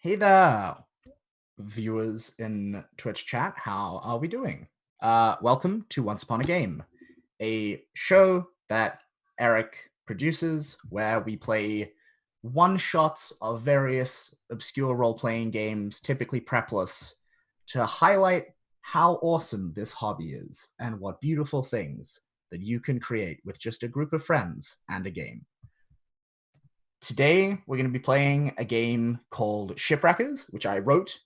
Hey there, viewers in Twitch chat. How are we doing? Welcome to Once Upon a Game, a show that Eric produces where we play one-shots of various obscure role-playing games, typically prepless, to highlight how awesome this hobby is and what beautiful things that you can create with just a group of friends and a game. Today, we're going to be playing a game called Shipbreakers, which I wrote.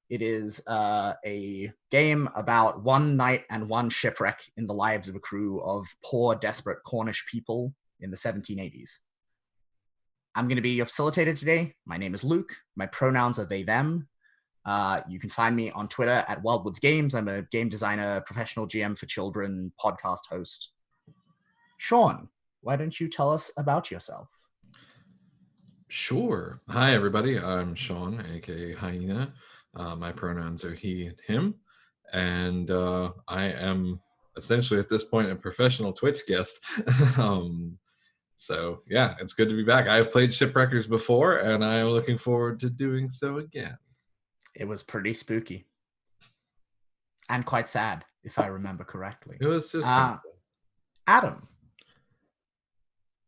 It is a game about one night and one shipwreck in the lives of a crew of poor, desperate Cornish people in the 1780s. I'm going to be your facilitator today. My name is Luke. My pronouns are they, them. You can find me on Twitter at Wildwoods Games. I'm a game designer, professional GM for children, podcast host. Sean, why don't you tell us about yourself? Sure. Hi, everybody. I'm Sean, aka Hyena. My pronouns are he and him. And I am essentially at this point a professional Twitch guest. So, yeah, it's good to be back. I've played Shipbreakers before, and I'm looking forward to doing so again. It was pretty spooky. And quite sad, if I remember correctly. It was just kind of sad. Adam.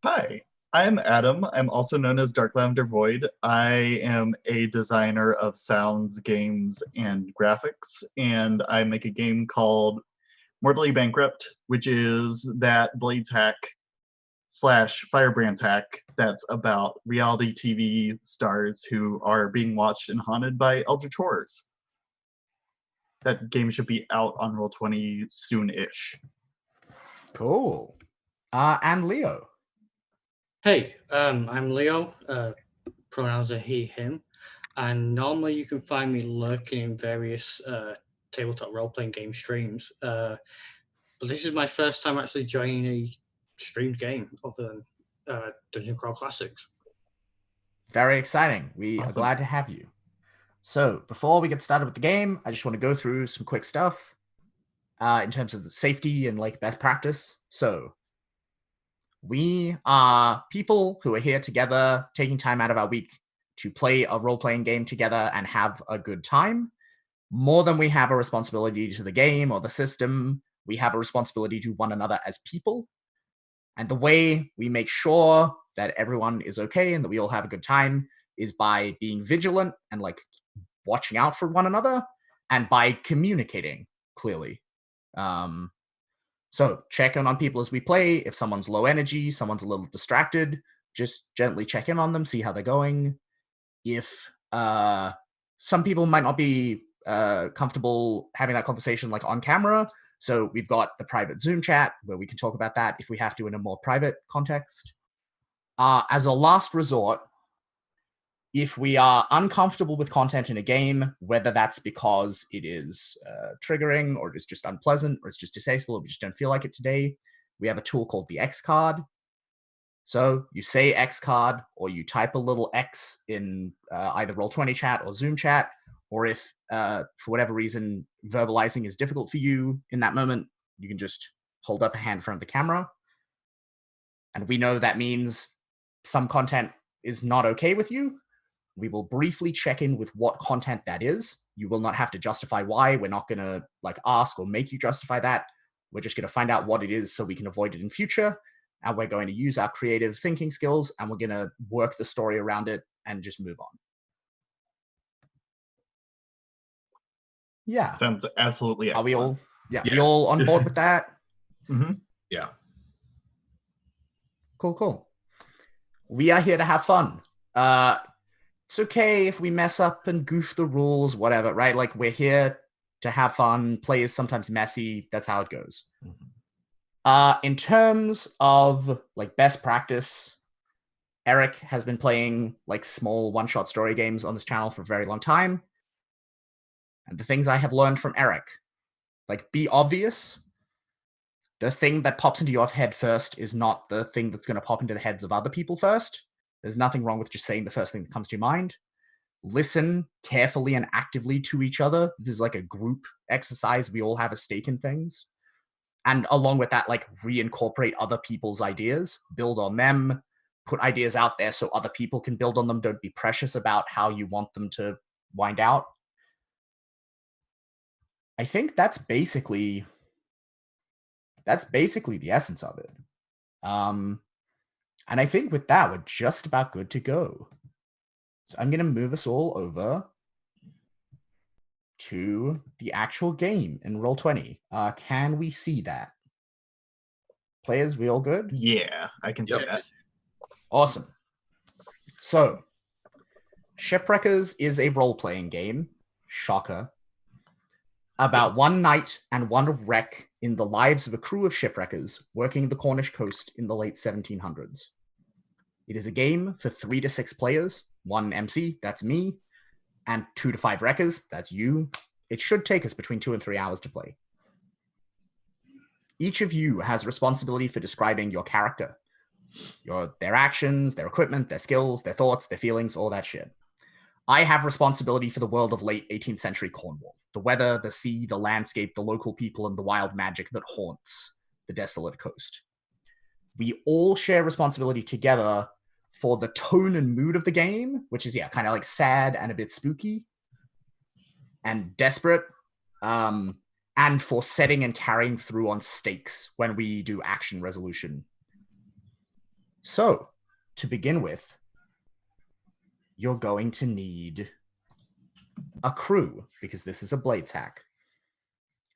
Hi, I'm Adam. I'm also known as Dark Lavender Void. I am a designer of sounds, games, and graphics, and I make a game called Mortally Bankrupt, which is that Blades hack / Firebrand's hack that's about reality TV stars who are being watched and haunted by eldritch horrors. That game should be out on Roll20 soon-ish. Cool. And Leo. Hey, I'm Leo. Pronouns are he, him. And normally you can find me lurking in various tabletop role-playing game streams. But this is my first time actually joining a streamed game other than Dungeon Crawl Classics. Very exciting. We are glad to have you. So before we get started with the game, I just want to go through some quick stuff in terms of the safety and like best practice. So we are people who are here together, taking time out of our week to play a role-playing game together and have a good time. More than we have a responsibility to the game or the system, we have a responsibility to one another as people. And the way we make sure that everyone is okay and that we all have a good time is by being vigilant and like watching out for one another and by communicating clearly. So check in on people as we play. If someone's low energy, someone's a little distracted, just gently check in on them, see how they're going. If some people might not be comfortable having that conversation like on camera, so we've got the private Zoom chat where we can talk about that if we have to in a more private context. As a last resort, if we are uncomfortable with content in a game, whether that's because it is triggering or it's just unpleasant or it's just distasteful or we just don't feel like it today, we have a tool called the X card. So you say X card or you type a little X in either Roll20 chat or Zoom chat, or if for whatever reason verbalizing is difficult for you in that moment, you can just hold up a hand in front of the camera. And we know that means some content is not okay with you. We will briefly check in with what content that is. You will not have to justify why. We're not going to like ask or make you justify that. We're just going to find out what it is so we can avoid it in future. And we're going to use our creative thinking skills and we're going to work the story around it and just move on. Yeah. Sounds absolutely excellent. Are we all? Yeah. Yes. We all on board with that? Mm-hmm. Yeah. Cool. We are here to have fun. It's okay if we mess up and goof the rules, whatever, right? Like we're here to have fun. Play is sometimes messy. That's how it goes. Mm-hmm. In terms of like best practice, Eric has been playing like small one-shot story games on this channel for a very long time. And the things I have learned from Eric, like be obvious. The thing that pops into your head first is not the thing that's going to pop into the heads of other people first. There's nothing wrong with just saying the first thing that comes to your mind. Listen carefully and actively to each other. This is like a group exercise. We all have a stake in things. And along with that, like reincorporate other people's ideas, build on them. put ideas out there so other people can build on them. Don't be precious about how you want them to wind out. I think that's basically the essence of it. And I think with that, we're just about good to go. So I'm going to move us all over to the actual game in Roll20. Can we see that? Players, we all good? Yeah, I can see that. Awesome. So, Shipbreakers is a role-playing game, shocker, about one night and one wreck in the lives of a crew of shipwreckers working the Cornish coast in the late 1700s. It is a game for 3 to 6 players, 1 MC, that's me, and 2 to 5 wreckers, that's you. It should take us between 2 and 3 hours to play. Each of you has responsibility for describing your character, their actions, their equipment, their skills, their thoughts, their feelings, all that shit. I have responsibility for the world of late 18th century Cornwall, the weather, the sea, the landscape, the local people, and the wild magic that haunts the desolate coast. We all share responsibility together for the tone and mood of the game, which is, kind of like sad and a bit spooky and desperate, and for setting and carrying through on stakes when we do action resolution. So, to begin with, you're going to need a crew, because this is a Blades hack.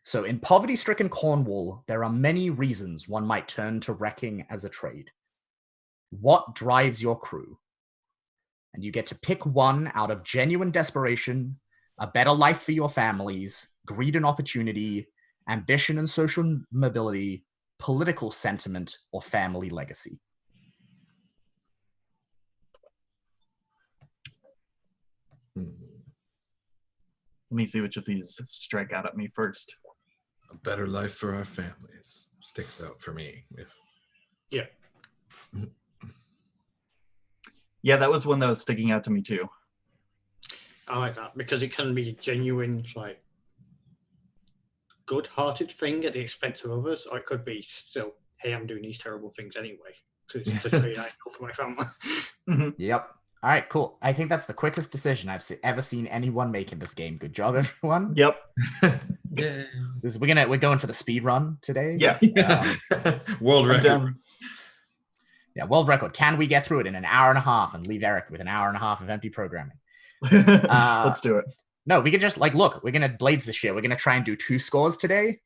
So in poverty-stricken Cornwall, there are many reasons one might turn to wrecking as a trade. What drives your crew? And you get to pick one out of genuine desperation, a better life for your families, greed and opportunity, ambition and social mobility, political sentiment, or family legacy. Let me see which of these strike out at me first. A better life for our families sticks out for me. Yeah. Yeah, that was one that was sticking out to me too. I like that because it can be a genuine, like, good-hearted thing at the expense of others, or it could be still, hey, I'm doing these terrible things anyway because it's just really nice for my family. Mm-hmm. Yep. All right, cool. I think that's the quickest decision I've ever seen anyone make in this game. Good job, everyone. Yep. Yeah. We're going for the speed run today. Yeah. World I'm record. down. Yeah, world record. Can we get through it in an hour and a half and leave Eric with an hour and a half of empty programming? Let's do it. No, we can just look, we're going to Blades this year. We're going to try and do 2 scores today.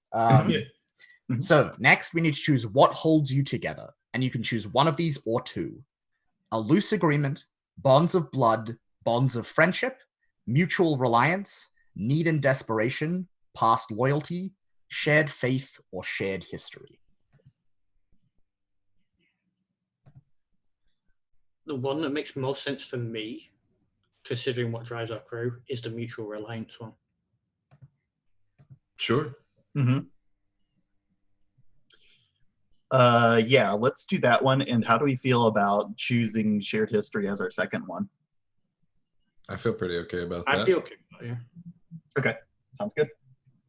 So next we need to choose what holds you together. And you can choose one of these or 2. A loose agreement, bonds of blood, bonds of friendship, mutual reliance, need and desperation, past loyalty, shared faith, or shared history. The one that makes most sense for me, considering what drives our crew, is the mutual reliance one. Sure. Mm-hmm. Yeah, let's do that one. And how do we feel about choosing shared history as our second one? I feel pretty okay about that. I'd be okay with that, yeah. Okay, sounds good.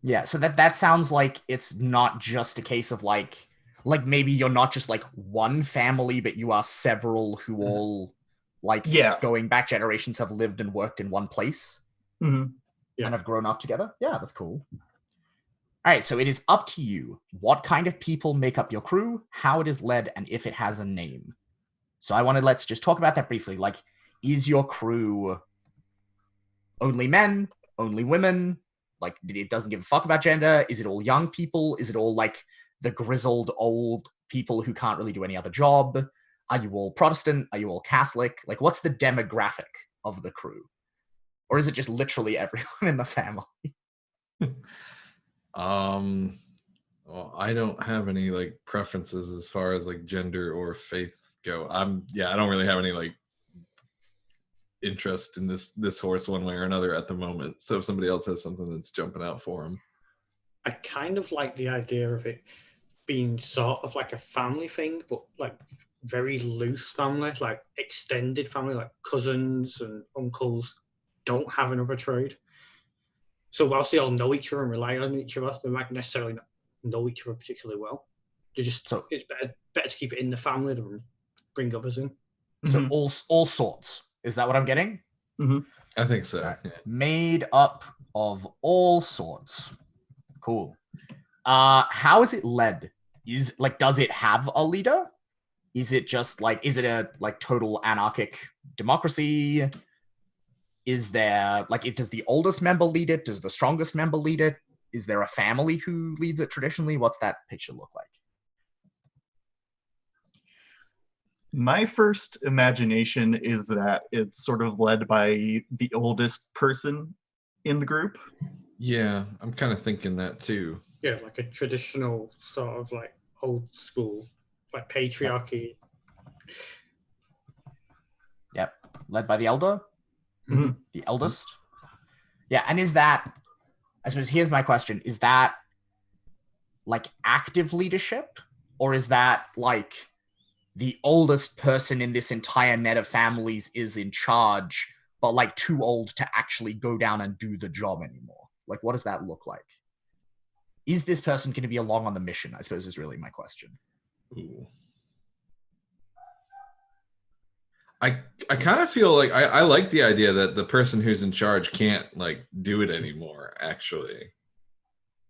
Yeah, so that sounds like it's not just a case of like maybe you're not just like one family, but you are several who all going back generations have lived and worked in one place Mm-hmm. and have grown up together. Yeah, that's cool. All right, so it is up to you what kind of people make up your crew, how it is led, and if it has a name. So let's just talk about that briefly. Like, is your crew only men, only women? Like, it doesn't give a fuck about gender? Is it all young people? Is it all like the grizzled old people who can't really do any other job? Are you all Protestant? Are you all Catholic? Like, what's the demographic of the crew? Or is it just literally everyone in the family? Well, I don't have any like preferences as far as like gender or faith go. I don't really have any like interest in this horse one way or another at the moment. So if somebody else has something that's jumping out for them. I kind of like the idea of it being sort of like a family thing, but like very loose family, like extended family, like cousins and uncles don't have another trade. So whilst they all know each other and rely on each other, they might necessarily not know each other particularly well. It's better to keep it in the family than bring others in. So Mhm. all sorts. Is that what I'm getting? I think so. Right. Yeah. Made up of all sorts. Cool. How is it led? Does it have a leader? Is it just is it a total anarchic democracy? Is there does the oldest member lead it? Does the strongest member lead it? Is there a family who leads it traditionally? What's that picture look like? My first imagination is that it's sort of led by the oldest person in the group. Yeah, I'm kind of thinking that too. Yeah, like a traditional sort of like old school, like patriarchy. Yep. Led by the elder? Mhm. The eldest? Yeah, and is that, I suppose here's my question, is that active leadership? Or is that the oldest person in this entire net of families is in charge, but too old to actually go down and do the job anymore? What does that look like? Is this person going to be along on the mission, I suppose, is really my question. Ooh. I kind of feel like I like the idea that the person who's in charge can't do it anymore, actually.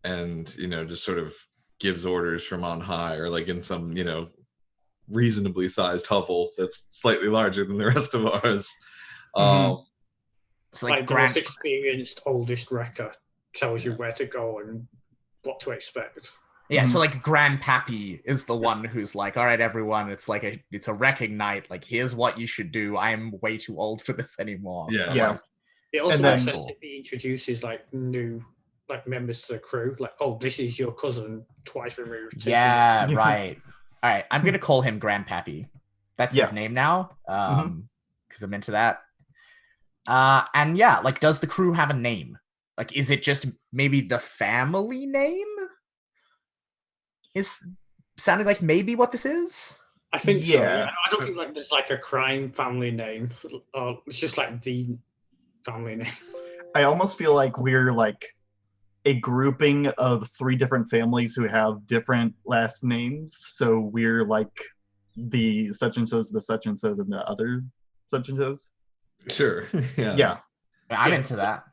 And, just sort of gives orders from on high, or in some, reasonably sized hovel that's slightly larger than the rest of ours. So like the most experienced, oldest wrecker tells you where to go and what to expect. Yeah, so Grandpappy is the one who's all right, everyone, it's it's a wrecking night. Here's what you should do. I'm way too old for this anymore. Yeah. It also And makes then- sense if he introduces new members to the crew. Oh, this is your cousin twice removed. Yeah, right. All right, I'm gonna call him Grandpappy. That's his name now. Because I'm into that. And yeah, does the crew have a name? Is it just maybe the family name? Is sounding like maybe what this is? I think so. Yeah. I don't think there's a crime family name. It's just the family name. I almost feel like we're a grouping of 3 different families who have different last names. So we're the such and so's, the such and so's, and the other such and so's. Sure. Yeah. I'm into that.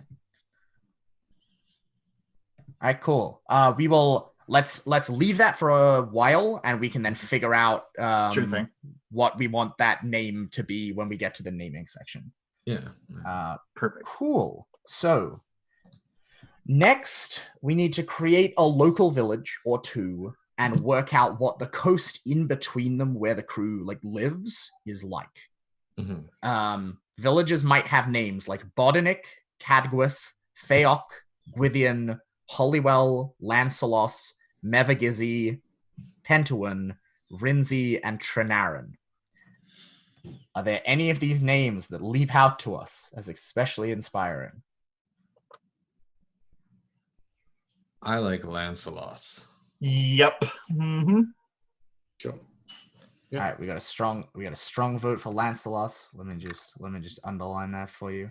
All right, cool. We will let's leave that for a while, and we can then figure out Sure thing. what we want that name to be when we get to the naming section. Yeah. Perfect. Cool. So next, we need to create a local village or 2 and work out what the coast in between them, where the crew lives, is like. Villages might have names like Bodinick, Cadgwith, Feoc, Gwithian, Hollywell, Lancelos, Mevagizzy, Pentawin, Rinzi, and Trenaran. Are there any of these names that leap out to us as especially inspiring? I like Lancelos. Yep. Sure. All right, we got a strong vote for Lancelos. Let me just underline that for you.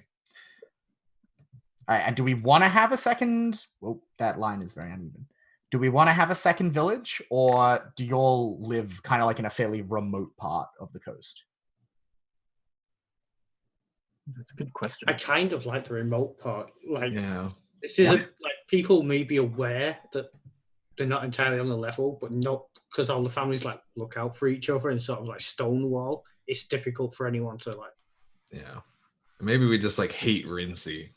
All right, and do we want to have a second? Oh, that line is very uneven. Do we want to have a second village, or do you all live kind of in a fairly remote part of the coast? That's a good question. I kind of like the remote part. This is people may be aware that they're not entirely on the level, but not because all the families look out for each other and sort of stonewall. It's difficult for anyone to Yeah, maybe we just hate Rinzi,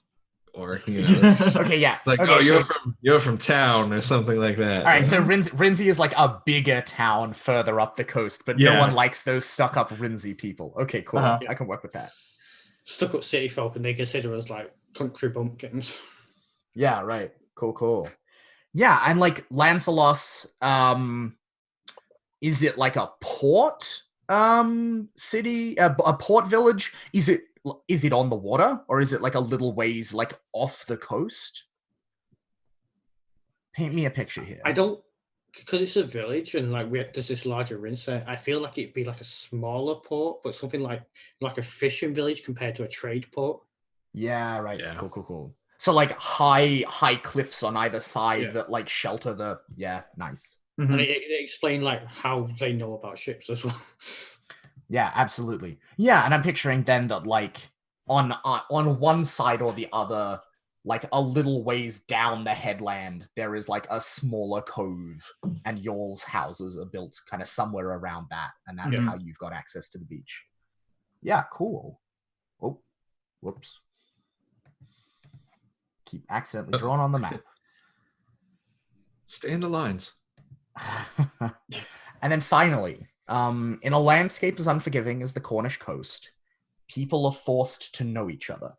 or Okay, yeah. It's okay, you're from town or something like that. All right, so Rinzi is a bigger town further up the coast, but no one likes those stuck-up Rinzi people. Okay, cool. I can work with that. Stuck up city folk, and they consider us country bumpkins. Yeah, right. Cool. Yeah, and Lancelos, is it a port city, a port village? Is it on the water, or is it a little ways off the coast? Paint me a picture here. I don't, because it's a village and there's this larger rinse. I feel like it'd be a smaller port, but something like a fishing village compared to a trade port. Yeah, right. Yeah. Cool. So high cliffs on either side that shelter the nice. And it explain how they know about ships as well. Yeah, absolutely. Yeah, and I'm picturing then that like on one side or the other, like a little ways down the headland, there is like a smaller cove, and y'all's houses are built kind of somewhere around that, and that's how you've got access to the beach. Yeah, cool. Oh, whoops. Keep accidentally drawn on the map. Stay in the lines. And then finally, in a landscape as unforgiving as the Cornish coast, people are forced to know each other.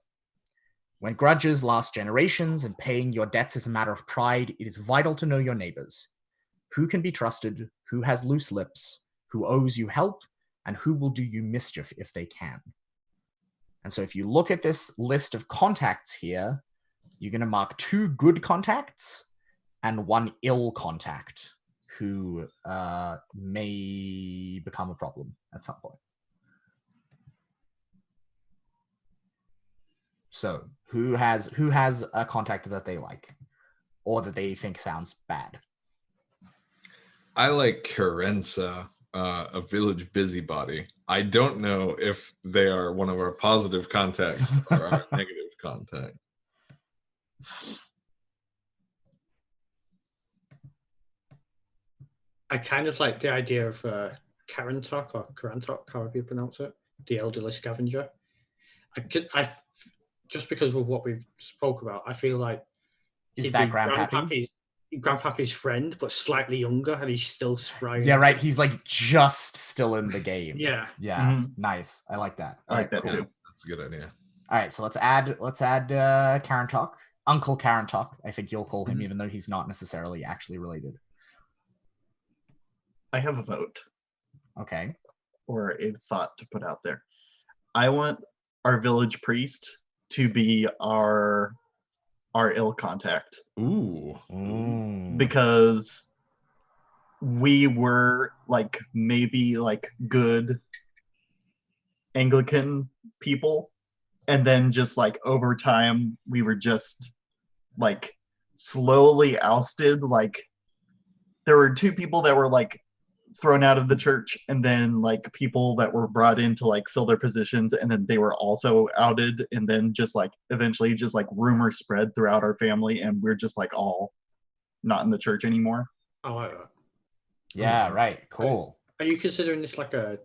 When grudges last generations and paying your debts is a matter of pride, it is vital to know your neighbors. Who can be trusted, who has loose lips, who owes you help, and who will do you mischief if they can. And so if you look at this list of contacts here, you're going to mark 2 good contacts and 1 ill contact who may become a problem at some point. So who has a contact that they like or that they think sounds bad? I like Carenza, a village busybody. I don't know if they are one of our positive contacts or our negative contact. I kind of like the idea of Karantok or Karantok, however you pronounce it, the elderly scavenger. I just because of what we've spoke about, I feel like is that Grandpappy? Grandpappy's friend, but slightly younger, and he's still spry. Yeah, right. He's like just still in the game. Yeah. Nice. I like that. I like that too. That's a good idea. All right, so let's add Karen Talk, Uncle Karen Talk. I think you'll call him, even though he's not necessarily actually related. I have a vote. Okay. Or a thought to put out there. I want our village priest to be our ill contact. Ooh. Because we were like maybe like good Anglican people, and then just like over time we were just like slowly ousted. Like there were 2 people that were like thrown out of the church, and then like people that were brought in to like fill their positions, and then they were also outed, and then just like eventually just like rumor spread throughout our family, and we're just like all not in the church anymore. I like that. Yeah, right. Cool. Are you considering this like a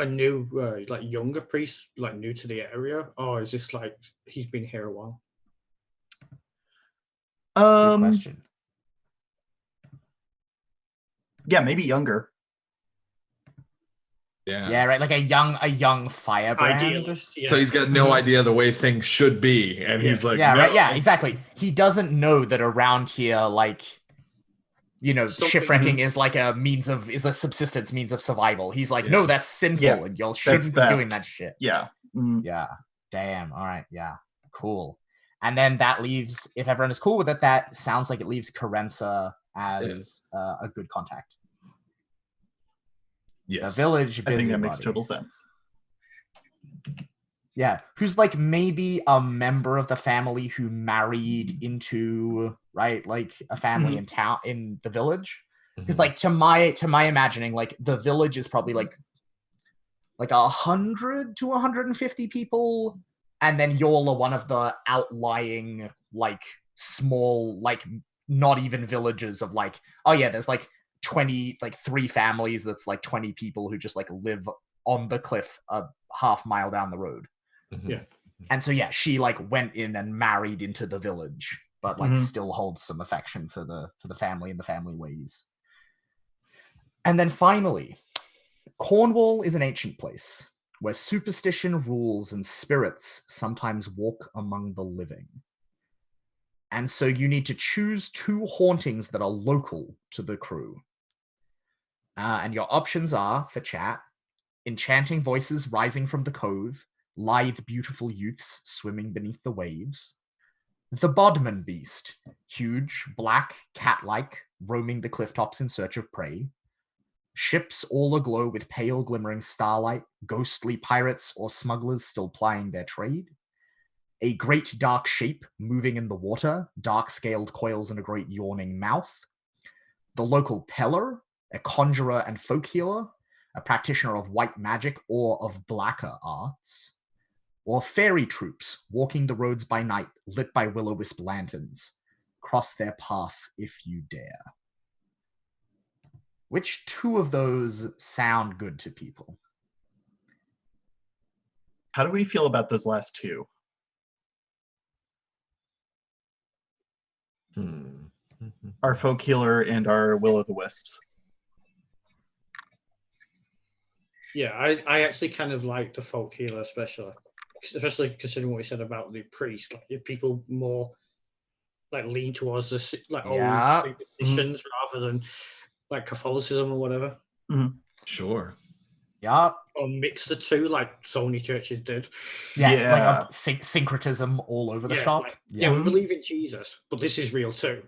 new like younger priest, like new to the area, or is this like he's been here a while? Good question. Yeah, maybe younger. Yeah, right. Like a young firebrand. Idealist, yeah. So he's got no idea the way things should be, and he's like, yeah, no. right. Yeah, exactly. He doesn't know that around here, like, you know, shipwrecking is like a subsistence means of survival. He's like, no, that's sinful, and y'all shouldn't be doing that shit. Yeah. Yeah. Damn. All right. Yeah. Cool. And then that leaves, if everyone is cool with it, that sounds like it leaves Carenza as a good contact. Yes. The village busybody. I think that makes total sense. Yeah, who's like maybe a member of the family who married into, right, like a family in town, in the village. Because like to my imagining, like the village is probably like 100 to 150 people, and then y'all are one of the outlying like small, like not even villages of like, oh yeah, there's like 20, like 3 families that's like 20 people who just like live on the cliff a half mile down the road. Yeah. And so yeah, she like went in and married into the village, but like still holds some affection for the family and the family ways. And then finally, Cornwall is an ancient place where superstition rules and spirits sometimes walk among the living. And so you need to choose 2 hauntings that are local to the crew. And your options are, for chat, enchanting voices rising from the cove, lithe, beautiful youths swimming beneath the waves. The Bodman Beast, huge, black, cat-like, roaming the clifftops in search of prey. Ships all aglow with pale, glimmering starlight, ghostly pirates or smugglers still plying their trade. A great dark shape moving in the water, dark-scaled coils and a great yawning mouth. The local Peller, a conjurer and folk healer, a practitioner of white magic or of blacker arts, or fairy troops walking the roads by night, lit by will-o-wisp lanterns. Cross their path if you dare. Which two of those sound good to people? How do we feel about those last two? Our folk healer and our will-o'-the-wisps. Yeah, I actually kind of like the folk healer, especially considering what we said about the priest. Like, if people more like lean towards the Yeah. old superstitions rather than like Catholicism or whatever, Sure. Yeah. or mix the two like so many churches did. Yeah, it's like a syncretism all over the shop. Like, yeah, we believe in Jesus, but this is real too.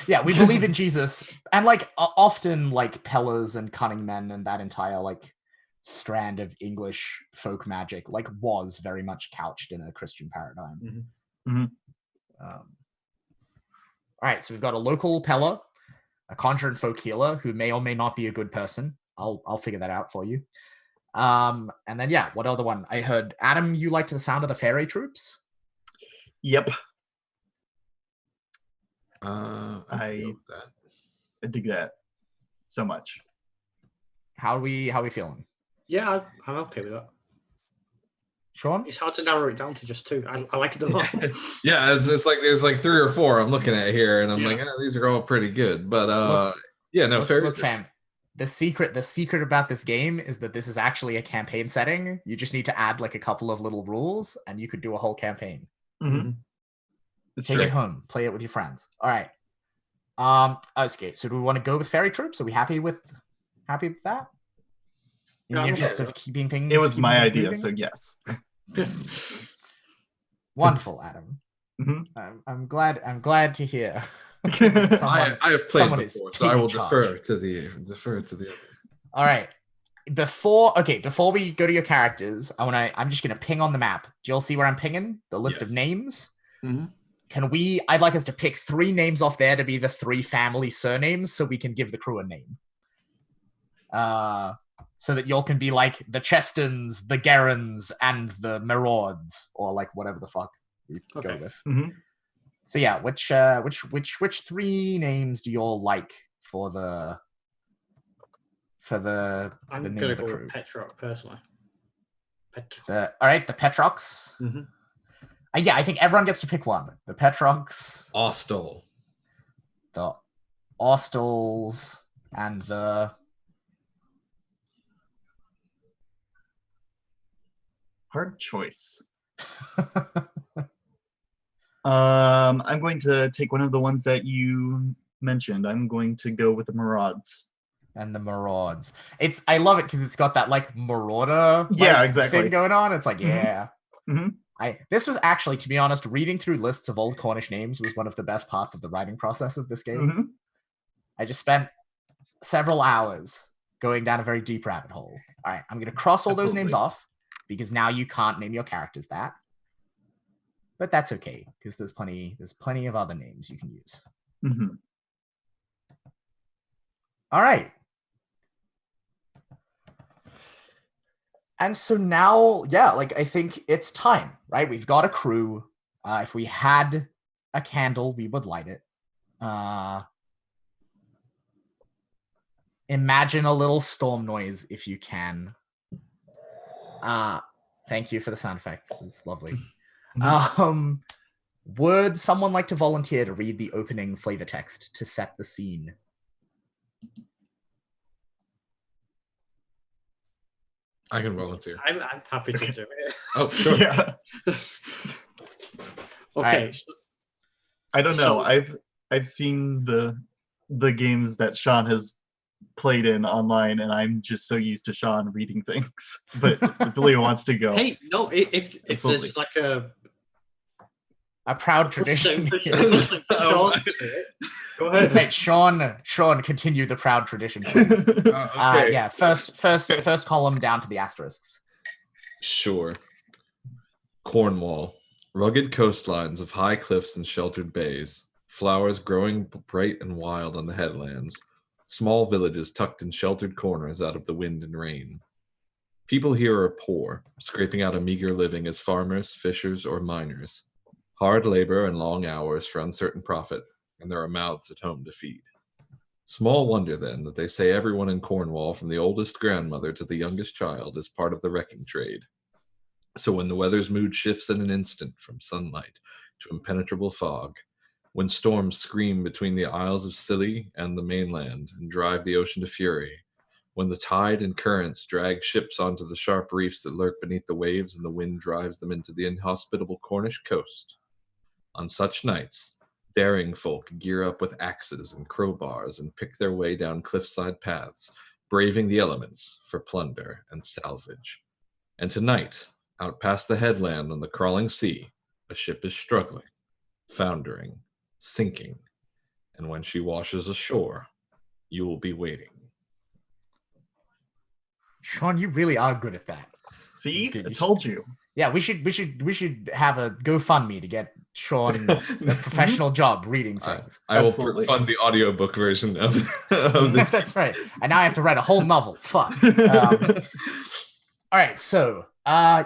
Yeah, we believe in Jesus, and like often like Pellers and Cunning Men and that entire like strand of English folk magic like was very much couched in a Christian paradigm. All right, so we've got a local Peller, a conjurer and folk healer who may or may not be a good person. I'll figure that out for you. And then yeah, what other one? I heard Adam, you liked the sound of the fairy troops? Yep. I dig that so much. How are we feeling? Yeah, I'm okay with that. Sean? It's hard to narrow it down to just two. I like it a lot. Yeah, it's like there's like 3 or 4 I'm looking at here, and I'm like, these are all pretty good. But look, fam. The secret about this game is that this is actually a campaign setting. You just need to add like a couple of little rules, and you could do a whole campaign. Take it home, play it with your friends. All right. Okay. So do we want to go with fairy troops? Are we happy with that? In the interest of keeping things. It was my idea, moving? so yes. Wonderful, Adam. I'm glad to hear. I have played before, so I will defer to the other. All right. Before we go to your characters, I'm just gonna ping on the map. Do you all see where I'm pinging? The list of names. I'd like us to pick 3 names off there to be the 3 family surnames, so we can give the crew a name. So that y'all can be like the Chestons, the Gerrans, and the Marauds, or like whatever the fuck we go with. So yeah, which 3 names do y'all like for the name of the crew? Petrock personally. All right, the Petrocks. Yeah, I think everyone gets to pick one. The Petrocks, Austell, the Austells, and the hard choice. I'm going to take one of the ones that you mentioned. I'm going to go with the Marauds. And the Marauds. I love it because it's got that like marauder thing going on. It's like, this was actually, to be honest, reading through lists of old Cornish names was one of the best parts of the writing process of this game. I just spent several hours going down a very deep rabbit hole. All right, I'm going to cross all those names off because now you can't name your characters that. But that's okay, because there's plenty of other names you can use. All right. And so now, I think it's time, right? We've got a crew. If we had a candle, we would light it. Imagine a little storm noise if you can. Thank you for the sound effect. It's lovely. Would someone like to volunteer to read the opening flavor text to set the scene? I can volunteer. I'm happy to do it. Oh, sure. Yeah. Okay. I don't know. I've seen the games that Sean has played in online, and I'm just so used to Sean reading things. But if Leo wants to go, hey, no, if there's like a proud tradition. Go ahead. Right, Sean, continue the proud tradition, please. Okay. First column down to the asterisks. Sure. Cornwall. Rugged coastlines of high cliffs and sheltered bays. Flowers growing bright and wild on the headlands. Small villages tucked in sheltered corners out of the wind and rain. People here are poor, scraping out a meager living as farmers, fishers, or miners. Hard labor and long hours for uncertain profit, and there are mouths at home to feed. Small wonder, then, that they say everyone in Cornwall, from the oldest grandmother to the youngest child, is part of the wrecking trade. So when the weather's mood shifts in an instant from sunlight to impenetrable fog, when storms scream between the Isles of Scilly and the mainland and drive the ocean to fury, when the tide and currents drag ships onto the sharp reefs that lurk beneath the waves and the wind drives them into the inhospitable Cornish coast, on such nights, daring folk gear up with axes and crowbars and pick their way down cliffside paths, braving the elements for plunder and salvage. And tonight, out past the headland on the crawling sea, a ship is struggling, foundering, sinking, and when she washes ashore, you will be waiting. Sean, you really are good at that. See, I told you. Yeah, we should have a GoFundMe to get Sean a professional job reading things. I will fund the audiobook version of this. That's right. And now I have to write a whole novel. Fuck. All right, so I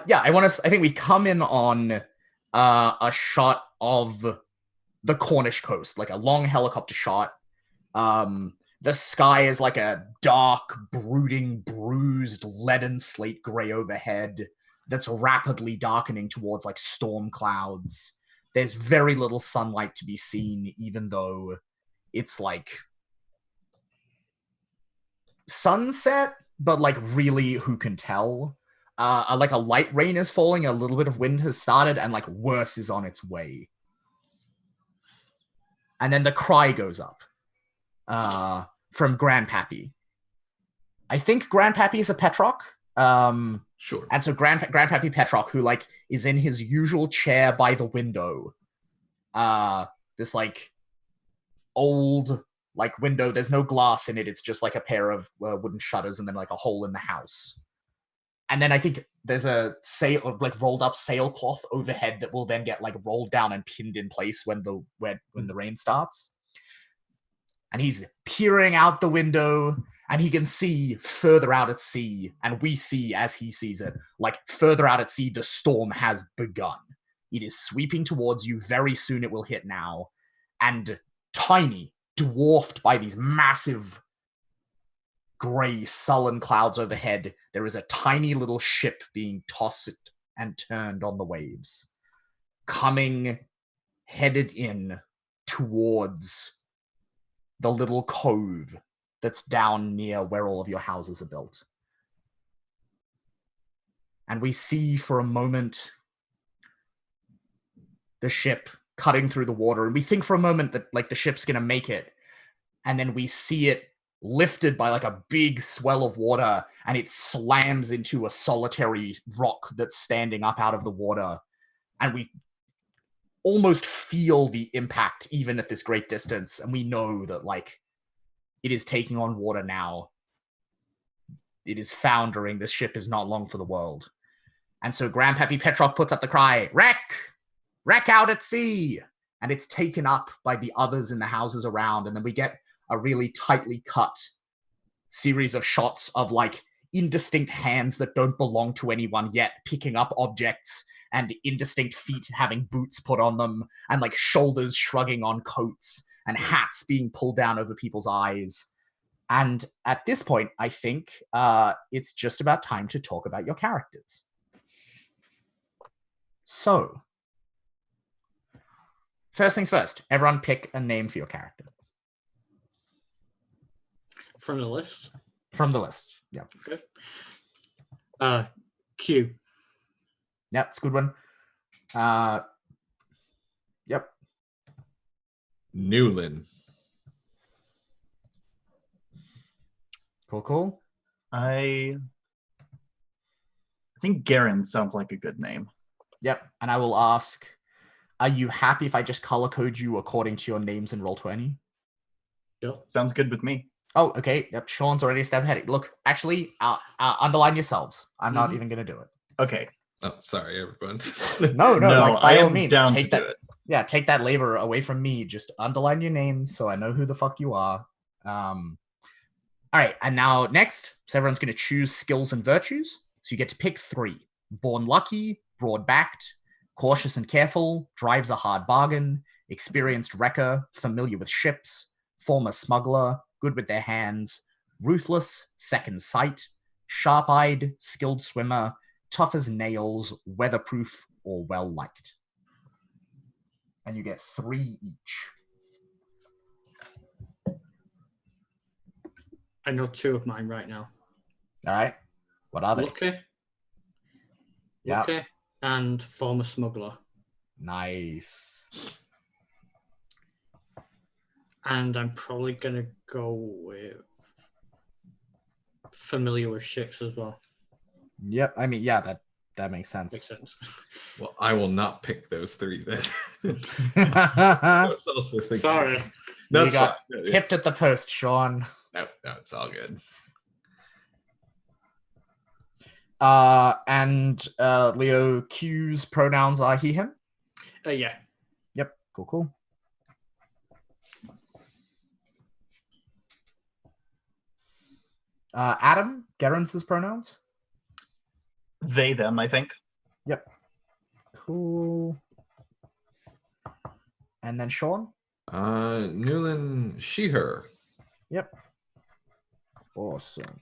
think we come in on a shot of the Cornish coast, like a long helicopter shot. The sky is like a dark, brooding, bruised, leaden slate gray overhead that's rapidly darkening towards like storm clouds. There's very little sunlight to be seen, even though it's like sunset, but like really, who can tell? Like a light rain is falling, a little bit of wind has started, and like worse is on its way. And then the cry goes up from Grandpappy. I think Grandpappy is a Petrock. Sure. And so Grandpappy Petrock, who like is in his usual chair by the window, this like old like window. There's no glass in it. It's just like a pair of wooden shutters and then like a hole in the house. And then I think there's a rolled up sailcloth overhead that will then get like rolled down and pinned in place when the rain starts. And he's peering out the window, and he can see further out at sea, and we see, as he sees it, like further out at sea, the storm has begun. It is sweeping towards you. Very soon it will hit now. And tiny, dwarfed by these massive gray, sullen clouds overhead, there is a tiny little ship being tossed and turned on the waves, headed in towards the little cove that's down near where all of your houses are built. And we see for a moment the ship cutting through the water, and we think for a moment that like the ship's gonna make it, and then we see it lifted by like a big swell of water, and it slams into a solitary rock that's standing up out of the water, and we almost feel the impact even at this great distance, and we know that like it is taking on water now. It is foundering. This ship is not long for the world. And so Grandpappy Petrock puts up the cry, "Wreck! Wreck out at sea!" And it's taken up by the others in the houses around, and then we get a really tightly cut series of shots of like indistinct hands that don't belong to anyone yet picking up objects, and indistinct feet having boots put on them, and like shoulders shrugging on coats, and hats being pulled down over people's eyes. And at this point, I think it's just about time to talk about your characters. So, first things first, everyone pick a name for your character. From the list? From the list, yeah. Okay. Q. Yep, it's a good one. Yep. Newlin. Cool. I think Garen sounds like a good name. Yep, and I will ask, are you happy if I just color code you according to your names in Roll20? Yep. Sounds good with me. Oh, okay. Yep, Sean's already a step ahead. Look, actually, underline yourselves. I'm not even going to do it. Okay. Oh, sorry, everyone. No, like, by I all am means, down take to that. do it. Yeah, take that labor away from me. Just underline your name so I know who the fuck you are. All right, and now next, so everyone's going to choose skills and virtues. So you get to pick 3. Born lucky, broad-backed, cautious and careful, drives a hard bargain, experienced wrecker, familiar with ships, former smuggler, good with their hands, ruthless, second sight, sharp-eyed, skilled swimmer, tough as nails, weatherproof, or well-liked. And you get 3 each. I know 2 of mine right now. All right. What are they? Lucky. Yeah. Lucky and former smuggler. Nice. And I'm probably going to go with familiar with ships as well. Yep. I mean, yeah, that makes sense. Makes sense. Well, I will not pick those 3 then. I was also thinking. Sorry. No, You it's got fine. Hipped at the post, Sean. No, it's all good. And Leo Q's pronouns are he, him? Yeah. Yep. Cool. Adam, Gerens's pronouns? They, them, I think. Yep. Cool. And then Sean? Newland, she, her. Yep. Awesome.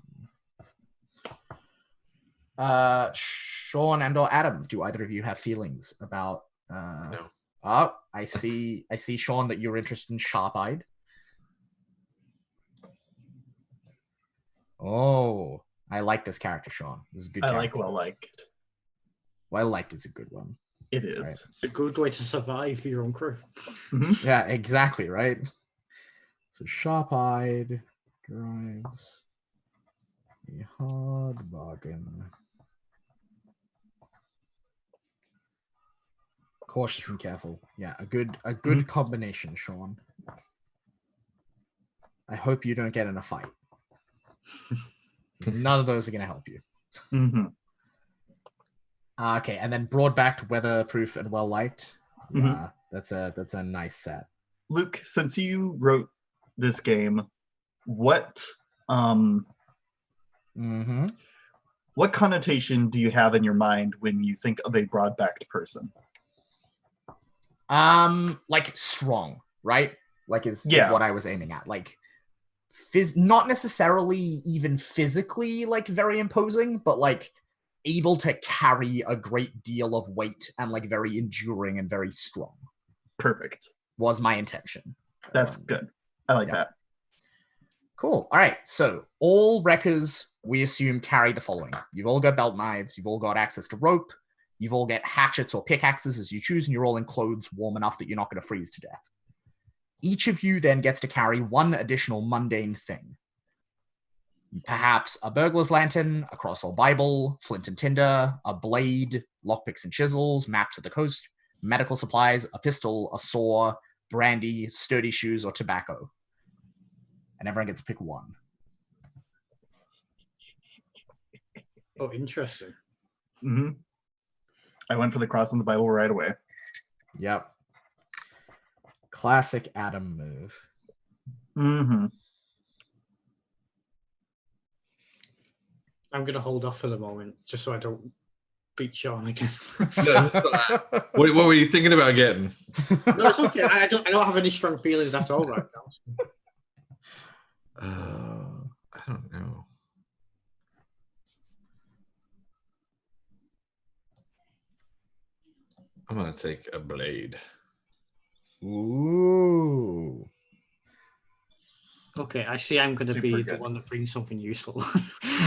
Sean and or Adam, do either of you have feelings about No. Oh, I see, Sean, that you're interested in sharp-eyed. Oh, I like this character, Sean. This is a good I character. like well-liked. Well-liked is a good one. It is. Right. A good way to survive your own crew. Yeah, exactly, right? So sharp-eyed drives a hard bargain. Cautious and careful. Yeah, a good combination, Sean. I hope you don't get in a fight. None of those are going to help you. Mm-hmm. Okay, and then broad-backed, weatherproof, and well-liked. Mhm. That's a nice set. Luke, since you wrote this game, what what connotation do you have in your mind when you think of a broad-backed person? Like strong, right? Like is Yeah. what I was aiming at. Like not necessarily even physically like very imposing, but like able to carry a great deal of weight and like very enduring and very strong. Perfect. Was my intention. That's good. I like yeah. that. Cool. All right. So all wreckers, we assume, carry the following. You've all got belt knives. You've all got access to rope. You've all got hatchets or pickaxes as you choose, and you're all in clothes warm enough that you're not going to freeze to death. Each of you then gets to carry one additional mundane thing. Perhaps a burglar's lantern, a cross or Bible, flint and tinder, a blade, lockpicks and chisels, maps of the coast, medical supplies, a pistol, a saw, brandy, sturdy shoes, or tobacco. And everyone gets to pick one. Oh, interesting. Mm-hmm. I went for the cross on the Bible right away. Yep. Classic Adam move. Mm-hmm. I'm going to hold off for the moment, just so I don't beat Sean again. No, what were you thinking about getting? No, it's okay. I don't have any strong feelings at all right now. I don't know. I'm gonna take a blade. Ooh. Okay, I see. I'm going to be Super the good. one that brings something useful.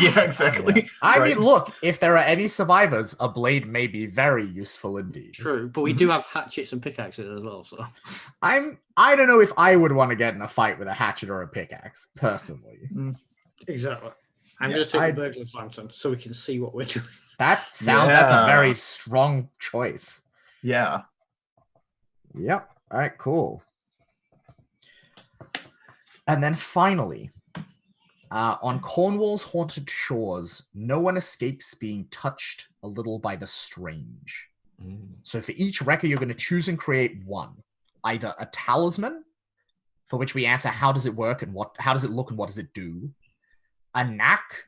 Yeah, exactly. Yeah. I Right. mean, look, if there are any survivors, a blade may be very useful indeed. True, but we do have hatchets and pickaxes as well. So I don't know if I would want to get in a fight with a hatchet or a pickaxe, personally. exactly, I'm Yeah, going to take I- the burglar's lantern so we can see what we're doing. That's a Yeah. very strong choice. Yeah. Yep. All right, cool. And then finally, on Cornwall's haunted shores, no one escapes being touched a little by the strange. So for each wrecker, you're going to choose and create one. Either a talisman, for which we answer how does it work and how does it look and what does it do. A knack,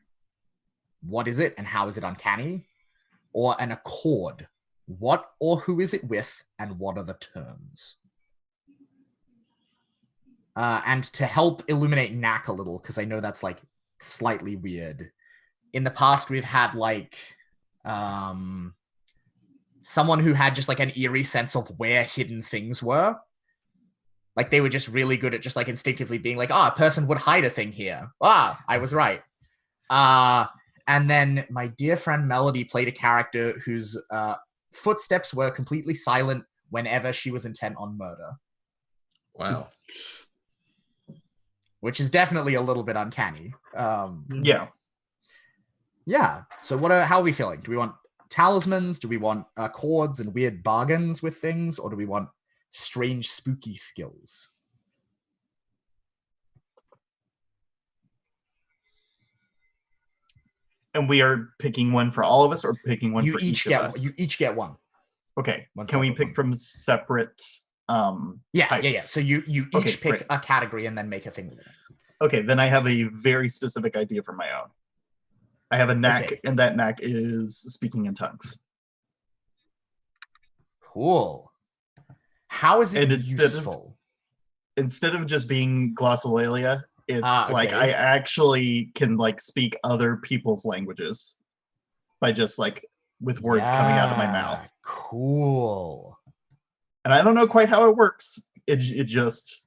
what is it and how is it uncanny? Or an accord, what or who is it with and what are the terms? And to help illuminate knack a little, because I know that's like slightly weird. In the past, we've had like someone who had just like an eerie sense of where hidden things were. Like they were just really good at just like instinctively being like, a person would hide a thing here. I was right. And then my dear friend Melody played a character whose footsteps were completely silent whenever she was intent on murder. Wow. Which is definitely a little bit uncanny. Yeah. Yeah. So how are we feeling? Do we want talismans? Do we want accords and weird bargains with things? Or do we want strange, spooky skills? And we are picking one for all of us or picking one for each of us? You each get one. Okay. One Can we separate pick one. from separate types? So you each Okay, pick great. a category and then make a thing with it. Okay, then I have a very specific idea for my own. I have a knack, Okay. and that knack is speaking in tongues. Cool. How is it And useful? Instead of just being glossolalia, it's like okay. I actually can like speak other people's languages by just like with words coming out of my mouth. Cool. And I don't know quite how it works. It just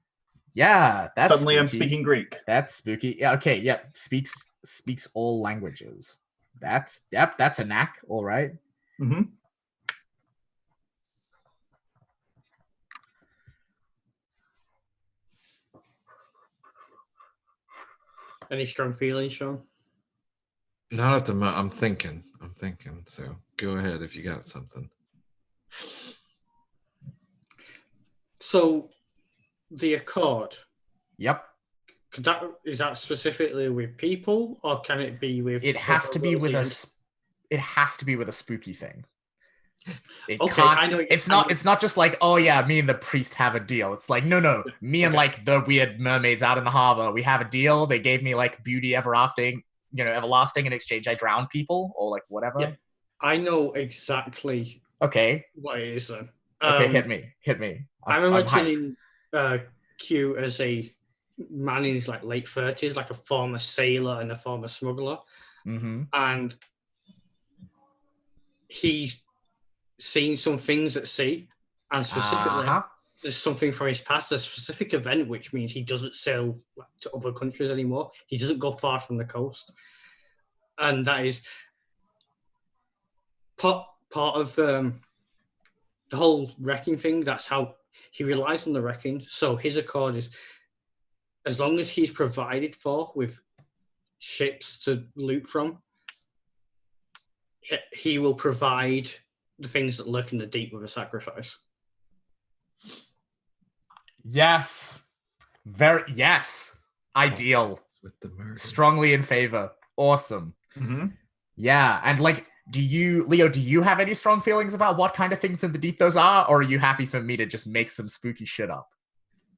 that's suddenly spooky. I'm speaking Greek. That's spooky. Yeah, okay, yep. Speaks all languages. That's a knack, all right. Mm-hmm. Any strong feelings, Sean? Not at the moment. I'm thinking. So go ahead if you got something. So, the accord. Yep. Is that specifically with people, or can it be with? It has to be with It has to be with a spooky thing. It Okay, can't. I know. It's not just like, oh yeah, me and the priest have a deal. It's like, no, me and like the weird mermaids out in the harbor, we have a deal. They gave me like beauty everlasting, in exchange I drown people or like whatever. Yeah, I know exactly. Okay. What it is then? Okay, hit me. I'm imagining Q as a man in his like late 30s, like a former sailor and a former smuggler, and he's seen some things at sea, and specifically there's something from his past, a specific event, which means he doesn't sail to other countries anymore. He doesn't go far from the coast, and that is part of the whole wrecking thing. That's how he relies on the wrecking. So his accord is, as long as he's provided for with ships to loot from, he will provide the things that lurk in the deep with a sacrifice. Yes. Yes. Ideal. With the murder. Strongly in favor. Awesome. Mm-hmm. Yeah. And like, Leo, do you have any strong feelings about what kind of things in the deep those are? Or are you happy for me to just make some spooky shit up?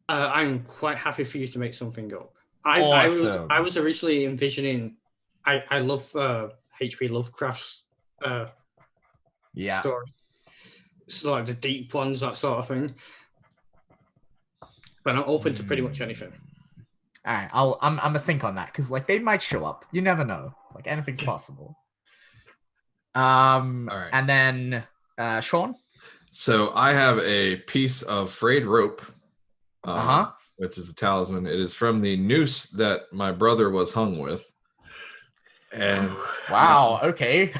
I'm quite happy for you to make something up. Awesome. I was originally envisioning, I love H.P. Lovecraft's story. So like the deep ones, that sort of thing. But I'm open to pretty much anything. All right, I'm gonna think on that because like they might show up. You never know. Like anything's possible. All right. And then Sean. So I have a piece of frayed rope, which is a talisman. It is from the noose that my brother was hung with. And wow, okay.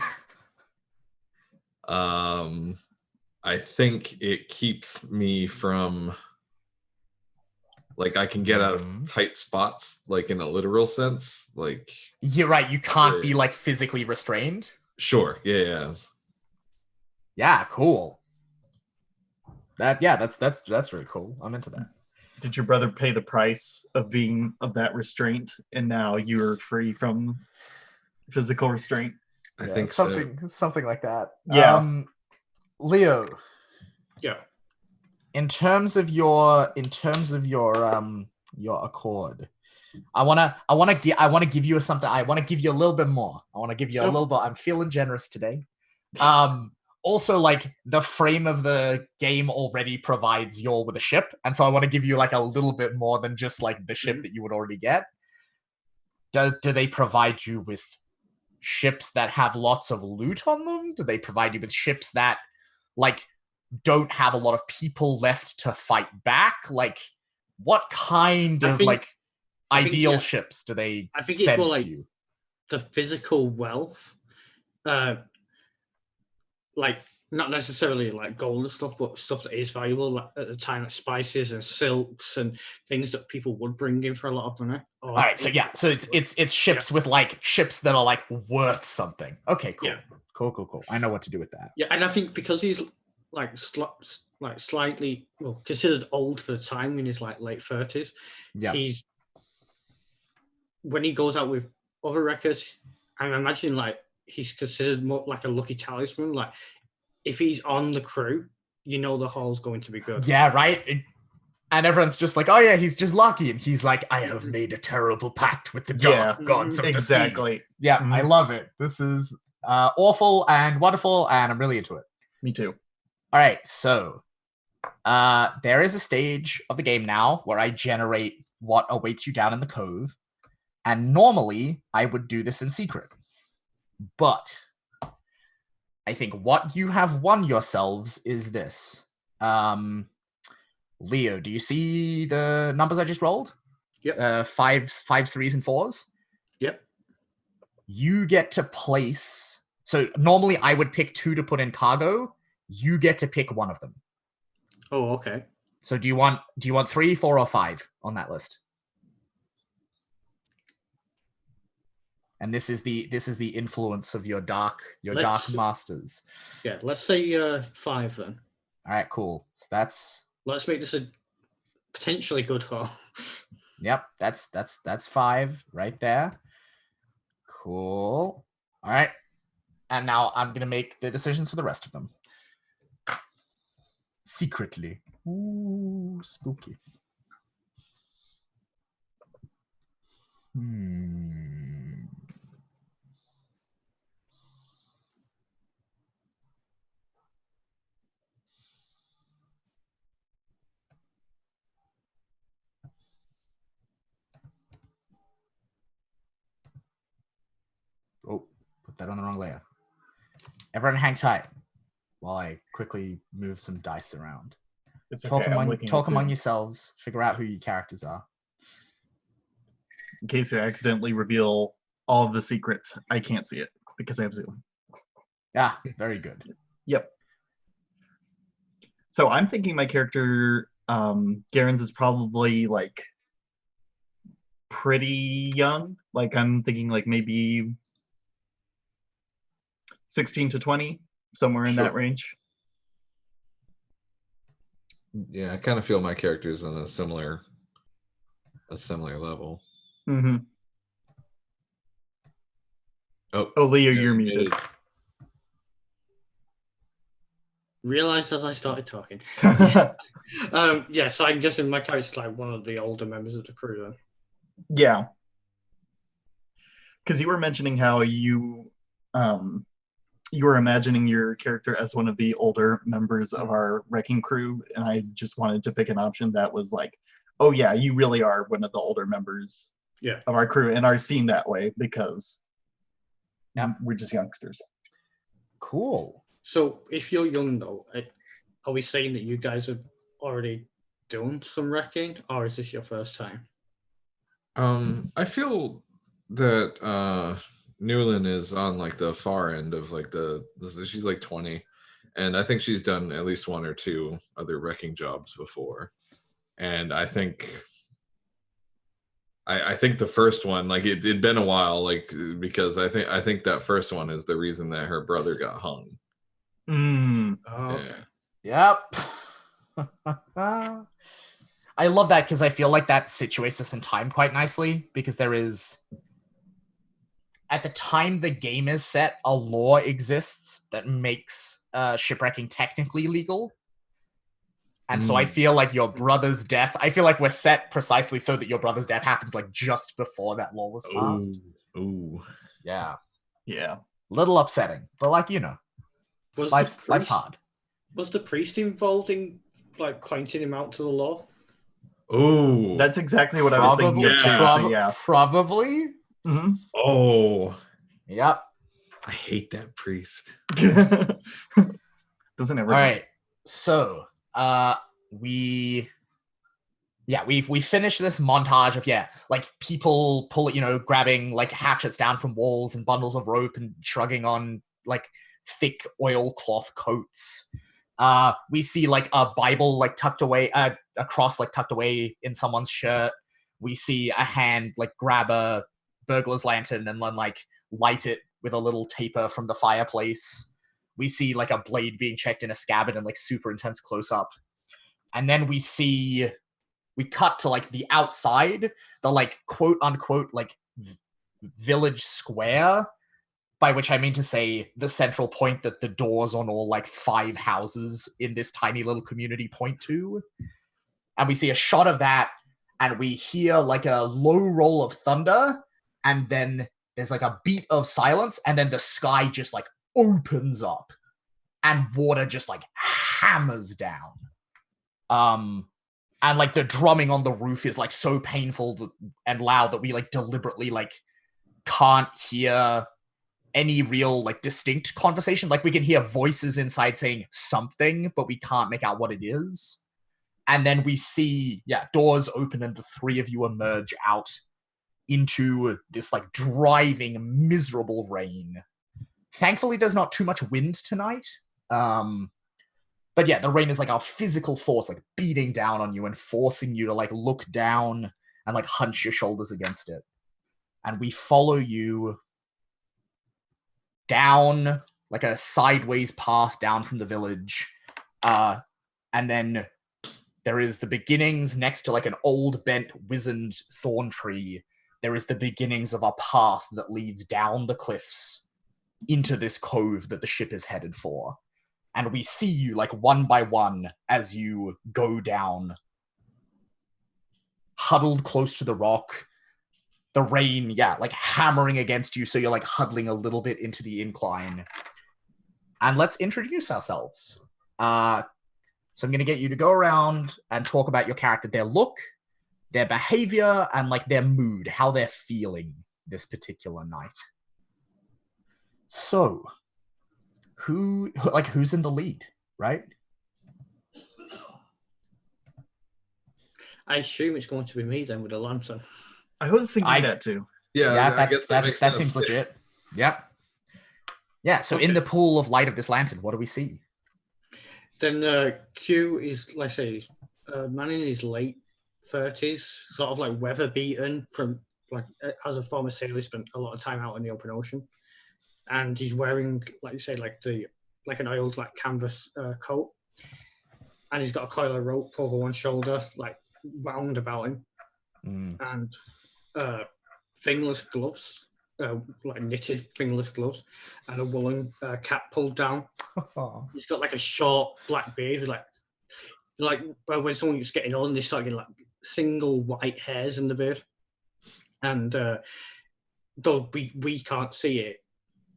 I think it keeps me from, like, I can get out of tight spots, like in a literal sense. Like, you're right. You can't be like physically restrained. Sure. Yeah. Yeah. Cool. That's really cool. I'm into that. Did your brother pay the price of being of that restraint, and now you're free from physical restraint? I think something like that. Yeah. Leo. Yeah. In terms of your accord, I want to give you something. I want to give you a little bit more. I want to give you a Sure. little bit. I'm feeling generous today. Also, like, the frame of the game already provides you with a ship, and so I want to give you like a little bit more than just like the ship that you would already get. Do they provide you with ships that have lots of loot on them? Do they provide you with ships that like don't have a lot of people left to fight back? Like, what kind of I think, ideal yeah. ships do they I think it's send more to like you? the physical wealth, like not necessarily like gold and stuff, but stuff that is valuable, like at the time, like spices and silks and things that people would bring in for a lot of money. All right, so yeah, so it's ships with like ships that are like worth something. Okay, cool, Yeah. cool. I know what to do with that. Yeah, and I think because he's like slightly considered old for the time, in his like late 30s, Yeah. he's when he goes out with other records, I'm imagining like he's considered more like a lucky talisman. Like if he's on the crew, you know the haul's going to be good. Yeah, right. And everyone's just like, oh yeah, he's just lucky, and he's like, I have made a terrible pact with the dark gods of the sea. Exactly. Yeah, Mhm. I love it. This is awful and wonderful, and I'm really into it. Me too. All right, so there is a stage of the game now where I generate what awaits you down in the cove, and normally I would do this in secret. But I think what you have won yourselves is this. Leo, do you see the numbers I just rolled? Yep. Fives, threes, and fours? Yep. You get to place... So normally I would pick 2 to put in cargo. You get to pick one of them. Oh, okay. So do you want 3, 4, or 5 on that list? And this is the influence of your dark masters. Yeah, let's say 5 then. All right, cool. So let's make this a potentially good haul. Yep, that's 5 right there. Cool. All right. And now I'm going to make the decisions for the rest of them. Secretly. Ooh, spooky. Oh, put that on the wrong layer. Everyone hang tight while I quickly move some dice around. It's okay. Talk among yourselves. Figure out who your characters are. In case you accidentally reveal all of the secrets, I can't see it because I have Zoom. Ah, very good. Yep. So I'm thinking my character, Garen's, is probably like pretty young. Like I'm thinking like maybe 16 to 20, somewhere in that range. Yeah, I kind of feel my character's on a similar level. Mm-hmm. Oh, Leo, you're muted. Realized as I started talking. Yeah, so I'm guessing my character's like one of the older members of the crew then. Yeah. Because you were mentioning how you were imagining your character as one of the older members of our wrecking crew, and I just wanted to pick an option that was like, oh yeah, you really are one of the older members of our crew and are seen that way because we're just youngsters. Cool. So if you're young though, are we saying that you guys have already done some wrecking, or is this your first time? I feel that Newland is on like the far end of like she's like 20, and I think she's done at least 1 or 2 other wrecking jobs before, and I think the first one, like it'd been a while, like because I think that first one is the reason that her brother got hung. Okay. Yep. I love that because I feel like that situates us in time quite nicely, because there is, at the time the game is set, a law exists that makes shipwrecking technically legal. And so I feel like your brother's death, I feel like we're set precisely so that your brother's death happened like just before that law was passed. Ooh. Yeah. Yeah. Little upsetting, but like, life's hard. Was the priest involved in like pointing him out to the law? Oh. That's exactly what I was thinking of too. So yeah. Probably. Mm-hmm. Oh. Yep. I hate that priest. Doesn't ever. All right. So, we finish this montage of like people grabbing like hatchets down from walls and bundles of rope and shrugging on like thick oilcloth coats. We see like a Bible like tucked away, a cross like tucked away in someone's shirt. We see a hand like grab a burglar's lantern and then like light it with a little taper from the fireplace. We see like a blade being checked in a scabbard and like super intense close up. And then we cut to like the outside, the like quote unquote like village square, by which I mean to say the central point that the doors on all like 5 houses in this tiny little community point to. And we see a shot of that, and we hear like a low roll of thunder, and then there's like a beat of silence, and then the sky just like opens up and water just like hammers down. And like the drumming on the roof is like so painful and loud that we like deliberately like can't hear any real like distinct conversation. Like we can hear voices inside saying something, but we can't make out what it is. And then we see, doors open and the 3 of you emerge out into this like driving, miserable rain. Thankfully, there's not too much wind tonight. But the rain is like our physical force, like beating down on you and forcing you to like look down and like hunch your shoulders against it. And we follow you down like a sideways path down from the village. And then there is the beginnings next to like an old bent wizened thorn tree. There is the beginnings of a path that leads down the cliffs into this cove that the ship is headed for. And we see you like one by one as you go down, huddled close to the rock. The rain, like hammering against you, so you're like huddling a little bit into the incline. And let's introduce ourselves. So I'm going to get you to go around and talk about your character, their look, their behavior, and like their mood, how they're feeling this particular night. So, who's in the lead, right? I assume it's going to be me then with a lantern. I was thinking that too. Yeah, I guess that seems legit. Yep. Yeah, so in the pool of light of this lantern, what do we see? Then Q is, let's say, a man in his late 30s, sort of like weather beaten from, like, as a former sailor, he spent a lot of time out in the open ocean. And he's wearing, like you say, like an oiled like canvas coat. And he's got a coil of rope over one shoulder, like wound about him. And fingerless gloves, like knitted fingerless gloves, and a woolen cap pulled down. He's got like a short black beard, like when someone's getting old and they start getting like single white hairs in the beard. And though we can't see it,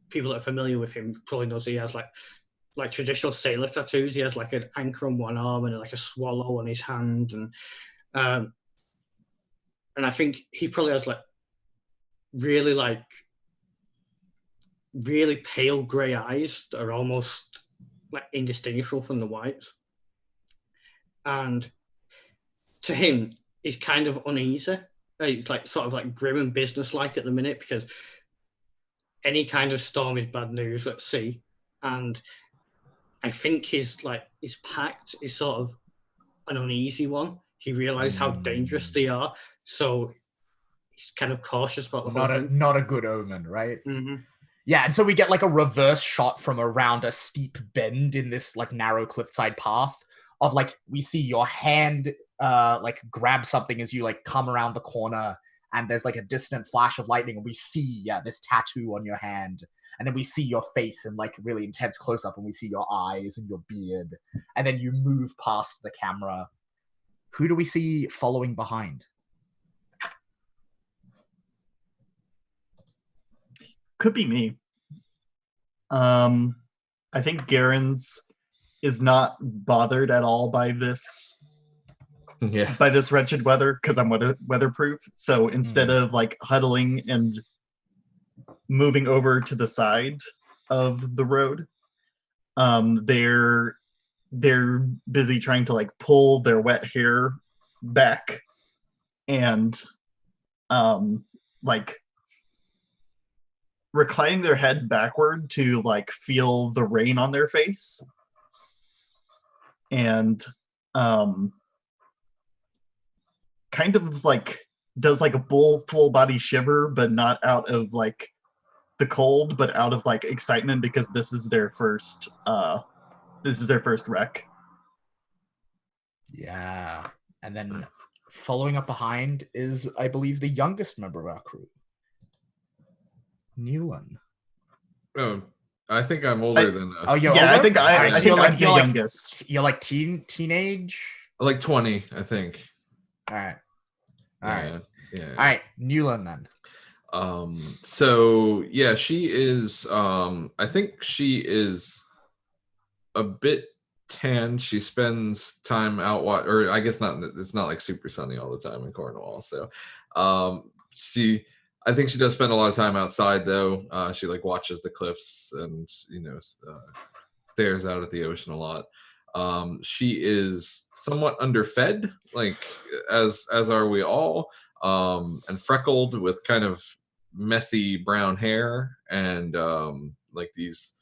people that are familiar with him probably knows he has like traditional sailor tattoos. He has like an anchor on one arm and like a swallow on his hand, and I think he probably has like really pale grey eyes that are almost like indistinguishable from the whites. And to him, he's kind of uneasy. He's like sort of like grim and businesslike at the minute, because any kind of storm is bad news at sea. And I think his pact is sort of an uneasy one. He realized how dangerous they are, so he's kind of cautious about the whole thing. Not a good omen, right? Mm-hmm. Yeah, and so we get like a reverse shot from around a steep bend in this like narrow cliffside path of like we see your hand like grab something as you like come around the corner, and there's like a distant flash of lightning, and we see this tattoo on your hand. and then we see your face in like really intense close up, and we see your eyes and your beard, and then you move past the camera. Who do we see following behind? Could be me. I think Garen's is not bothered at all by this Yeah. by this wretched weather because I'm weatherproof. So instead of like huddling and moving over to the side of the road, they're busy trying to like pull their wet hair back and like reclining their head backward to like feel the rain on their face, and kind of like does like a full body shiver, but not out of like the cold, but out of like excitement because this is their first wreck. Yeah. And then following up behind is, I believe, the youngest member of our crew, Newland. Oh, I think I'm older than. Oh, you're Yeah, older? I think Alright, I so think I'm the youngest. You're like teenage? Like 20, I think. All right. All right. Yeah. All right. Newland then. So yeah, she is. I think she is a bit tan. She spends time out, or I guess not. It's not like super sunny all the time in Cornwall. So, I think she does spend a lot of time outside though. She like watches the cliffs and stares out at the ocean a lot. She is somewhat underfed, like as are we all, and freckled with kind of messy brown hair and like these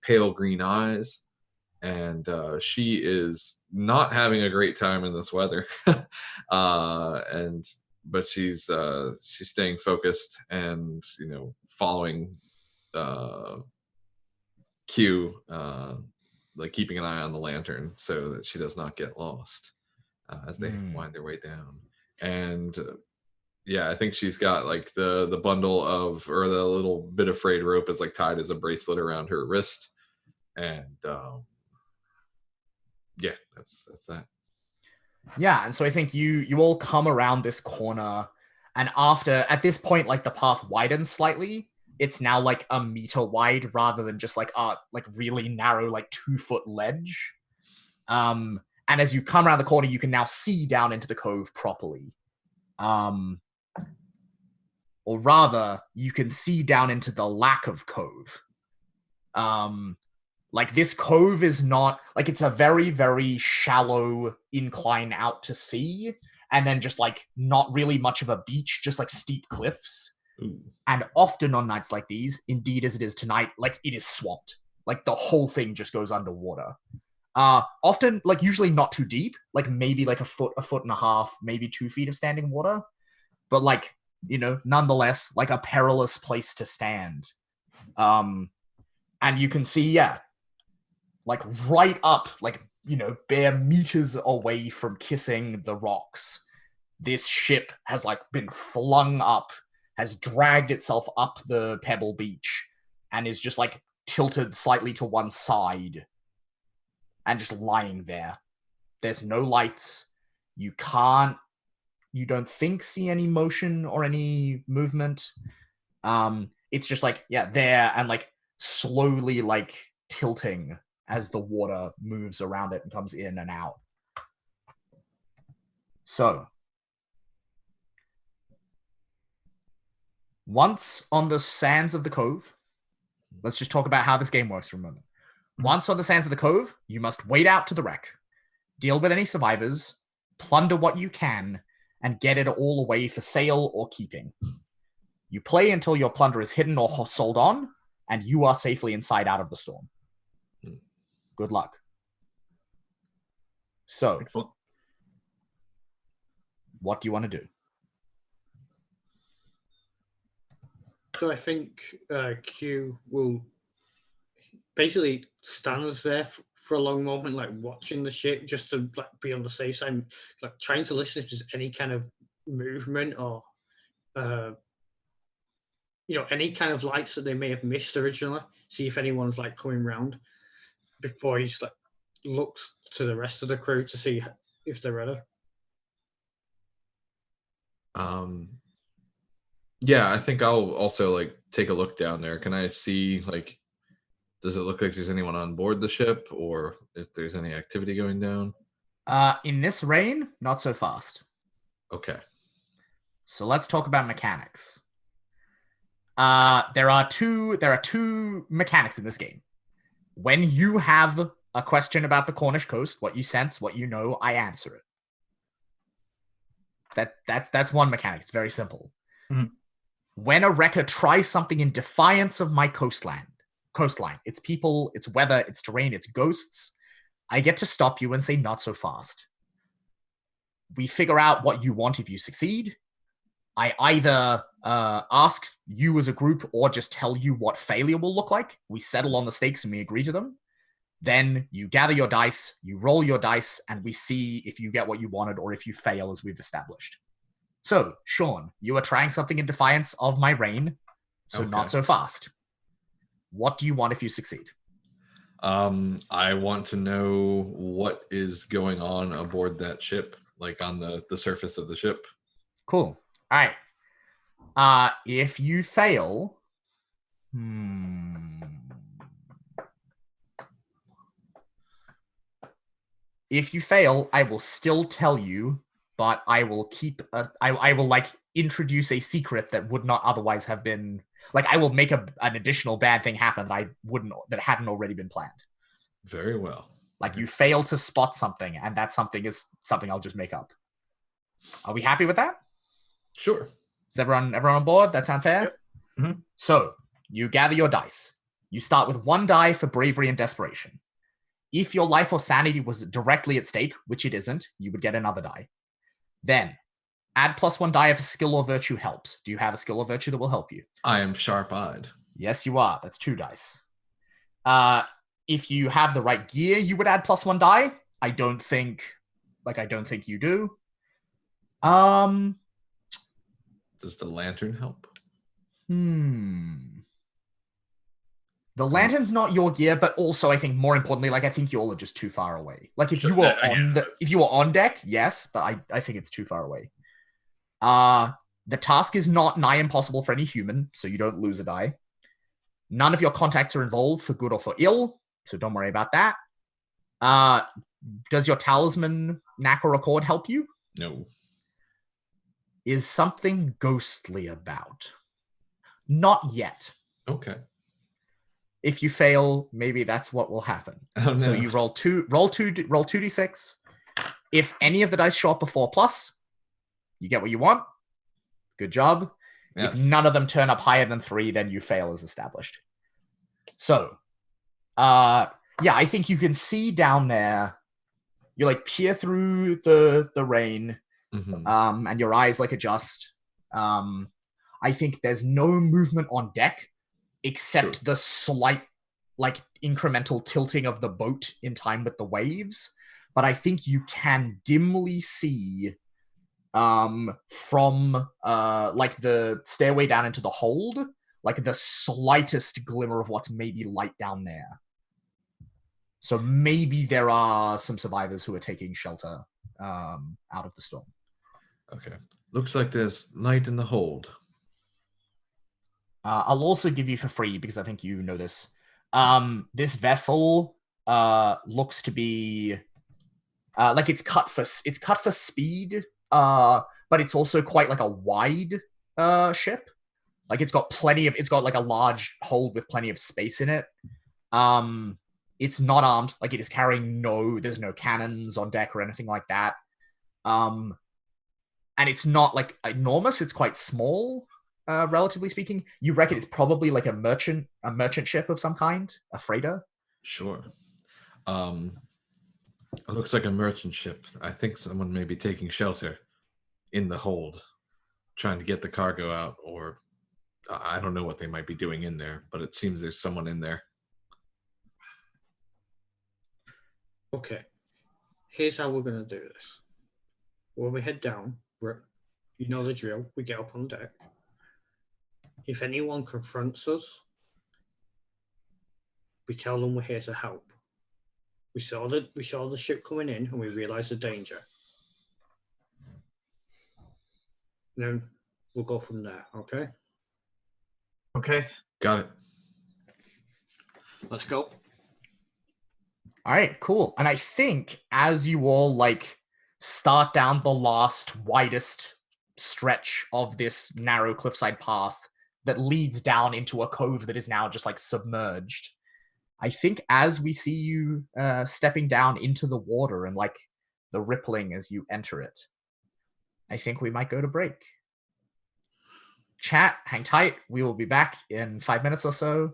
pale green eyes. And she is not having a great time in this weather. But she's staying focused and following Q, like keeping an eye on the lantern so that she does not get lost as they wind their way down. And yeah, I think she's got like the bundle of, or the little bit of frayed rope is like tied as a bracelet around her wrist. And yeah, that's that. Yeah, and so I think you all come around this corner, and at this point, like the path widens slightly. It's now like a meter wide rather than just like a really narrow, like 2-foot ledge. And as you come around the corner, you can now see down into the cove properly. Or rather, you can see down into the lack of cove. Like this cove is not like, it's a very, very shallow incline out to sea, and then just like not really much of a beach, just like steep cliffs. Ooh. And often on nights like these, indeed as it is tonight, like it is swamped. Like the whole thing just goes underwater. Often, like usually not too deep, like maybe like a foot and a half, maybe 2 feet of standing water. But like, nonetheless, like a perilous place to stand. And you can see, yeah, like right up, like, bare meters away from kissing the rocks, this ship has like been flung up, has dragged itself up the pebble beach, and is just like tilted slightly to one side and just lying there. There's no lights. You don't think see any motion or any movement. It's just like, yeah, there, and like slowly like tilting as the water moves around it and comes in and out. So, once on the sands of the cove, let's just talk about how this game works for a moment. Once on the sands of the cove, you must wade out to the wreck, deal with any survivors, plunder what you can, and get it all away for sale or keeping. You play until your plunder is hidden or sold on, and you are safely inside out of the storm. Good luck. So, Excellent. What do you want to do? So I think Q will basically stands there for a long moment, like watching the ship, just to like be on the safe side, like trying to listen if there's any kind of movement or any kind of lights that they may have missed originally. See if anyone's like coming round before he just like looks to the rest of the crew to see if they're ready. Yeah, I think I'll also like take a look down there. Can I see like, does it look like there's anyone on board the ship, or if there's any activity going down? In this rain, not so fast. Okay. So let's talk about mechanics. There are two mechanics in this game. When you have a question about the Cornish coast, what you sense, what you know, I answer it. That's one mechanic. It's very simple. Mhm. When a wrecker tries something in defiance of my coastline, it's people, it's weather, it's terrain, it's ghosts, I get to stop you and say not so fast. We figure out what you want if you succeed. I either ask you as a group or just tell you what failure will look like. We settle on the stakes and we agree to them. Then you gather your dice, you roll your dice, and we see if you get what you wanted or if you fail, as we've established. So, Sean, you are trying something in defiance of my reign, so not so fast. What do you want if you succeed? I want to know what is going on aboard that ship, like on the surface of the ship. Cool. All right. If you fail, if you fail, I will still tell you, but I will I will like introduce a secret that would not otherwise have been, like, I will make an additional bad thing happen that hadn't already been planned. Very well. Like, you fail to spot something, and that something is something I'll just make up. Are we happy with that? Sure. Is everyone on board? That sound fair? Yep. Mm-hmm. So, you gather your dice. You start with 1 die for bravery and desperation. If your life or sanity was directly at stake, which it isn't, you would get another die. Then, add +1 die if a skill or virtue helps. Do you have a skill or virtue that will help you? I am sharp-eyed. Yes, you are. That's 2 dice. If you have the right gear, you would add +1 die. I don't think you do. Does the lantern help? The lantern's not your gear, but also I think more importantly, like, I think you all are just too far away. Like, if you were on deck, yes, but I think it's too far away. The task is not nigh impossible for any human, so you don't lose a die. None of your contacts are involved for good or for ill, so don't worry about that. Does your talisman, knack, or accord help you? No. Is something ghostly about? Not yet. Okay. If you fail, maybe that's what will happen. Oh, no. So you roll 2d6. If any of the dice show up before plus, you get what you want. Good job. Yes. If none of them turn up higher than 3, then you fail as established. So, yeah, I think you can see down there. You like peer through the rain, and your eyes like adjust. I think there's no movement on deck except the slight, like, incremental tilting of the boat in time with the waves. But I think you can dimly see from like the stairway down into the hold, like the slightest glimmer of what's maybe light down there. So maybe there are some survivors who are taking shelter out of the storm. Okay. Looks like there's light in the hold. I'll also give you for free, because I think you know this. This vessel looks to be like it's cut for speed, but it's also quite like a wide ship. Like, it's got like a large hold with plenty of space in it. It's not armed. Like, it is carrying there's no cannons on deck or anything like that. And it's not like enormous. It's quite small, relatively speaking. You reckon it's probably like a merchant ship of some kind, a freighter? Sure. It looks like a merchant ship. I think someone may be taking shelter in the hold, trying to get the cargo out, or I don't know what they might be doing in there, but it seems there's someone in there. Okay. Here's how we're going to do this. When we head down, you know the drill. We get up on deck. if anyone confronts us, we tell them we're here to help. We saw the ship coming in, and we realized the danger. And then we'll go from there. Okay. Okay. Got it. Let's go. All right, cool. And I think as you all like start down the last widest stretch of this narrow cliffside path that leads down into a cove that is now just like submerged, I think as we see you stepping down into the water and like the rippling as you enter it, I think we might go to break. Chat, hang tight. We will be back in 5 minutes or so.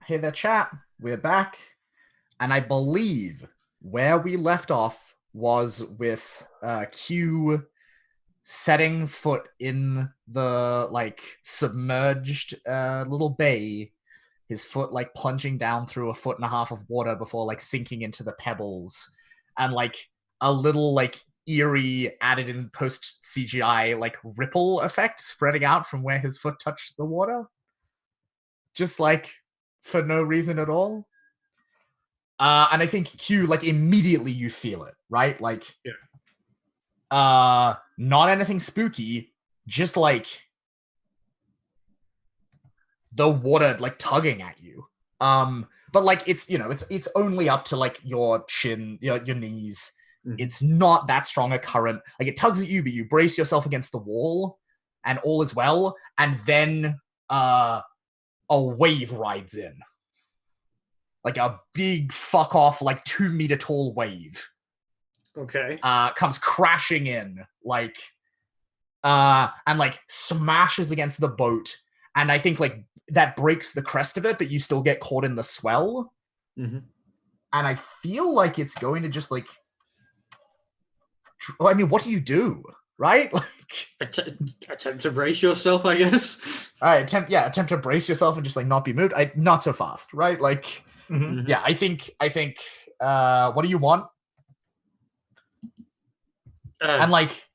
Hey there, chat. We're back. And I believe where we left off was with Q setting foot in the, like, submerged little bay. His foot, like, plunging down through 1.5 feet of water before, like, sinking into the pebbles. And, like, a little, like, eerie added in post CGI, like, ripple effect spreading out from where his foot touched the water. Just, like, for no reason at all. And I think Q, like, immediately you feel it, right? Like, not anything spooky, just like the water like tugging at you. But like it's it's only up to like your shin, your knees. Mm-hmm. It's not that strong a current. Like it tugs at you, but you brace yourself against the wall, and all is well. And then a wave rides in. Like a big fuck off, like 2 meter tall wave. Okay. Comes crashing in, like, and like smashes against the boat, and I think like that breaks the crest of it, but you still get caught in the swell. Mm-hmm. And I feel like it's going to just like, I mean, what do you do, right? Like, attempt to brace yourself, I guess. All right, attempt to brace yourself and just like not be moved. Not so fast, right? Like. Mm-hmm. Yeah, I think. What do you want? And like,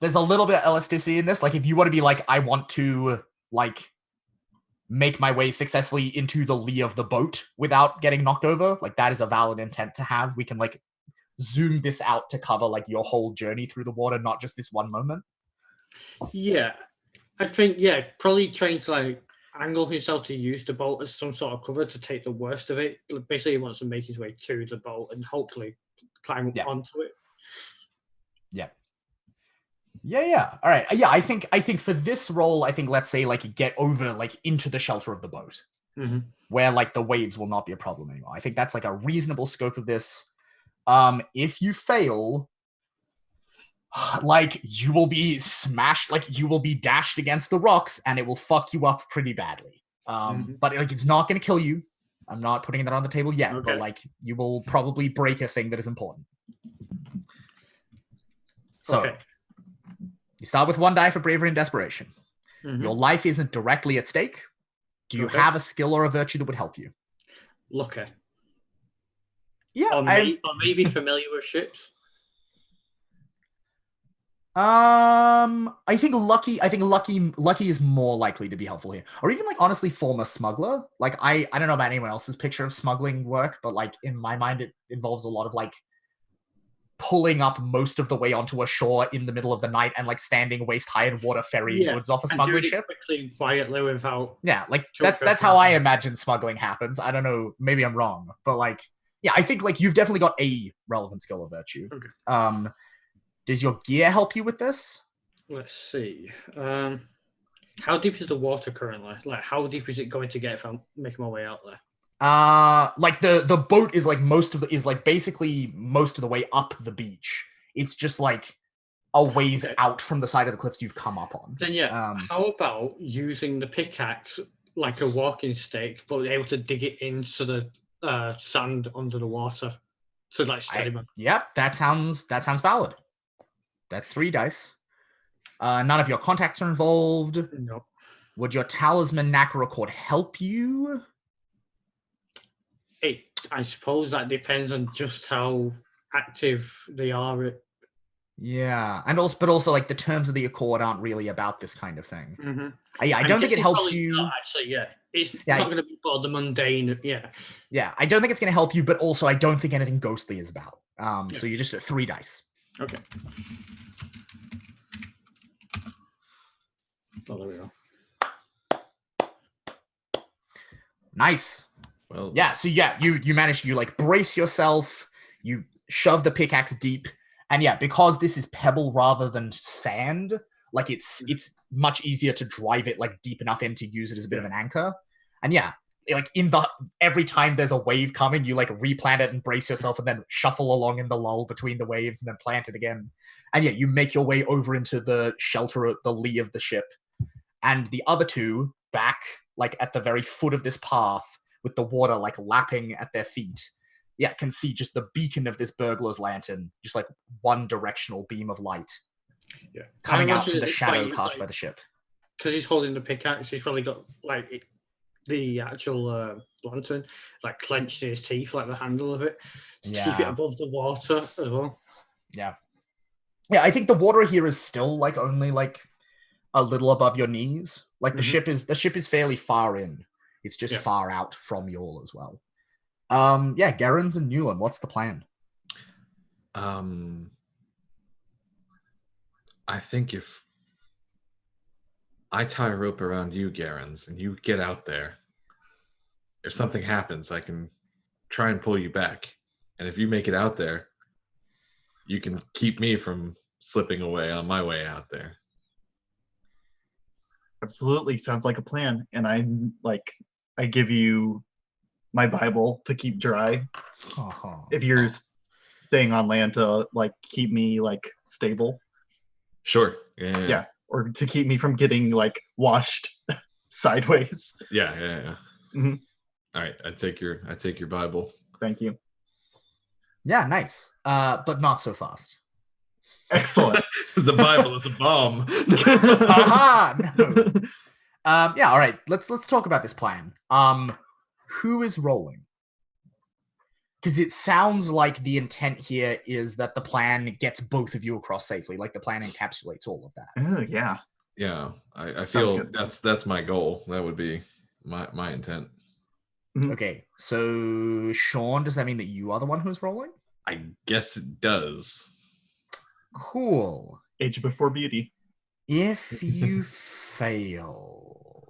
there's a little bit of elasticity in this. Like, if you want to be like, I want to like make my way successfully into the lee of the boat without getting knocked over, like that is a valid intent to have. We can like zoom this out to cover like your whole journey through the water, not just this one moment. Yeah, I think probably trying to like angle himself to use the boat as some sort of cover to take the worst of it. Basically, he wants to make his way to the boat and hopefully climb onto it. Yeah. All right. Yeah, I think for this role, I think let's say like get over like into the shelter of the boat, where like the waves will not be a problem anymore. I think that's like a reasonable scope of this. If you fail, like you will be smashed, like you will be dashed against the rocks, and it will fuck you up pretty badly. But like it's not going to kill you. I'm not putting that on the table yet, but like you will probably break a thing that is important. So you start with 1 die for bravery and desperation. Your life isn't directly at stake. Do you have a skill or a virtue that would help you? Lucky. Yeah, or maybe familiar with ships. I think lucky is more likely to be helpful here. Or even like honestly former smuggler. Like I don't know about anyone else's picture of smuggling work, but like in my mind it involves a lot of like pulling up most of the way onto a shore in the middle of the night and like standing waist high in water ferrying goods off a smuggling ship. Quickly, quietly, without. Yeah, like that's how I imagine smuggling happens. I don't know, maybe I'm wrong, but like yeah, I think like you've definitely got a relevant skill or virtue. Okay. Does your gear help you with this? Let's see. How deep is the water currently? Like, how deep is it going to get if I'm making my way out there? Like the boat is like basically most of the way up the beach. It's just like a ways out from the side of the cliffs you've come up on. Then how about using the pickaxe like a walking stick, but able to dig it into the sand under the water to like steady man? Yep, that sounds valid. That's 3 dice. None of your contacts are involved. Nope. Would your talisman knack record help you? I suppose that depends on just how active they are. Yeah, but also like the terms of the accord aren't really about this kind of thing. I don't think it helps you. Not, actually, it's not going to be for the mundane. Yeah, I don't think it's going to help you, but also I don't think anything ghostly is about. So you're just at 3 dice. Okay. Oh, there we go. Nice. Well, yeah. So you manage to like brace yourself. You shove the pickaxe deep, and because this is pebble rather than sand, like it's much easier to drive it like deep enough in to use it as a bit of an anchor. And like every time there's a wave coming, you like replant it and brace yourself, and then shuffle along in the lull between the waves, and then plant it again. And you make your way over into the shelter at the lee of the ship. And the other 2 back, like at the very foot of this path, with the water like lapping at their feet, can see just the beacon of this burglar's lantern, just like one directional beam of light coming out from the shadow cast by the ship. Because he's holding the pickaxe, he's probably got like the actual lantern like clenched in his teeth, like the handle of it, to keep it above the water as well. Yeah, I think the water here is still like only like a little above your knees. Like the ship is fairly far in. It's just far out from y'all as well. Gerrans and Newland, what's the plan? I think if I tie a rope around you, Gerrans, and you get out there, if something happens, I can try and pull you back. And if you make it out there, you can keep me from slipping away on my way out there. Absolutely. Sounds like a plan. And I give you my Bible to keep dry. If you're staying on land to like keep me like stable. Sure. Yeah. Or to keep me from getting like washed sideways. Yeah. Mm-hmm. All right. I take your Bible. Thank you. Yeah, nice. But not so fast. Excellent. The Bible is a bomb. Aha! No. All right. Let's talk about this plan. Who is rolling? Because it sounds like the intent here is that the plan gets both of you across safely. Like the plan encapsulates all of that. Oh yeah. Yeah. I feel that's my goal. That would be my intent. Okay. So Sean, does that mean that you are the one who is rolling? I guess it does. Cool. Age before beauty. If you fail.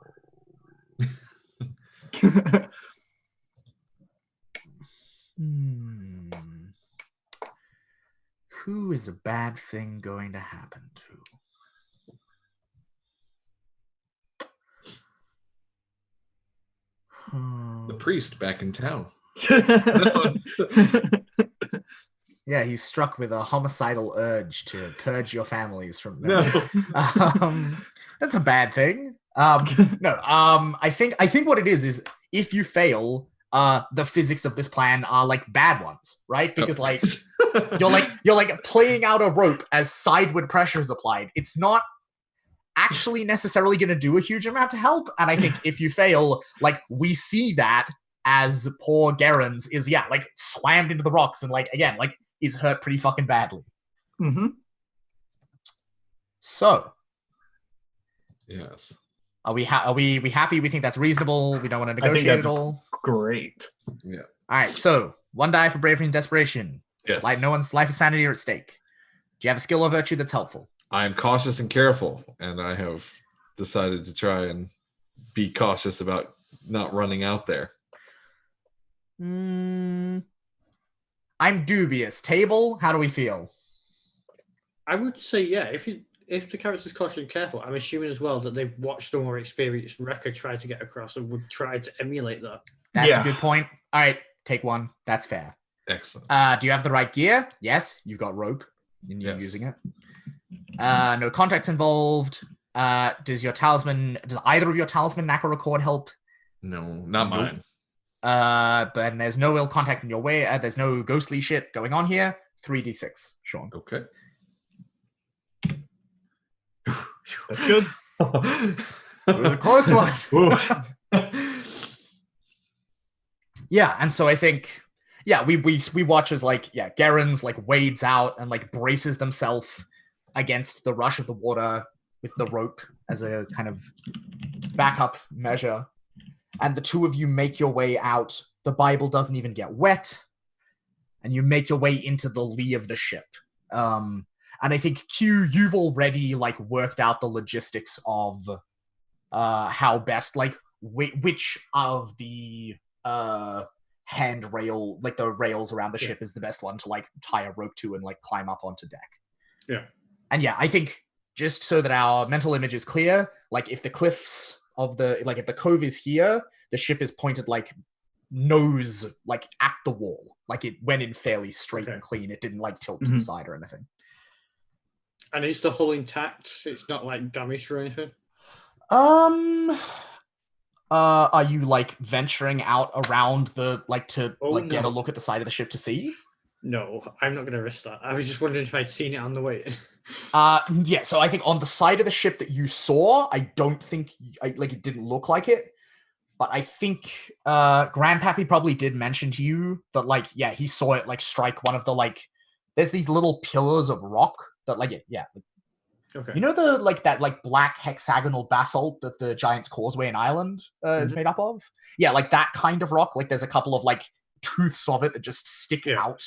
Who is a bad thing going to happen to? The priest back in town. Yeah, he's struck with a homicidal urge to purge your families from them. No. That's a bad thing. I think what it is if you fail, the physics of this plan are like bad ones, right? Because like you're like playing out a rope as sideward pressure is applied. It's not actually necessarily going to do a huge amount to help. And I think if you fail, like we see that as poor Gerrans is like slammed into the rocks and like again like is hurt pretty fucking badly. Mm-hmm. So, yes, are we happy? We think that's reasonable. We don't want to negotiate at all. Great. Yeah. All right. So 1 die for bravery and desperation. Yes. Like no one's life and sanity are at stake. Do you have a skill or virtue that's helpful? I am cautious and careful, and I have decided to try and be cautious about not running out there. I'm dubious. Table, how do we feel? I would say, if the character's cautious and careful, I'm assuming as well that they've watched a more experienced wrecker try to get across and would try to emulate that. That's a good point. All right, take 1. That's fair. Excellent. Do you have the right gear? Yes, you've got rope and you're using it. No contracts involved. Does either of your talisman knack or record help? No, not mine. But there's no ill contact in your way. There's no ghostly shit going on here. 3d6, Sean. Okay. That's good. It was a close one. Yeah, and so I think, we watch as like, Gerrans like wades out and like braces themselves against the rush of the water with the rope as a kind of backup measure. And the two of you make your way out. The Bible doesn't even get wet. And you make your way into the lee of the ship. And I think, Q, you've already, like, worked out the logistics of how best, like, which of the handrail, like, the rails around the ship is the best one to, like, tie a rope to and, like, climb up onto deck. Yeah. And, I think, just so that our mental image is clear, like, if the cliffs of if the cove is here, the ship is pointed, like, nose, like, at the wall. Like, it went in fairly straight and clean. It didn't, like, tilt to the side or anything. And is the hull intact? It's not, like, damaged or anything? Are you like venturing out around the to get a no. look at the side of the ship to see? No, I'm not going to risk that. I was just wondering if I'd seen it on the way in. Yeah. So I think on the side of the ship that you saw, I don't think it didn't look like it, but I think Grandpappy probably did mention to you that he saw it strike one of the There's these little pillars of rock that Okay. You know that black hexagonal basalt that the Giant's Causeway in Ireland is made up of? Yeah, that kind of rock. There's a couple of tooths of it that just stick out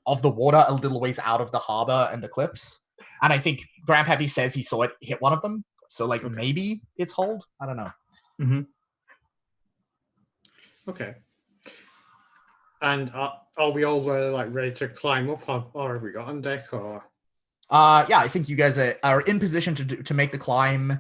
of the water a little ways out of the harbor and the cliffs. And I think Grandpappy says he saw it hit one of them. So maybe it's hold. I don't know. Mm-hmm. Okay. And are we all ready to climb up, or have we got on deck, or? Yeah, I think you guys are in position to make the climb,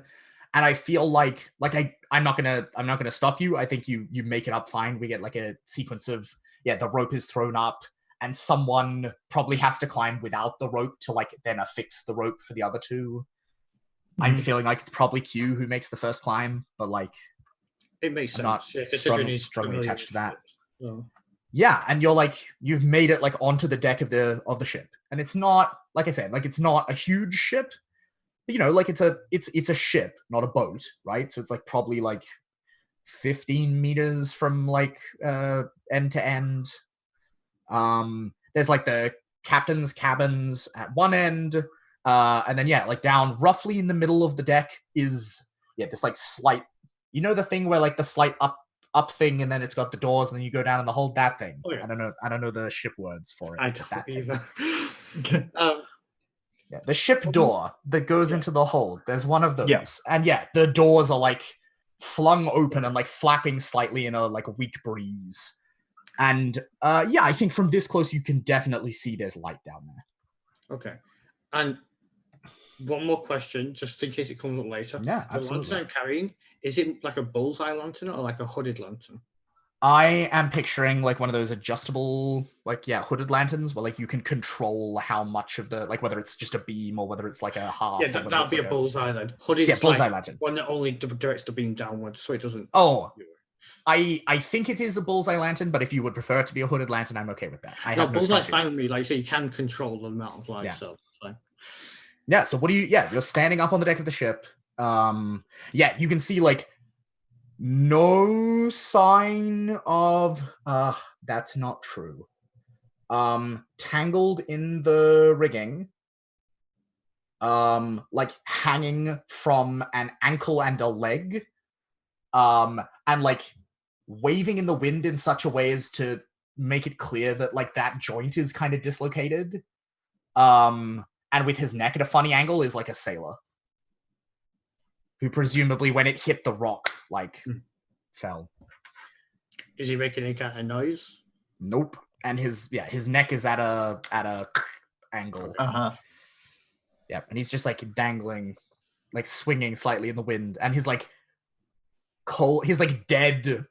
and I feel I'm not gonna stop you. I think you make it up fine. We get a sequence of the rope is thrown up, and someone probably has to climb without the rope to then affix the rope for the other two. Mm-hmm. I'm feeling it's probably Q who makes the first climb, but it makes I'm sense. not strongly attached to that. So. Yeah, and you've made it onto the deck of the ship, and it's not like I said, it's not a huge ship, but it's a ship, not a boat, right? So it's probably 15 meters from end to end. There's the captain's cabins at one end, and then down roughly in the middle of the deck is this slight, the thing where the slight up thing, and then it's got the doors, and then you go down and the hold that thing. Oh, yeah. I don't know the ship words for it. I don't either. The ship door that goes into the hold. There's one of those, and the doors are flung open and flapping slightly in a weak breeze. And I think from this close you can definitely see there's light down there. Okay, and one more question, just in case it comes up later. Yeah, absolutely. The lantern I'm carrying, is it a bullseye lantern or a hooded lantern? I am picturing one of those adjustable, hooded lanterns where you can control how much of the whether it's just a beam or whether it's a half. Yeah, that'd be a bullseye then. Hooded, bullseye lantern. One that only directs the beam downwards, so it doesn't. Oh, I think it is a bullseye lantern, but if you would prefer it to be a hooded lantern, I'm okay with that. Bullseye's fine with me. So you can control the amount of light. Yeah. So fine. Yeah. So what do you? Yeah, you're standing up on the deck of the ship. You can see no sign of that's not true. Tangled in the rigging, hanging from an ankle and a leg, and waving in the wind in such a way as to make it clear that that joint is kind of dislocated. And with his neck at a funny angle is a sailor, who presumably when it hit the rock, fell. Is he making any kind of noise? Nope. And his neck is at a angle. Uh-huh. Yeah, and he's just dangling, swinging slightly in the wind, and his cold, his dead,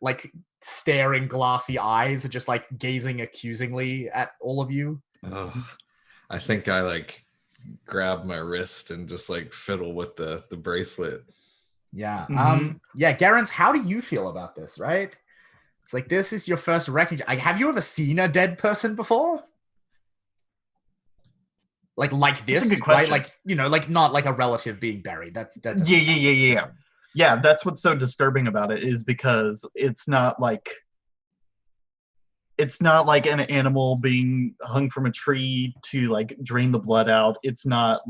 staring glassy eyes are just gazing accusingly at all of you. Oh, I think I grab my wrist and just fiddle with the bracelet. Yeah. Yeah, Garance, how do you feel about this, right? It's this is your first recognition. Have you ever seen a dead person before? Like this, right? Not a relative being buried. That's yeah. Yeah, that's what's so disturbing about it, is because it's not like an animal being hung from a tree to drain the blood out. It's not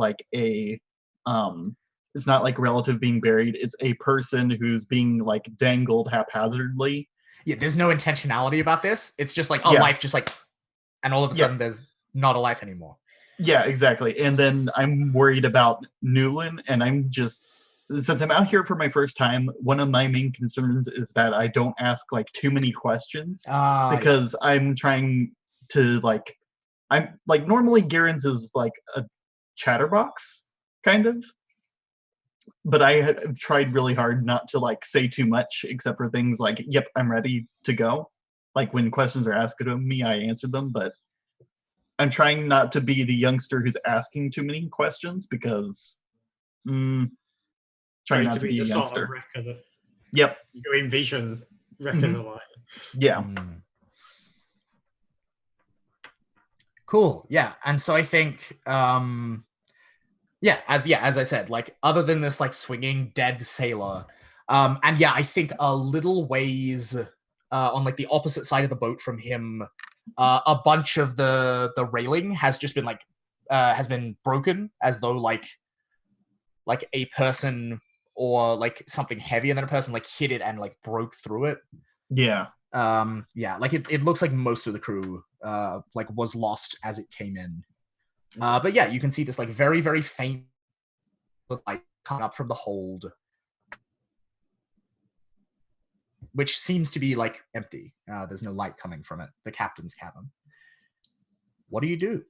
it's not relative being buried. It's a person who's being dangled haphazardly. Yeah, there's no intentionality about this. It's just a life, just and all of a sudden there's not a life anymore. Yeah, exactly. And then I'm worried about Newland, and since I'm out here for my first time, one of my main concerns is that I don't ask too many questions, because I'm trying to I'm normally Garen's is a chatterbox kind of, but I have tried really hard not to say too much, except for things yep, I'm ready to go. When questions are asked of me, I answer them, but I'm trying not to be the youngster who's asking too many questions, because trying not to be a youngster. Yep. you envision wrecking the light. Yeah. Cool. Yeah. And so I think, as I said, like, other than this, like, swinging dead sailor, and yeah, I think a little ways on, like, the opposite side of the boat from him, a bunch of the railing has just been, like, has been broken, as though, like a person or, like, something heavier than a person, like, hit it and, like, broke through it. Yeah. Like, it looks like most of the crew, like, was lost as it came in. But yeah, you can see this, like, very, very faint light coming up from the hold, which seems to be, like, empty. There's no light coming from it. The captain's cabin. What do you do?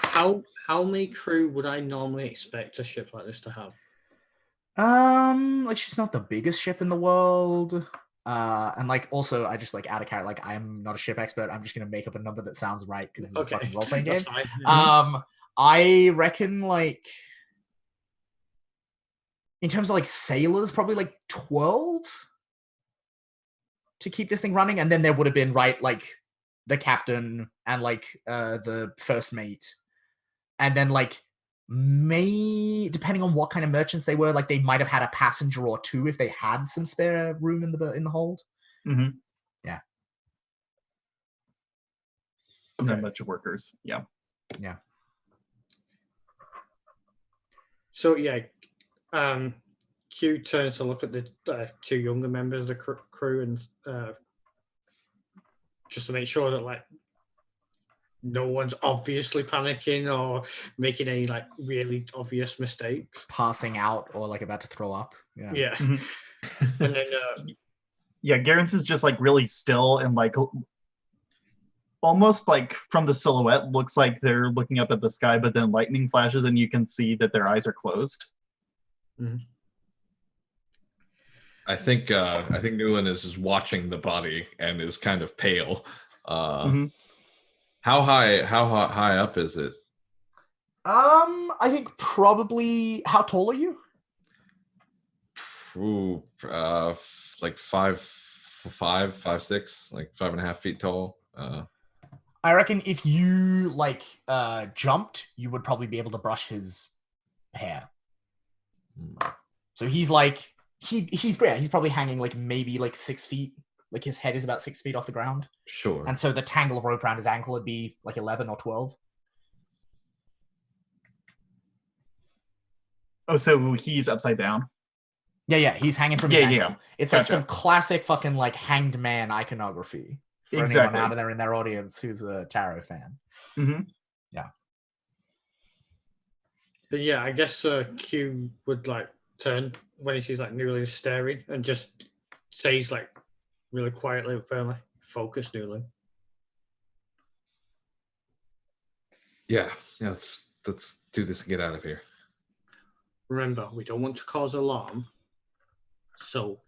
How many crew would I normally expect a ship like this to have? Like, she's not the biggest ship in the world. And, like, also, I just, like, out of character, like, I'm not a ship expert. I'm just gonna make up a number that sounds right because it's a fucking role-playing game. Fine. I reckon, like, in terms of, like, sailors, probably, like, 12 to keep this thing running. And then there would have been, right, like, the captain and, like, the first mate. And then, like, depending on what kind of merchants they were, like, they might have had a passenger or two if they had some spare room in the hold. Mm-hmm. Yeah. Okay. A bunch of workers. Yeah. Yeah. So yeah, Q turns to look at the two younger members of the crew and just to make sure that, like, no one's obviously panicking or making any, like, really obvious mistakes, passing out or, like, about to throw up. Yeah. Mm-hmm. And then yeah, Garance is just, like, really still and, like, almost, like, from the silhouette looks like they're looking up at the sky, but then lightning flashes and you can see that their eyes are closed. Mm-hmm. I think Newland is just watching the body and is kind of pale. How high up is it? I think probably. How tall are you? Ooh, like 5'6", like 5.5 feet tall. I reckon if you, like, jumped, you would probably be able to brush his hair. So he's like he's probably hanging, like, maybe, like, 6 feet. Like, his head is about 6 feet off the ground. Sure. And so the tangle of rope around his ankle would be like 11 or 12. Oh, so he's upside down? Yeah, he's hanging from his ankle. Yeah. It's like some classic fucking, like, hanged man iconography for anyone out there in their audience who's a tarot fan. Mm-hmm. Yeah. But yeah, I guess Q would, like, turn when he sees, like, Newland staring and just stays, like, really quietly and firmly focused. Newland. Yeah. Let's do this and get out of here. Remember, we don't want to cause alarm, so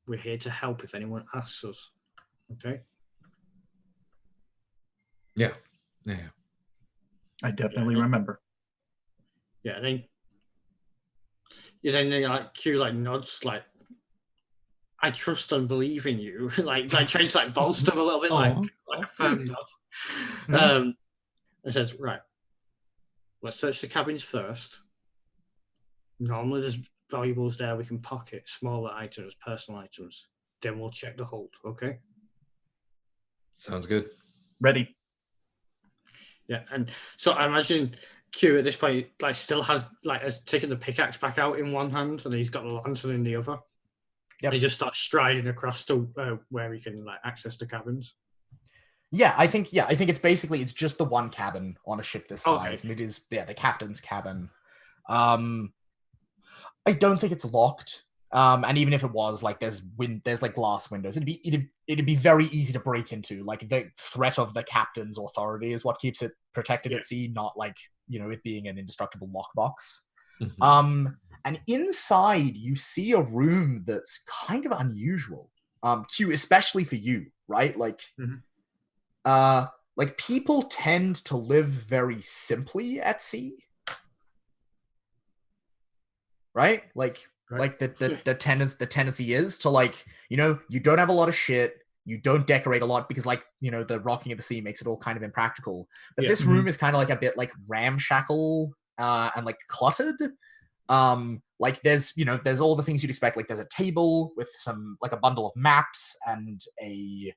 we're here to help if anyone asks us. Okay? Yeah. I definitely remember. Yeah, and then like, Q, like, nods, like, I trust and believe in you. like tries to, like, bolster a little bit, like a firm nod. And says, right, let's search the cabins first. Normally there's valuables there we can pocket, smaller items, personal items. Then we'll check the hold, okay? Sounds good. Ready. Yeah, and so I imagine Q at this point, like, still has taken the pickaxe back out in one hand and he's got the lantern in the other. Yep. And he just starts striding across to where he can, like, access the cabins. Yeah, I think it's just the one cabin on a ship this size, and it is the captain's cabin. I don't think it's locked. And even if it was, like, there's like glass windows. It'd be very easy to break into. Like, the threat of the captain's authority is what keeps it protected at sea, not, like, it being an indestructible lockbox. Mm-hmm. And inside you see a room that's kind of unusual. Q, especially for you, right? Like, like, people tend to live very simply at sea. Right? Like, Right. Like the tendency is to like, you don't have a lot of shit, you don't decorate a lot because like, the rocking of the sea makes it all kind of impractical. But Yeah. this room is kind of like a bit like ramshackle and like cluttered. Like there's all the things you'd expect. Like there's a table with some like a bundle of maps and a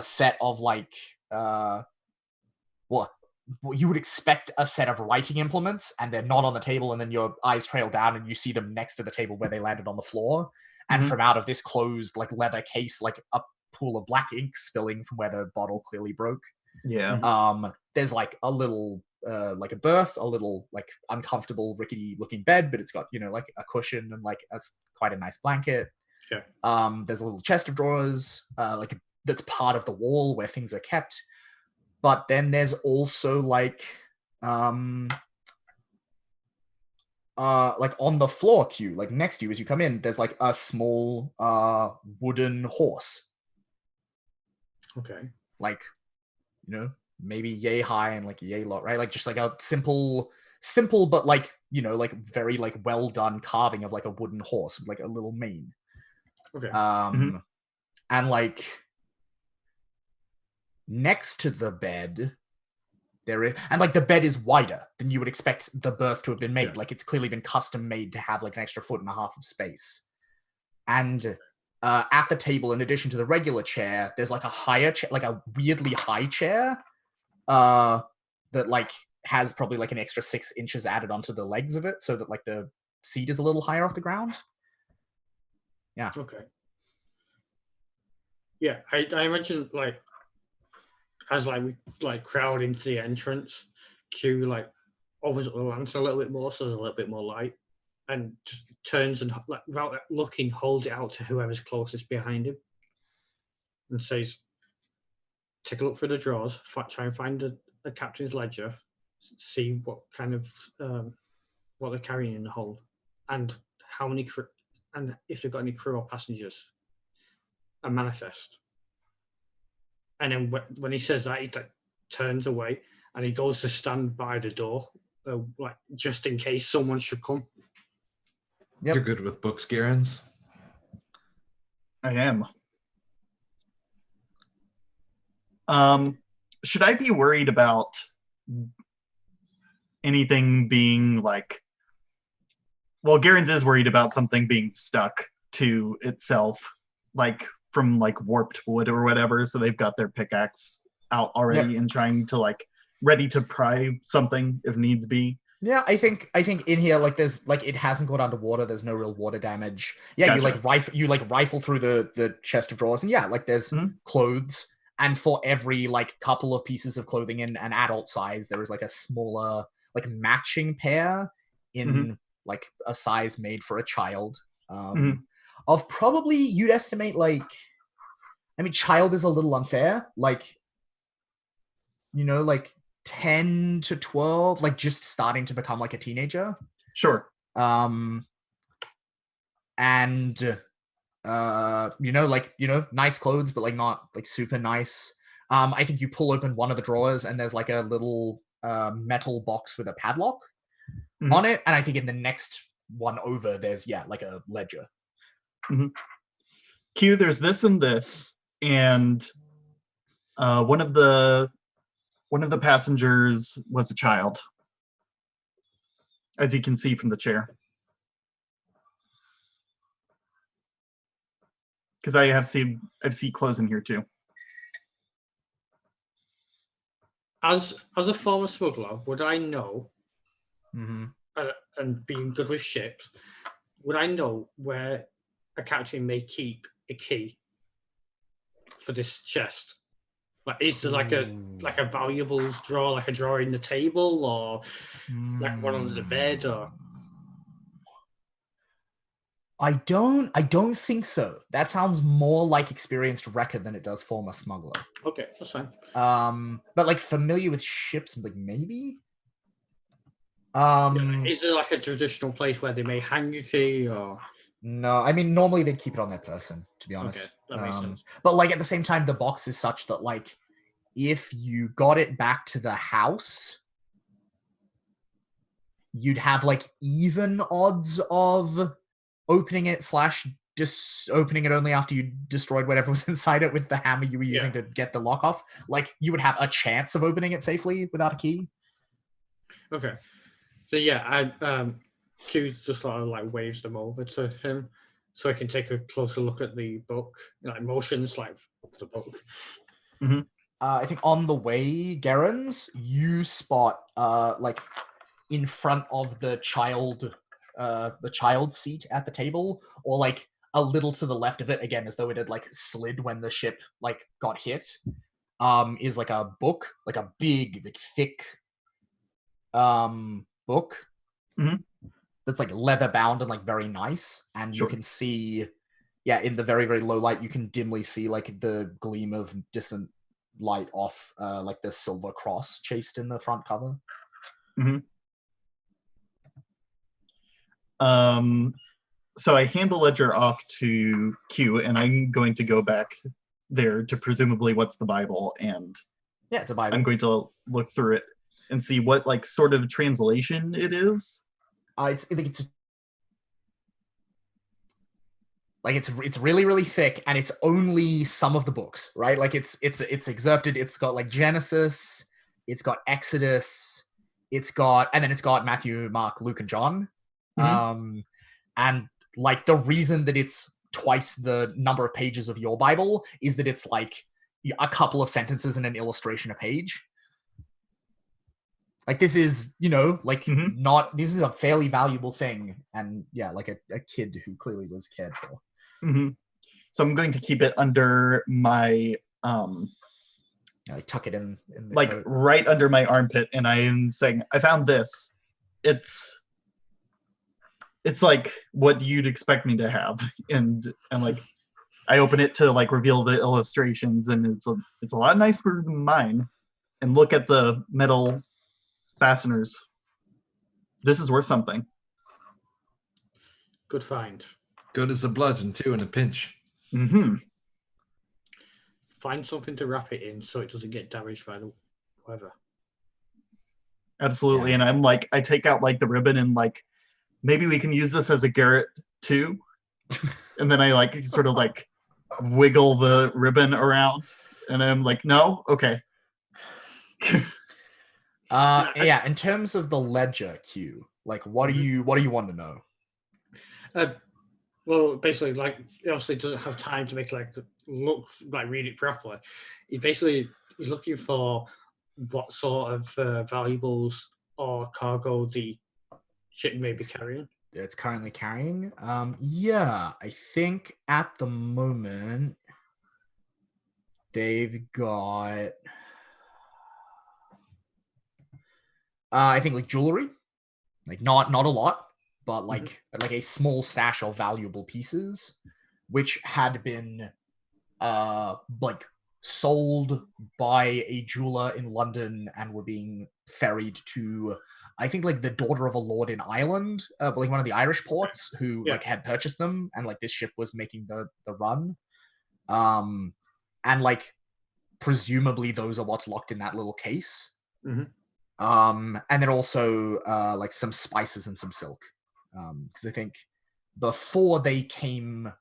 set of like what you would expect a set of writing implements, and they're not on the table, and then your eyes trail down and you see them next to the table where they landed on the floor. And from out of this closed like leather case, like a pool of black ink spilling from where the bottle clearly broke. Yeah. There's like a little like a berth, a little like uncomfortable rickety looking bed, but it's got like a cushion and like quite a nice blanket. Yeah. There's a little chest of drawers like that's part of the wall where things are kept. But then there's also like on the floor queue, like next to you as you come in, there's like a small wooden horse. Okay. Like, maybe yay high and like yay low, right? Like just like a simple but like, like very like well done carving of like a wooden horse with like a little mane. Okay. And like next to the bed there is, and like the bed is wider than you would expect the berth to have been made. Yeah. Like it's clearly been custom made to have like an extra 1.5 feet of space. And at the table, in addition to the regular chair, there's like a higher chair, like a weirdly high chair that like has probably like an extra 6 inches added onto the legs of it so that like the seat is a little higher off the ground. Yeah. Okay. Yeah, I imagine like as like we like crowd into the entrance, Q like opens up the lantern a little bit more so there's a little bit more light, and just turns and like without looking holds it out to whoever's closest behind him and says, take a look through the drawers, try and find the captain's ledger, see what kind of what they're carrying in the hold, and how many crew, and if they've got any crew or passengers, and manifest. And then when he says that, he like, turns away and he goes to stand by the door, like just in case someone should come. Yep. You're good with books, Garens. I am. Should I be worried about anything being like... Well, Garens is worried about something being stuck to itself, like from like warped wood or whatever, so they've got their pickaxe out already and trying to like ready to pry something if needs be. Yeah, I think in here like there's like it hasn't gone underwater. There's no real water damage. Yeah, Gotcha. you rifle through the chest of drawers, and yeah, like there's clothes, and for every like couple of pieces of clothing in an adult size, there is like a smaller like matching pair in like a size made for a child. Of probably you'd estimate like, I mean, child is a little unfair, like like 10 to 12, like just starting to become like a teenager. Sure. And nice clothes, but like not like super nice. I think you pull open one of the drawers and there's like a little metal box with a padlock on it, and I think in the next one over there's like a ledger. Q, there's this and this, and one of the passengers was a child, as you can see from the chair. Because I've seen clothes in here too. As a former smuggler, would I know, and being good with ships, would I know where a captain may keep a key for this chest? Like, is there like a valuables drawer, like a drawer in the table, or like one under the bed, or? I don't think so. That sounds more like experienced wrecker than it does former smuggler. Okay, that's fine. But like familiar with ships, like maybe. Is there like a traditional place where they may hang a key, or? No, I mean normally they'd keep it on their person, to be honest. Okay, that makes sense. But like at the same time, the box is such that like if you got it back to the house, you'd have like even odds of opening it / opening it only after you destroyed whatever was inside it with the hammer you were using to get the lock off, like you would have a chance of opening it safely without a key. Okay. So yeah, Q just sort of like waves them over to him so I can take a closer look at the book, like motions like the book. I think on the way, Gerens, you spot like in front of the child seat at the table, or like a little to the left of it, again as though it had like slid when the ship like got hit, is like a book, like a big, like thick book that's like leather bound and like very nice, and you can see, in the very, very low light, you can dimly see like the gleam of distant light off like the silver cross chased in the front cover. So I hand the ledger off to Q, and I'm going to go back there to presumably what's the Bible, and it's a Bible. I'm going to look through it and see what like sort of translation it is. I think it's really, really thick, and it's only some of the books, right? Like it's excerpted. It's got like Genesis, it's got Exodus, it's got Matthew, Mark, Luke, and John. And like the reason that it's twice the number of pages of your Bible is that it's like a couple of sentences and an illustration a page. Like this is, this is a fairly valuable thing, and like a kid who clearly was cared for. So I'm going to keep it under my like tuck it in the like coat. Right under my armpit, and I am saying, I found this. It's like what you'd expect me to have, and like I open it to like reveal the illustrations, and it's a lot nicer than mine. And look at the metal fasteners. This is worth something. Good find. Good as a bludgeon too in a pinch. Find something to wrap it in so it doesn't get damaged by the weather. Absolutely. And I'm like, I take out like the ribbon and like, maybe we can use this as a garret too. And then I like sort of like wiggle the ribbon around, and I'm like, no, okay. In terms of the ledger, Q, like what do you want to know? Well, basically, like, he obviously doesn't have time to make read it properly. He's looking for what sort of valuables or cargo the ship may be carrying. It's currently carrying. I think at the moment they've got I think like jewelry, like not a lot, but like a small stash of valuable pieces, which had been like sold by a jeweler in London and were being ferried to, I think, like the daughter of a lord in Ireland, like one of the Irish ports, who like had purchased them, and like this ship was making the run, and like presumably those are what's locked in that little case. And then also like some spices and some silk, because I think before they came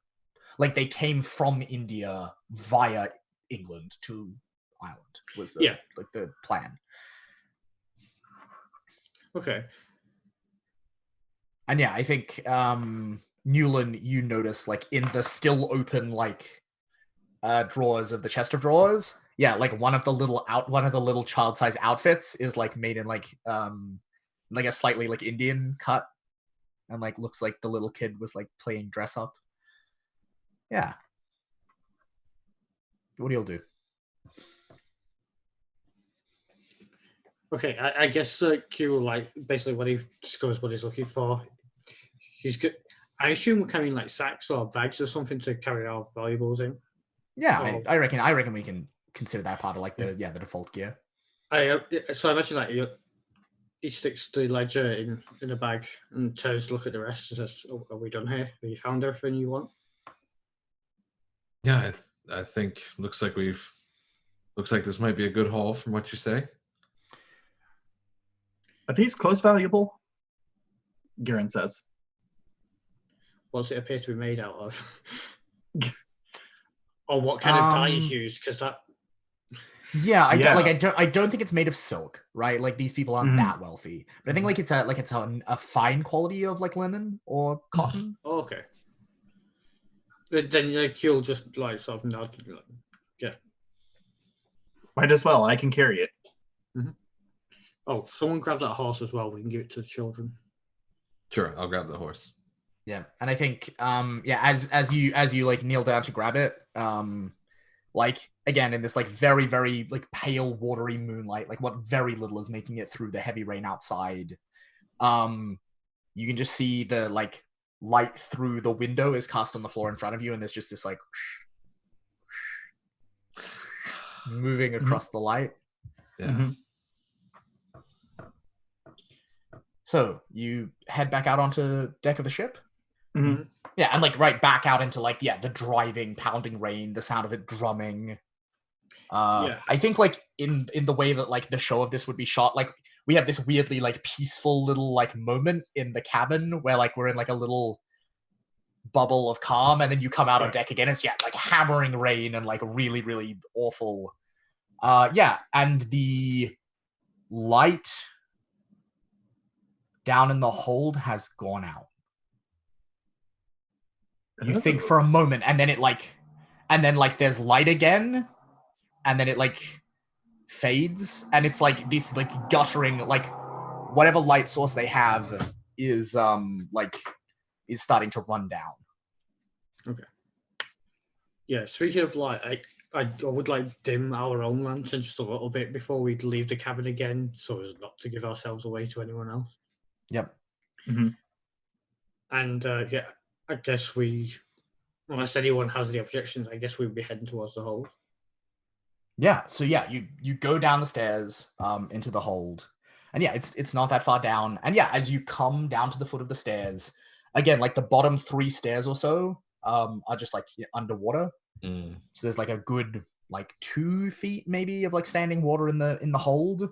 from India via England to Ireland was the plan. Okay. And I think Newland, you notice like in the still open like drawers of the chest of drawers, like one of the little child-size outfits is like made in like a slightly like Indian cut, and like looks like the little kid was like playing dress up. What do you do? Okay, I guess Q, like, basically when he discovers what he's looking for, he's good. I assume we're carrying like sacks or bags or something to carry our valuables in. Yeah, I reckon we can consider that part of like the default gear. So I imagine like he sticks the ledger in a bag and turns to look at the rest and says, "Are we done here? Have you found everything you want?" Yeah, I think looks like this might be a good haul from what you say. Are these clothes valuable? Garen says. what's it appear to be made out of? Or what kind of dye is used? Because that. Yeah, I don't think it's made of silk, right? Like these people aren't that wealthy, but I think like it's a fine quality of like linen or cotton. Oh, okay. Then like you'll just like sort of nod, like, yeah. Might as well. I can carry it. Oh, someone grab that horse as well. We can give it to the children. Sure, I'll grab the horse. Yeah, and I think as you like kneel down to grab it, like again in this like very very like pale watery moonlight, like what very little is making it through the heavy rain outside, you can just see the like light through the window is cast on the floor in front of you, and there's just this like moving across the light. Yeah. So you head back out onto deck of the ship. Mm-hmm. Yeah, and like right back out into like the driving, pounding rain, the sound of it drumming. I think like in the way that like the show of this would be shot, like we have this weirdly like peaceful little like moment in the cabin where like we're in like a little bubble of calm, and then you come out on deck again. It's like hammering rain and like really really awful. And the light down in the hold has gone out. You think for a moment, and then there's light again, and then it like fades, and it's like this like guttering, like whatever light source they have is starting to run down. Okay. Yeah, speaking of light, I would like dim our own lantern just a little bit before we leave the cabin again, so as not to give ourselves away to anyone else. Yep. And I guess unless anyone has any objections, I guess we'll be heading towards the hold. Yeah, so you go down the stairs into the hold. And it's not that far down. And as you come down to the foot of the stairs, again, like the bottom 3 stairs or so are just like underwater. So there's like a good like 2 feet maybe of like standing water in the hold.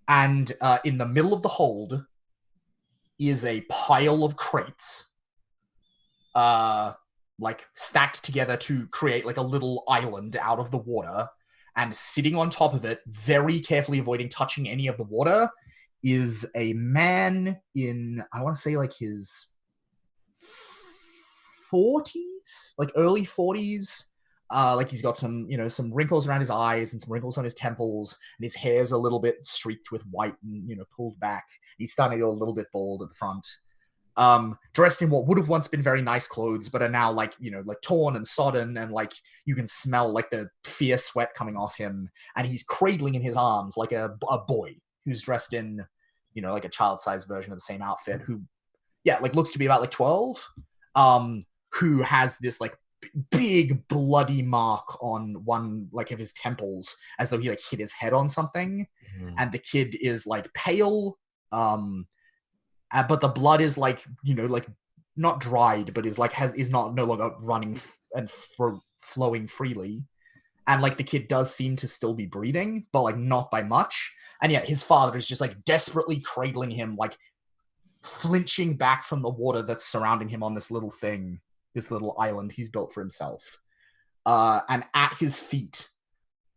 And in the middle of the hold is a pile of crates like stacked together to create like a little island out of the water, and sitting on top of it, very carefully avoiding touching any of the water, is a man in, I want to say like his 40s, like early 40s. Like he's got some wrinkles around his eyes and some wrinkles on his temples, and his hair's a little bit streaked with white and pulled back. He's starting to go a little bit bald at the front. Dressed in what would have once been very nice clothes, but are now like torn and sodden, and like you can smell like the fierce sweat coming off him, and he's cradling in his arms like a boy who's dressed in like a child-sized version of the same outfit, who like looks to be about like 12, who has this like big bloody mark on one like of his temples as though he like hit his head on something. And the kid is like pale, but the blood is like like not dried, but is like no longer running and flowing freely, and like the kid does seem to still be breathing, but like not by much. And his father is just like desperately cradling him, like flinching back from the water that's surrounding him on this little thing, this little island he's built for himself. And at his feet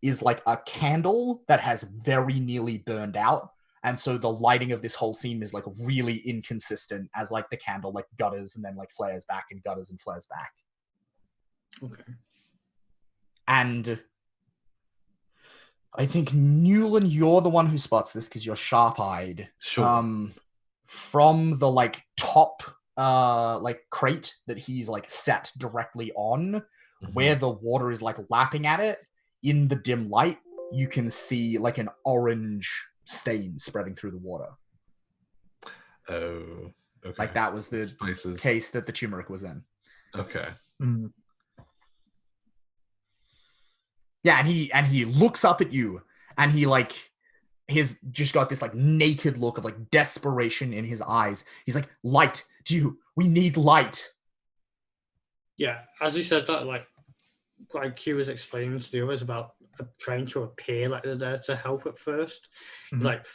is like a candle that has very nearly burned out. And so the lighting of this whole scene is like really inconsistent, as like the candle like gutters and then like flares back and gutters and flares back. Okay. And I think Newland, you're the one who spots this because you're sharp-eyed. Sure. From the like top like crate that he's like sat directly on, where the water is like lapping at it, in the dim light, you can see like an orange stain spreading through the water. Oh, okay. Like that was the Spices. case that the turmeric was in. Okay. Yeah, and he looks up at you, and he like he's just got this like naked look of like desperation in his eyes. He's like, "Light, we need light." Yeah, as you said that, like Q was explaining to the others about trying to appear like they're there to help at first, like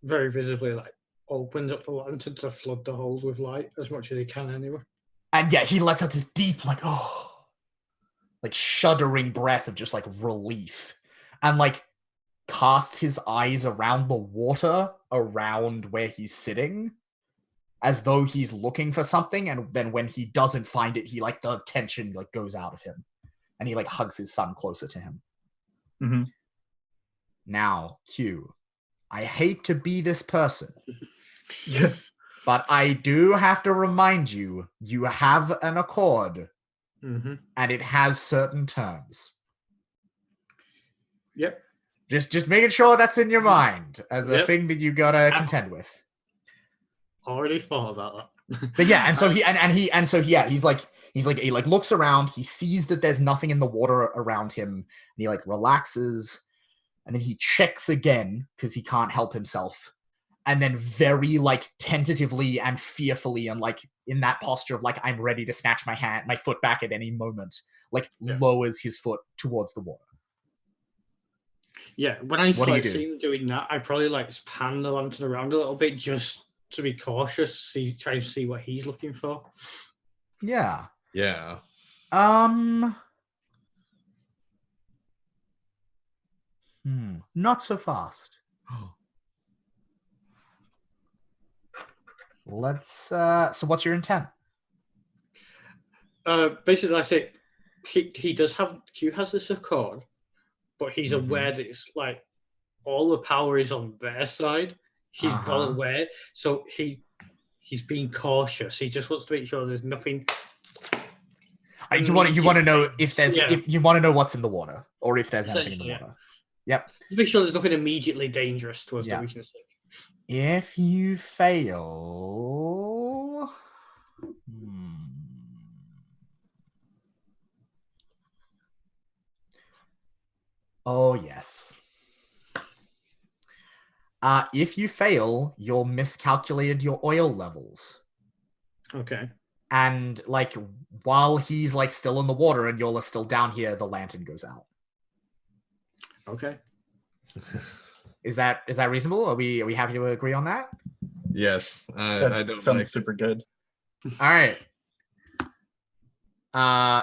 very visibly like opens up the lantern to flood the holes with light as much as he can anyway. And yeah, he lets out this deep, like, oh, like shuddering breath of just like relief. And like cast his eyes around the water around where he's sitting, as though he's looking for something. And then when he doesn't find it, he like the tension like goes out of him, and he like hugs his son closer to him. Mm-hmm. Now, Q, I hate to be this person, Yeah. but I do have to remind you, you have an accord, Mm-hmm. and it has certain terms. Yep. Just making sure that's in your mind as a Yep. thing that you gotta contend with. Already thought about that. But yeah, and so he looks around, he sees that there's nothing in the water around him, and he like relaxes, and then he checks again because he can't help himself. And then very like tentatively and fearfully and like in that posture of like I'm ready to snatch my foot back at any moment, like lowers his foot towards the water. Yeah, when I What do you like do? see him doing that, I probably like pan the lantern around a little bit just to be cautious, try to see what he's looking for. Yeah. Yeah. Not so fast. Let's so what's your intent? Basically, I say he does have Q has this accord, but he's Mhm. aware that it's like all the power is on their side. He's well aware, so he's being cautious. He just wants to make sure there's nothing. You want to know if there's if you want to know what's in the water or if there's anything in the water. Yep. Just make sure there's nothing immediately dangerous to us that we can see. If you fail, oh yes. If you fail, you'll miscalculated your oil levels. Okay. And like while he's like still in the water and you're still down here, the lantern goes out. Okay. Is that reasonable? Are we happy to agree on that? Yes. That I don't sounds super good. All right.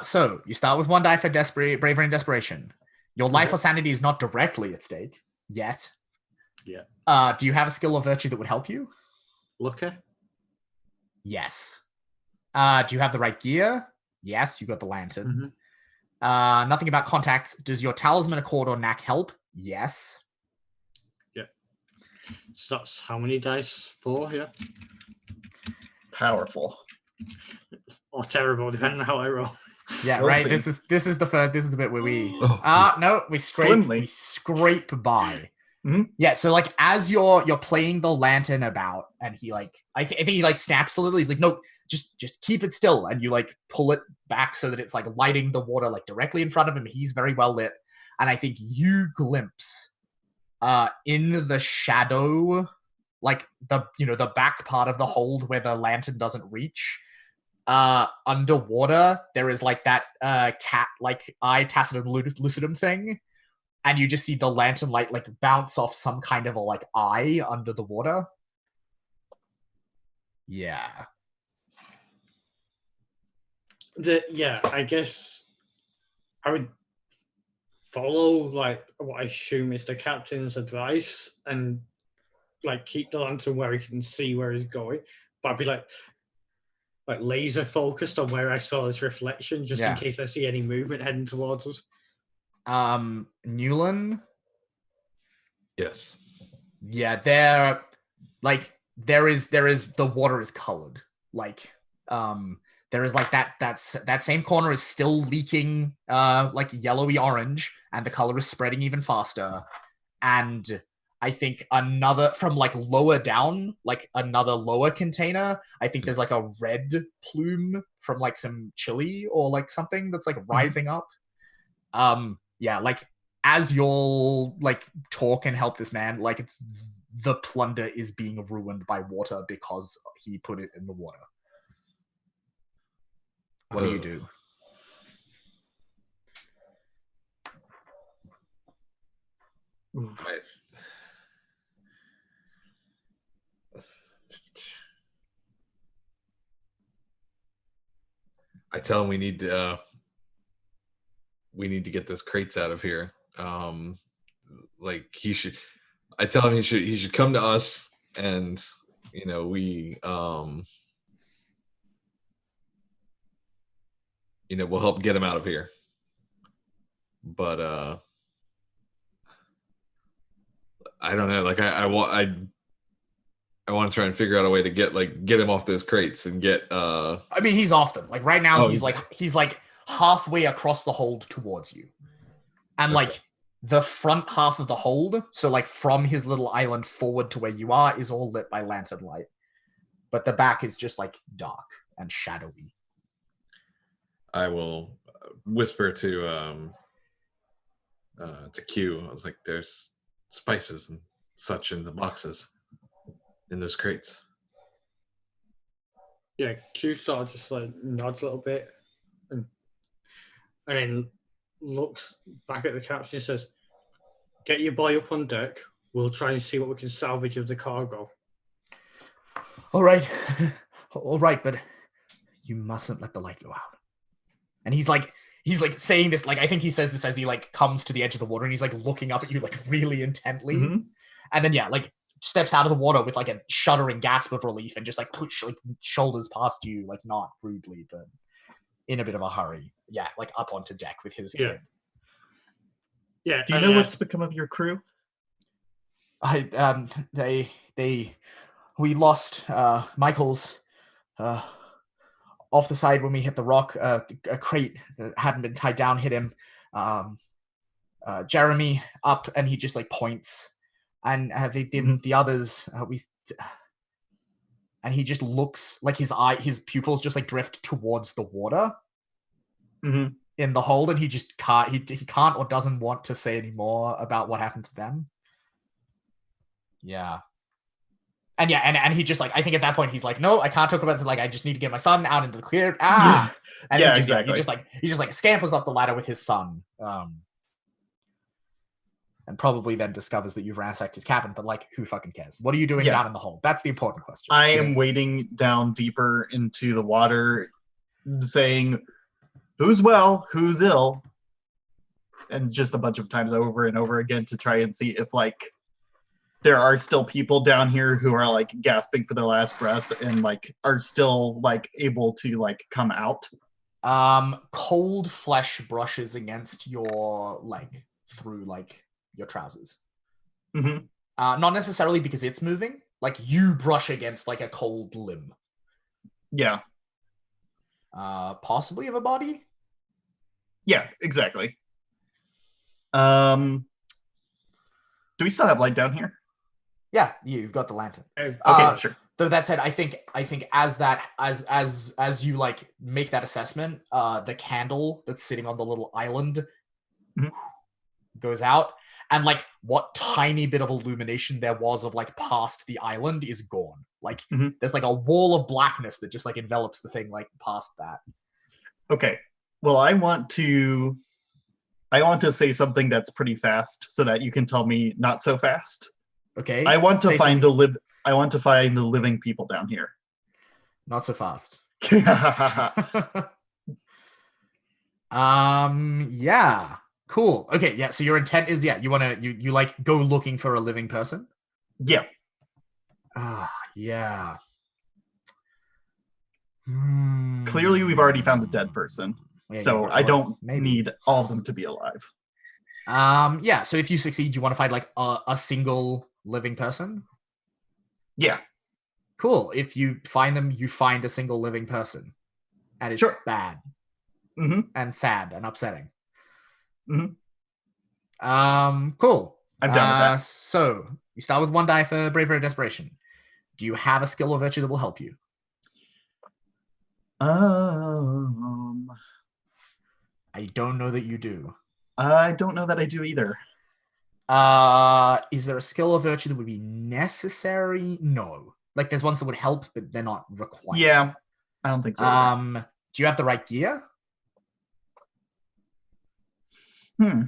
So you start with 1 die for bravery and desperation. Your life or sanity is not directly at stake yet. Yeah. Do you have a skill or virtue that would help you? Lucky? Yes. Do you have the right gear? Yes, you got the lantern. Nothing about contacts. Does your talisman, accord, or knack help? Yes. Yeah. So that's how many dice? 4, yeah? Powerful. Or terrible, depending on how I roll. Yeah, We'll right. see. This is the bit where we Oh. no, we scrape by. Mhm. Yeah, so like as you're playing the lantern about, and he like I think he like snaps a little. He's like, no, just keep it still, and you like pull it back so that it's like lighting the water like directly in front of him. He's very well lit, and I think you glimpse in the shadow, like the back part of the hold where the lantern doesn't reach. Underwater there is like that cat like eye tacitum lucidum thing, and you just see the lantern light like bounce off some kind of a like eye under the water. Yeah. I guess I would follow like what I assume is the captain's advice and like keep the lantern where he can see where he's going. But I'd be like laser focused on where I saw this reflection, just in case I see any movement heading towards us. Newland? Yes. Yeah, there is the water is colored. Like there is like that same corner is still leaking like yellowy orange, and the color is spreading even faster. And I think another from like lower down, like another lower container, I think there's like a red plume from like some chili or like something that's like rising up. Yeah, like as you'll like talk and help this man, like the plunder is being ruined by water because he put it in the water. What do you do? I tell him we need to get those crates out of here. Like he should. I tell him he should come to us, and we we'll help get him out of here. But I don't know. Like I want to try and figure out a way to get him off those crates and get. I mean, he's off them. Like right now, Oh, he's like halfway across the hold towards you, and Okay. like the front half of the hold, so like from his little island forward to where you are, is all lit by lantern light, but the back is just like dark and shadowy. I will whisper to Q. I was like, "There's spices and such in the boxes, in those crates." Yeah, Q sort of just like nods a little bit and then looks back at the captain and says, "Get your boy up on deck. We'll try and see what we can salvage of the cargo." All right, all right, but you mustn't let the light go out. And he's like saying this, like I think he says this as he like comes to the edge of the water, and he's like looking up at you like really intently, and then like steps out of the water with like a shuddering gasp of relief and just like push like shoulders past you, like not rudely but in a bit of a hurry. Yeah, like up onto deck with his kid. Yeah. Do you know what's become of your crew? We lost Michael's off the side when we hit the rock. A crate that hadn't been tied down hit him. Jeremy up, and he just like points, and they didn't. The others and he just looks like his pupils just like drift towards the water in the hold, and he just can't. He can't or doesn't want to say any more about what happened to them. Yeah. And and he just like, I think at that point he's like, no, I can't talk about this. Like, I just need to get my son out into the clear. And yeah, he just, exactly. he just like scampers up the ladder with his son, and probably then discovers that you've ransacked his cabin. But like, who fucking cares? What are you doing down in the hold? That's the important question. I am wading down deeper into the water, saying, "Who's well, who's ill," and just a bunch of times over and over again to try and see if like there are still people down here who are like gasping for their last breath and like are still like able to like come out. Cold flesh brushes against your leg through like your trousers. Not necessarily because it's moving. Like you brush against like a cold limb. Yeah. Possibly of a body. Yeah, exactly. Do we still have light down here? Yeah, you've got the lantern. Okay, sure. Though that said, I think as you like make that assessment, the candle that's sitting on the little island goes out, and like what tiny bit of illumination there was of like past the island is gone. Like there's like a wall of blackness that just like envelops the thing like past that. Okay. Well, I want to say something that's pretty fast so that you can tell me not so fast. Okay. I want to find the living people down here. Not so fast. Yeah. Cool. Okay, yeah. So your intent is you like go looking for a living person? Yeah. Yeah. Clearly we've already found a dead person. Yeah, so I don't need all of them to be alive. Yeah, so if you succeed, you want to find like a single living person? Yeah. Cool. If you find them, you find a single living person. And it's bad. And sad and upsetting. Cool. I'm down with that. So you start with 1 die for bravery or desperation. Do you have a skill or virtue that will help you? I don't know that you do. I don't know that I do either. Is there a skill or virtue that would be necessary? No. Like there's ones that would help, but they're not required. Yeah, I don't think so. Do you have the right gear? I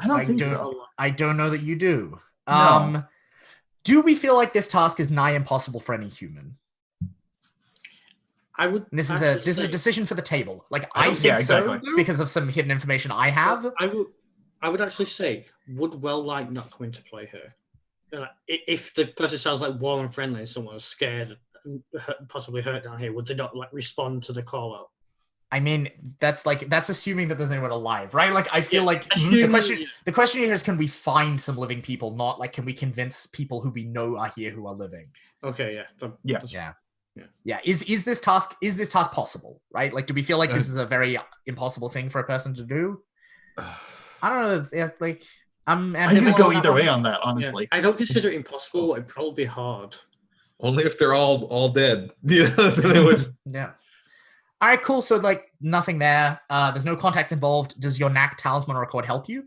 don't think so. I don't know that you do. No. Do we feel like this task is nigh impossible for any human? I would. And this is a decision for the table. Like I I don't- think yeah, so exactly. because of some hidden information I have. I would actually say, would well light not come into play here? If the person sounds like warm and friendly and someone's scared and possibly hurt down here, would they not like respond to the call out? I mean, that's assuming that there's anyone alive, right? Like I feel Yeah, like assuming- the question here is, can we find some living people? Not like, can we convince people who we know are here who are living? Okay, yeah. Yeah. that's- Yeah. Is this task possible? Right? Like, do we feel like this is a very impossible thing for a person to do? I don't know. It's, like I'm I could ambivalent go on that either one. way on that, yeah. honestly. I don't consider it impossible. It'd probably be hard. Only if they're all dead. You know, then it would. Yeah. All right, cool. So like nothing there. There's no contacts involved. Does your knack talisman record help you?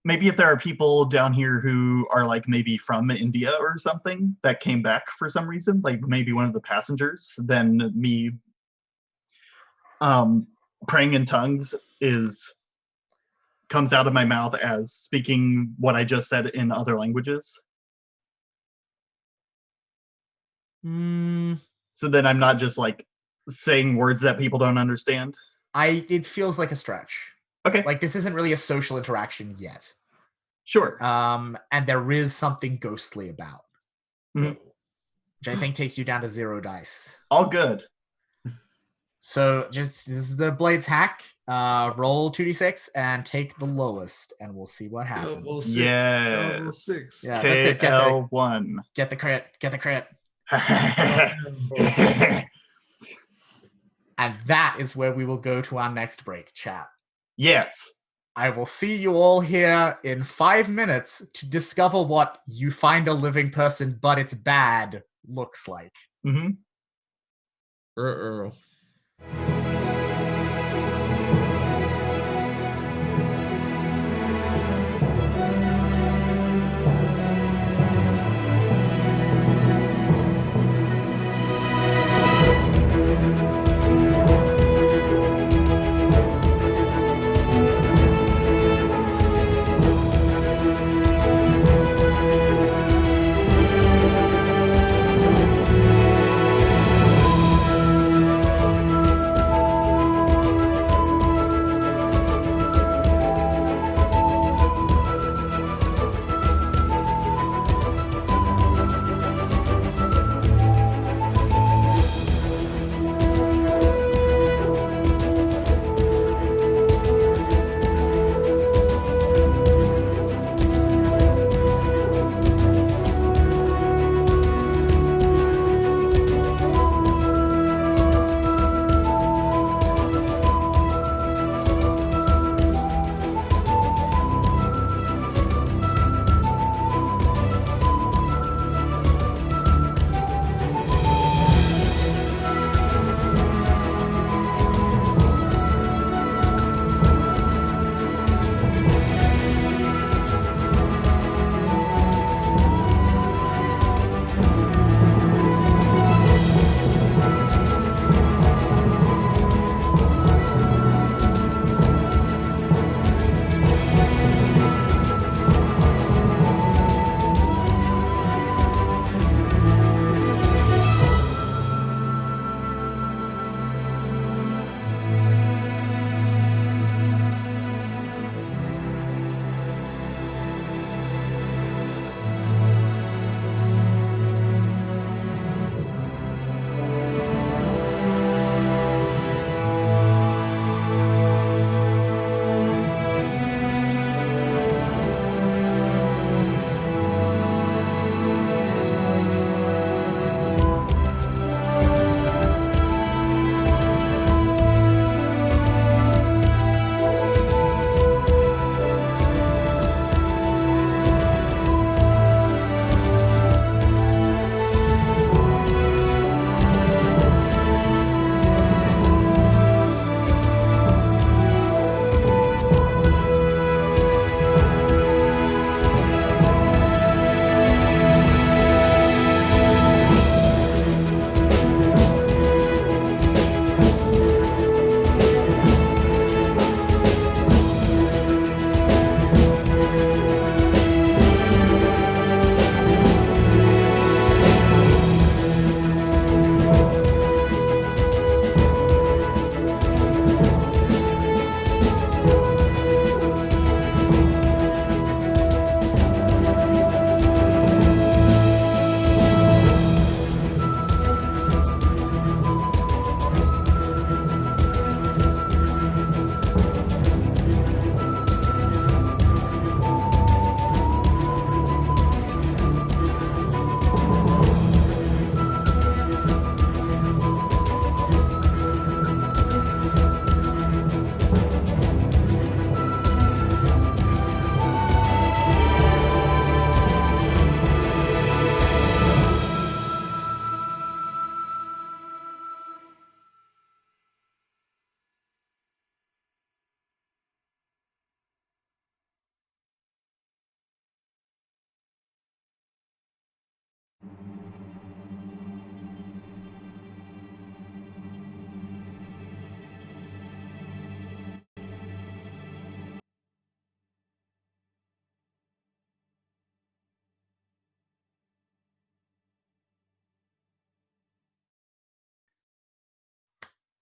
Maybe if there are people down here who are like maybe from India or something that came back for some reason, like maybe one of the passengers, then me praying in tongues comes out of my mouth as speaking what I just said in other languages. So then I'm not just like saying words that people don't understand. It feels like a stretch. Okay, Like this isn't really a social interaction yet. sure. And there is something ghostly about, Mhm. which I think takes you down to 0 dice. All good. So this is the Blades hack. Roll 2d6 and take the lowest, and we'll see what happens. Double six. Yes. Double six. Yeah, that's it. KL1. Get the crit. Get the crit. And that is where we will go to our next break, chat. Yes. I will see you all here in 5 minutes to discover what you find a living person, but it's bad looks like. Mm-hmm. Uh-oh.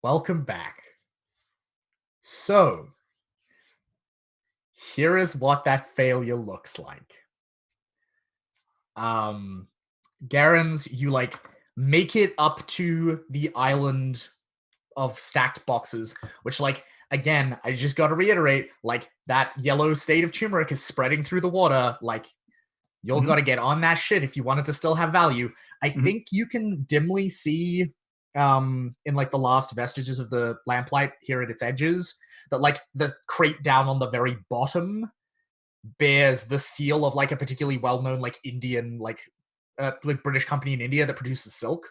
welcome back. So, here is what that failure looks like. Garens, you like make it up to the island of stacked boxes, which like again, I just got to reiterate, like that yellow state of turmeric is spreading through the water. Like you'll got to get on that shit if you want it to still have value. I think you can dimly see in like the last vestiges of the lamplight here at its edges that like the crate down on the very bottom bears the seal of like a particularly well-known like Indian like British company in India that produces silk,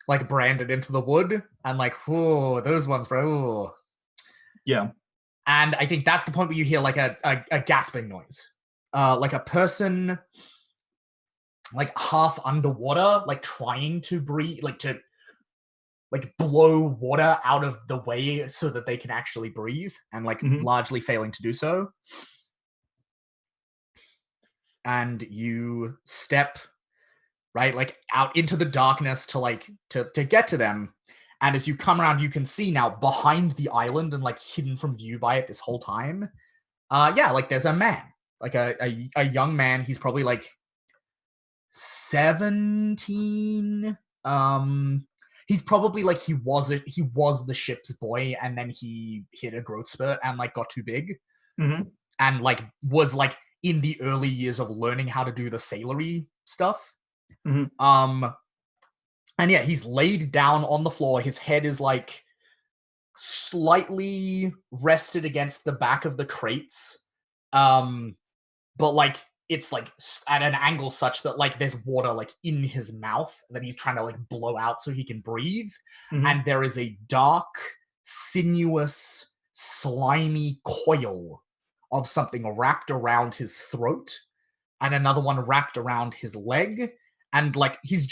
like branded into the wood, and like whoa, those ones, bro. Yeah. And I think that's the point where you hear like a gasping noise, like a person like half underwater, like trying to breathe, like to like blow water out of the way so that they can actually breathe, and like largely failing to do so. And you step right like out into the darkness to like to get to them, and as you come around you can see now behind the island and like hidden from view by it this whole time, like there's a man, like a young man. He's probably like 17. He's probably like he was the ship's boy, and then he hit a growth spurt and like got too big, and like was like in the early years of learning how to do the sailory stuff. And yeah, he's laid down on the floor. His head is like slightly rested against the back of the crates, but like it's like at an angle such that like there's water like in his mouth that he's trying to like blow out so he can breathe. And there is a dark, sinuous, slimy coil of something wrapped around his throat, and another one wrapped around his leg, and like he's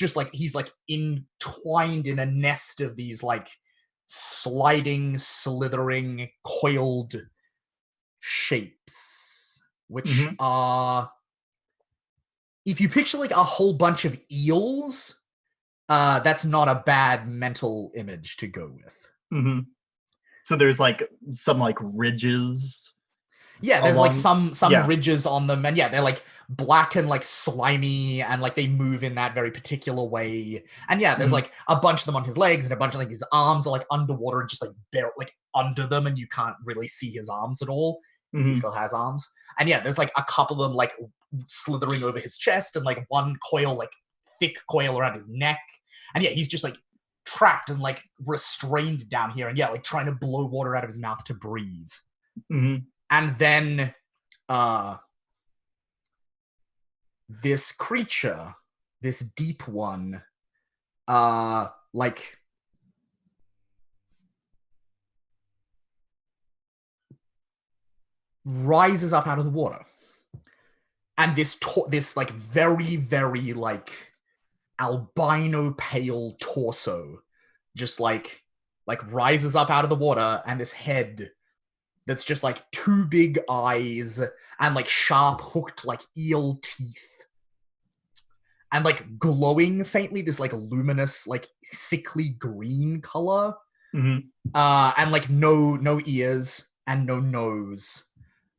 entwined in a nest of these like sliding, slithering, coiled shapes, which are, if you picture like a whole bunch of eels, that's not a bad mental image to go with. So there's like some like ridges. Yeah, there's like some ridges on them, and yeah, they're like black and like slimy, and like they move in that very particular way. And yeah, there's like a bunch of them on his legs, and a bunch of like his arms are like underwater and just like bare like under them, and you can't really see his arms at all. He still has arms. And yeah, there's like a couple of them like slithering over his chest, and like one coil, like thick coil around his neck. And yeah, he's just like trapped and like restrained down here, and yeah, like trying to blow water out of his mouth to breathe. And then this creature, this deep one, like rises up out of the water. And this like very, very like albino pale torso just like rises up out of the water, and this head that's just like two big eyes and like sharp hooked like eel teeth, and like glowing faintly this like luminous like sickly green color, and like no ears and no nose,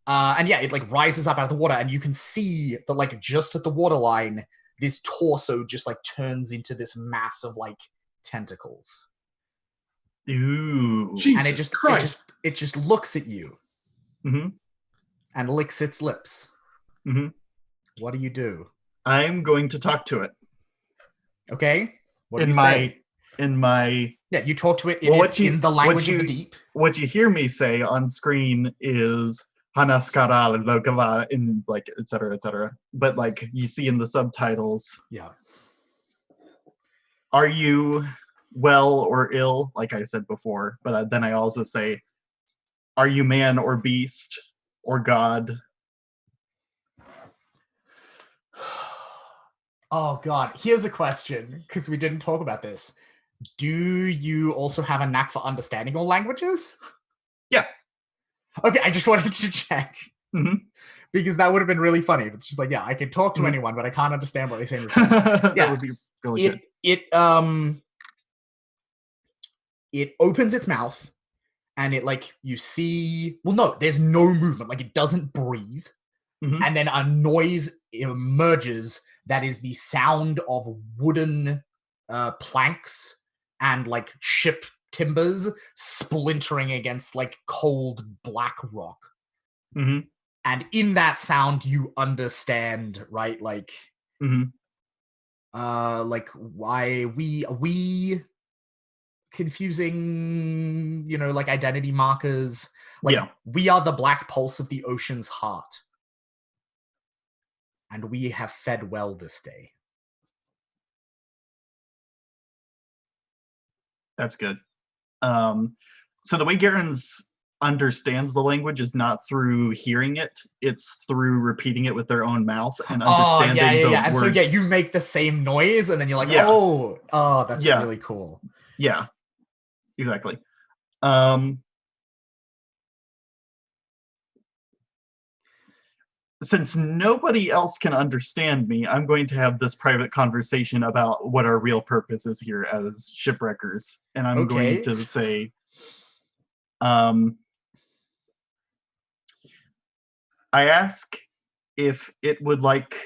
and yeah, it like rises up out of the water, and you can see that like just at the waterline this torso just like turns into this mass of like tentacles. Ooh. Jesus and it just looks at you and licks its lips. What do you do? I'm going to talk to it. Okay. What do you say? Yeah, you talk to it in the language of the deep. What you hear me say on screen is Hanaskara Lokava in like etc. etc. But like you see in the subtitles. Yeah. Are you well or ill, like I said before, but then I also say, are you man or beast or god? Oh god, here's a question, because we didn't talk about this. Do you also have a knack for understanding all languages? Yeah. Okay, I just wanted to check. Because that would have been really funny if it's just like, yeah, I can talk to anyone, but I can't understand what they say in return. That would be really good. it opens its mouth, and it like you see. Well, no, there's no movement. Like it doesn't breathe, and then a noise emerges that is the sound of wooden planks and like ship timbers splintering against like cold black rock. And in that sound, you understand, right? Like, like why we confusing, you know, like identity markers. Like we are the black pulse of the ocean's heart, and we have fed well this day. That's good. So the way Garen's understands the language is not through hearing it, it's through repeating it with their own mouth and understanding the words. And so you make the same noise, and then you're like, oh, that's really cool. Yeah, exactly. Since nobody else can understand me, I'm going to have this private conversation about what our real purpose is here as shipwreckers. And I'm going to say, I ask if it would like,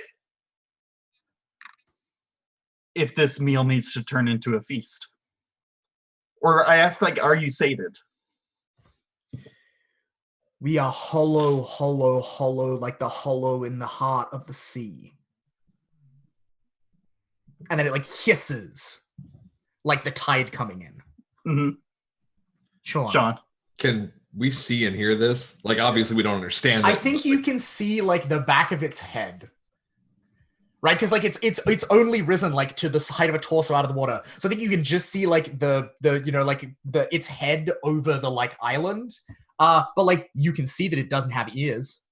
if this meal needs to turn into a feast. Or I ask, like, are you sated? We are hollow, hollow, hollow, like the hollow in the heart of the sea. And then it like hisses, like the tide coming in. Sean. Can we see and hear this? Like, obviously we don't understand it. I think you can see like the back of its head. Right? Because like it's only risen like to the height of a torso out of the water. So I think you can just see like the you know, like its head over the like island. But like you can see that it doesn't have ears.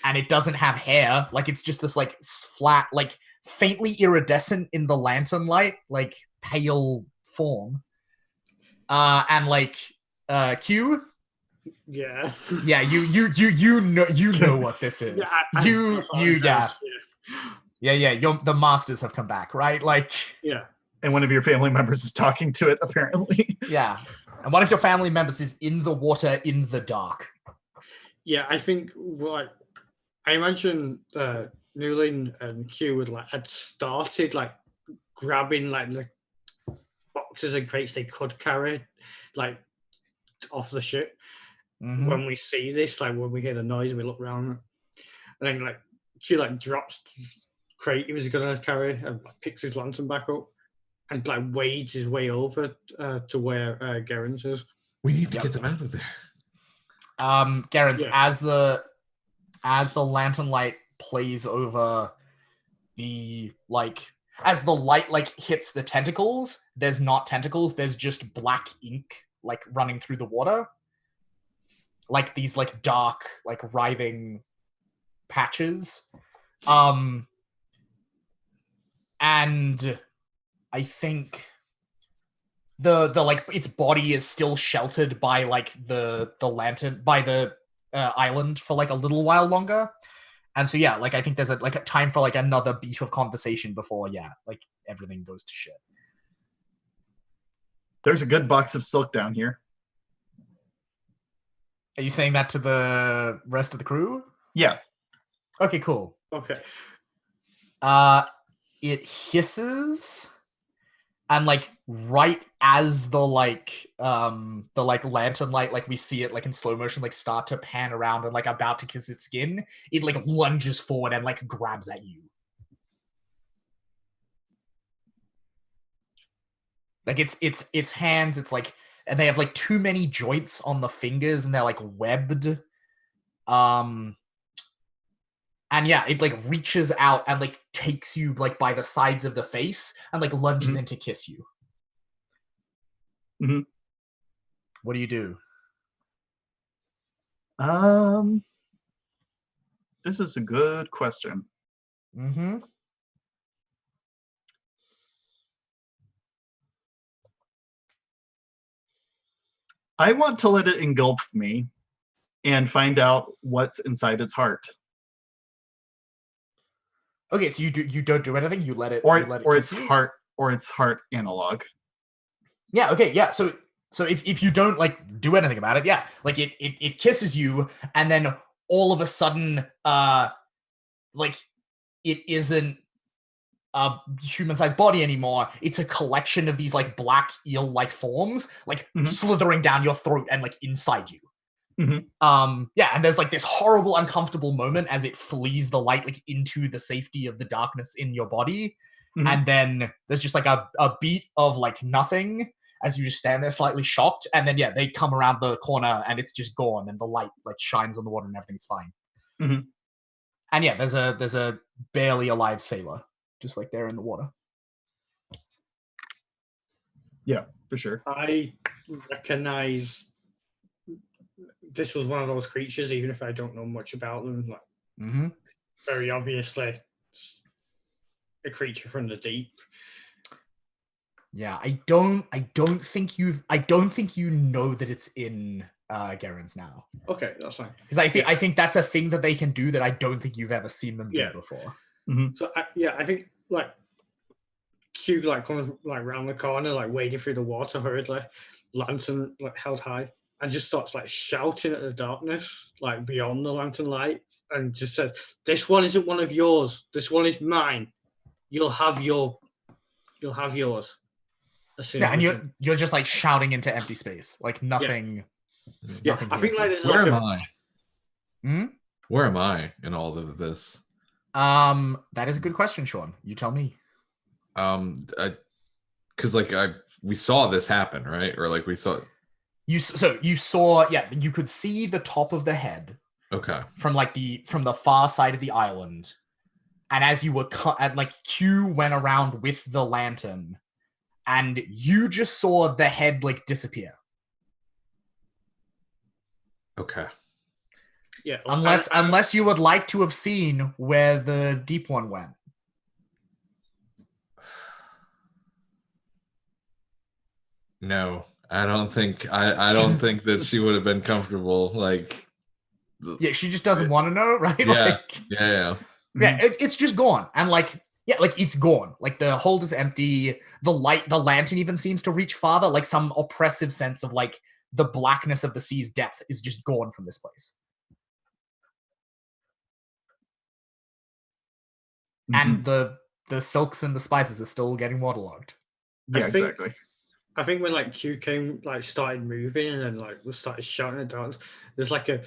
And it doesn't have hair. Like it's just this like flat, like faintly iridescent in the lantern light, like pale form. And like Q. Yeah. Yeah, you know what this is. You're the masters have come back, right? Like and one of your family members is talking to it, apparently. Yeah. And one of your family members is in the water in the dark. Yeah, I think what I imagine Newlin and Q had started like grabbing like the boxes and crates they could carry like off the ship. When we see this, like when we hear the noise, we look around, and then like Q like drops the crate he was gonna carry and like, picks his lantern back up and like wades his way over to where Garen's is. We need to get them out of there. Garen's, as the lantern light plays over the like as the light like hits the tentacles, there's not tentacles, there's just black ink like running through the water. Like these like dark, like writhing patches. And I think the like its body is still sheltered by like the lantern by the island for like a little while longer. And so like I think there's a time for like another beat of conversation before like everything goes to shit. There's a good box of silk down here. Are you saying that to the rest of the crew? Yeah. Okay, cool. Okay. It hisses, and like right as the lantern light, like we see it like in slow motion, like start to pan around and like about to kiss its skin, it like lunges forward and like grabs at you. Like its hands, it's like, and they have like too many joints on the fingers, and they're like webbed. And it like reaches out and like takes you like by the sides of the face and like lunges in to kiss you. What do you do? This is a good question. I want to let it engulf me and find out what's inside its heart. Okay, so you don't do anything. You let it, or its heart analog. Yeah, okay, yeah. So if you don't like do anything about it, yeah, like it kisses you, and then all of a sudden, like it isn't a human-sized body anymore. It's a collection of these like black eel-like forms, like slithering down your throat and like inside you. Yeah, and there's like this horrible, uncomfortable moment as it flees the light like into the safety of the darkness in your body. And then there's just like a beat of like nothing as you just stand there slightly shocked, and then yeah, they come around the corner and it's just gone, and the light like shines on the water and everything's fine. And yeah, there's a barely alive sailor just like there in the water. Yeah, for sure. I recognize this was one of those creatures, even if I don't know much about them. Like, very obviously, a creature from the deep. Yeah, I don't think you know that it's in Garen's now. Okay, that's fine. Because I think that's a thing that they can do that I don't think you've ever seen them do before. So I think like Q like comes like round the corner, like wading through the water hurriedly, lantern like held high, and just starts like shouting at the darkness, like beyond the lantern light, and just says, "This one isn't one of yours. This one is mine. You'll have yours." Yeah, and you're just like shouting into empty space, like nothing. Yeah, nothing I think like there's Where like am I? Where am I in all of this? That is a good question, Sean. You tell me. Because we saw this happen, right? Or like we saw. You saw, yeah, you could see the top of the head. Okay. From the far side of the island, and as you were Q went around with the lantern, and you just saw the head like disappear. Okay. Yeah. Unless you would like to have seen where the deep one went. No, I don't think I don't think that she would have been comfortable. Like, yeah, she just doesn't want to know, right? Yeah, like, yeah. It's just gone, and like, yeah, like it's gone. Like the hold is empty. The lantern even seems to reach farther. Like some oppressive sense of like the blackness of the sea's depth is just gone from this place. And the silks and the spices are still getting waterlogged. Yeah, exactly. I think when like Q came, like started moving and then like started shouting at dogs, there's like a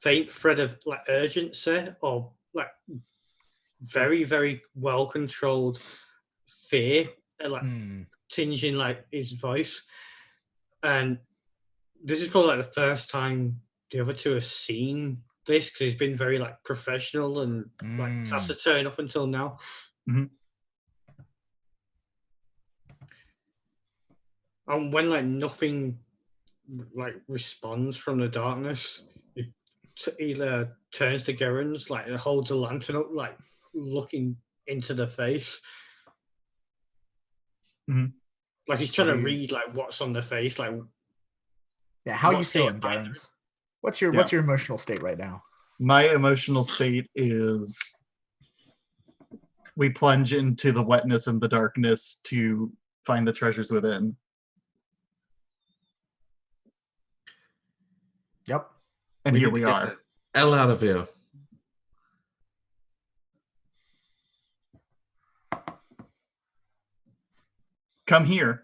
faint thread of like urgency or like very, very well controlled fear, like tinging like his voice. And this is probably like the first time the other two have seen this, because he's been very like professional and like taciturn up until now. And when like nothing like responds from the darkness, he turns to Gerens, like holds the lantern up, like looking into the face. Like he's trying to read like what's on the face. Like, yeah, how are you feeling, Gerens? What's your emotional state right now? My emotional state is we plunge into the wetness and the darkness to find the treasures within. Yep. And here we are. Hell out of here. Come here.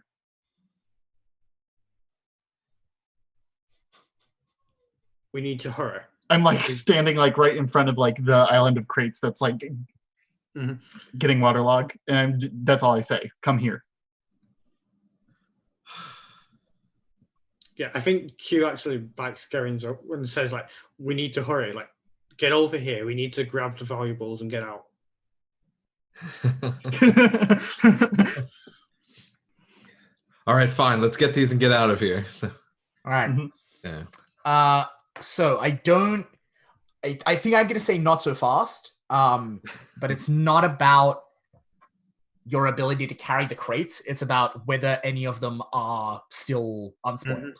We need to hurry. I'm like standing like right in front of like the island of crates that's like getting waterlogged, and that's all I say. Come here. Yeah, I think Q actually backs Gerens up and says like, "We need to hurry. Like, get over here. We need to grab the valuables and get out." All right, fine. Let's get these and get out of here. So. All right. Yeah. So I think I'm gonna say not so fast. But it's not about your ability to carry the crates. It's about whether any of them are still unspoiled.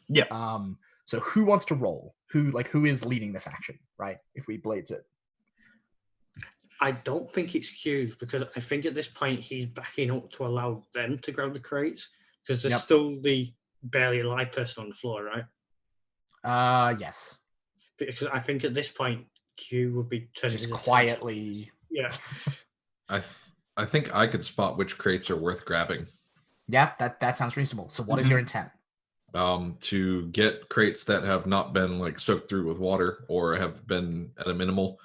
Yeah. So who wants to roll? Who is leading this action, right? If we blades it. I don't think it's Q's, because I think at this point he's backing up to allow them to grab the crates. Because there's Yep. still the barely alive person on the floor, right? Yes. Because I think at this point, Q would be turning Just his attention- quietly. Yeah. I think I could spot which crates are worth grabbing. Yeah, that sounds reasonable. So what is your intent? To get crates that have not been like soaked through with water or have been at a minimal.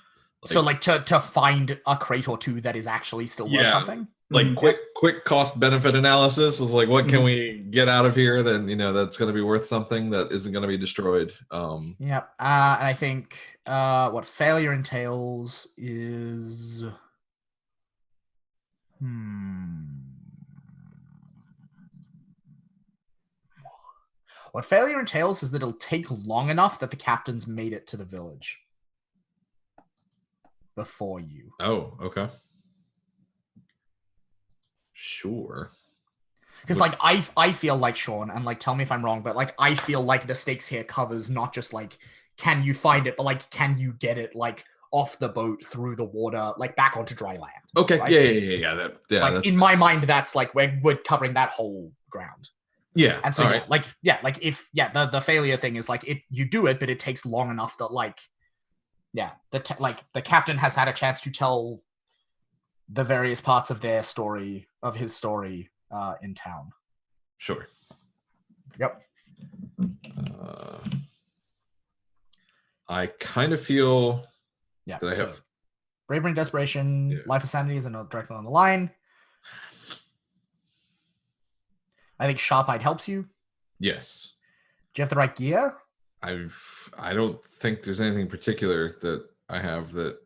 So like to find a crate or two that is actually still worth Yeah. something? Like quick cost benefit analysis is like, what can we get out of here then, that's going to be worth something that isn't going to be destroyed. Yeah. And I think what failure entails is what failure entails is that it'll take long enough that the captain's made it to the village before you. Oh, okay. Sure. Because like I feel like, Sean, and like tell me if I'm wrong, but like I feel like the stakes here covers not just like can you find it, but like can you get it like off the boat through the water, like back onto dry land. Okay. Right? Yeah. Like That's in my mind, that's like we're covering that whole ground. yeah. And so all yeah, right. like if the failure thing is like you do it, but it takes long enough that like the captain has had a chance to tell the various parts of his story in town. Sure. Yep. I kind of feel Yeah. that I so have bravery and desperation, Yeah. life of sanity is directly on the line. I think sharp-eyed helps you. yes. Do you have the right gear? I don't think there's anything particular that I have that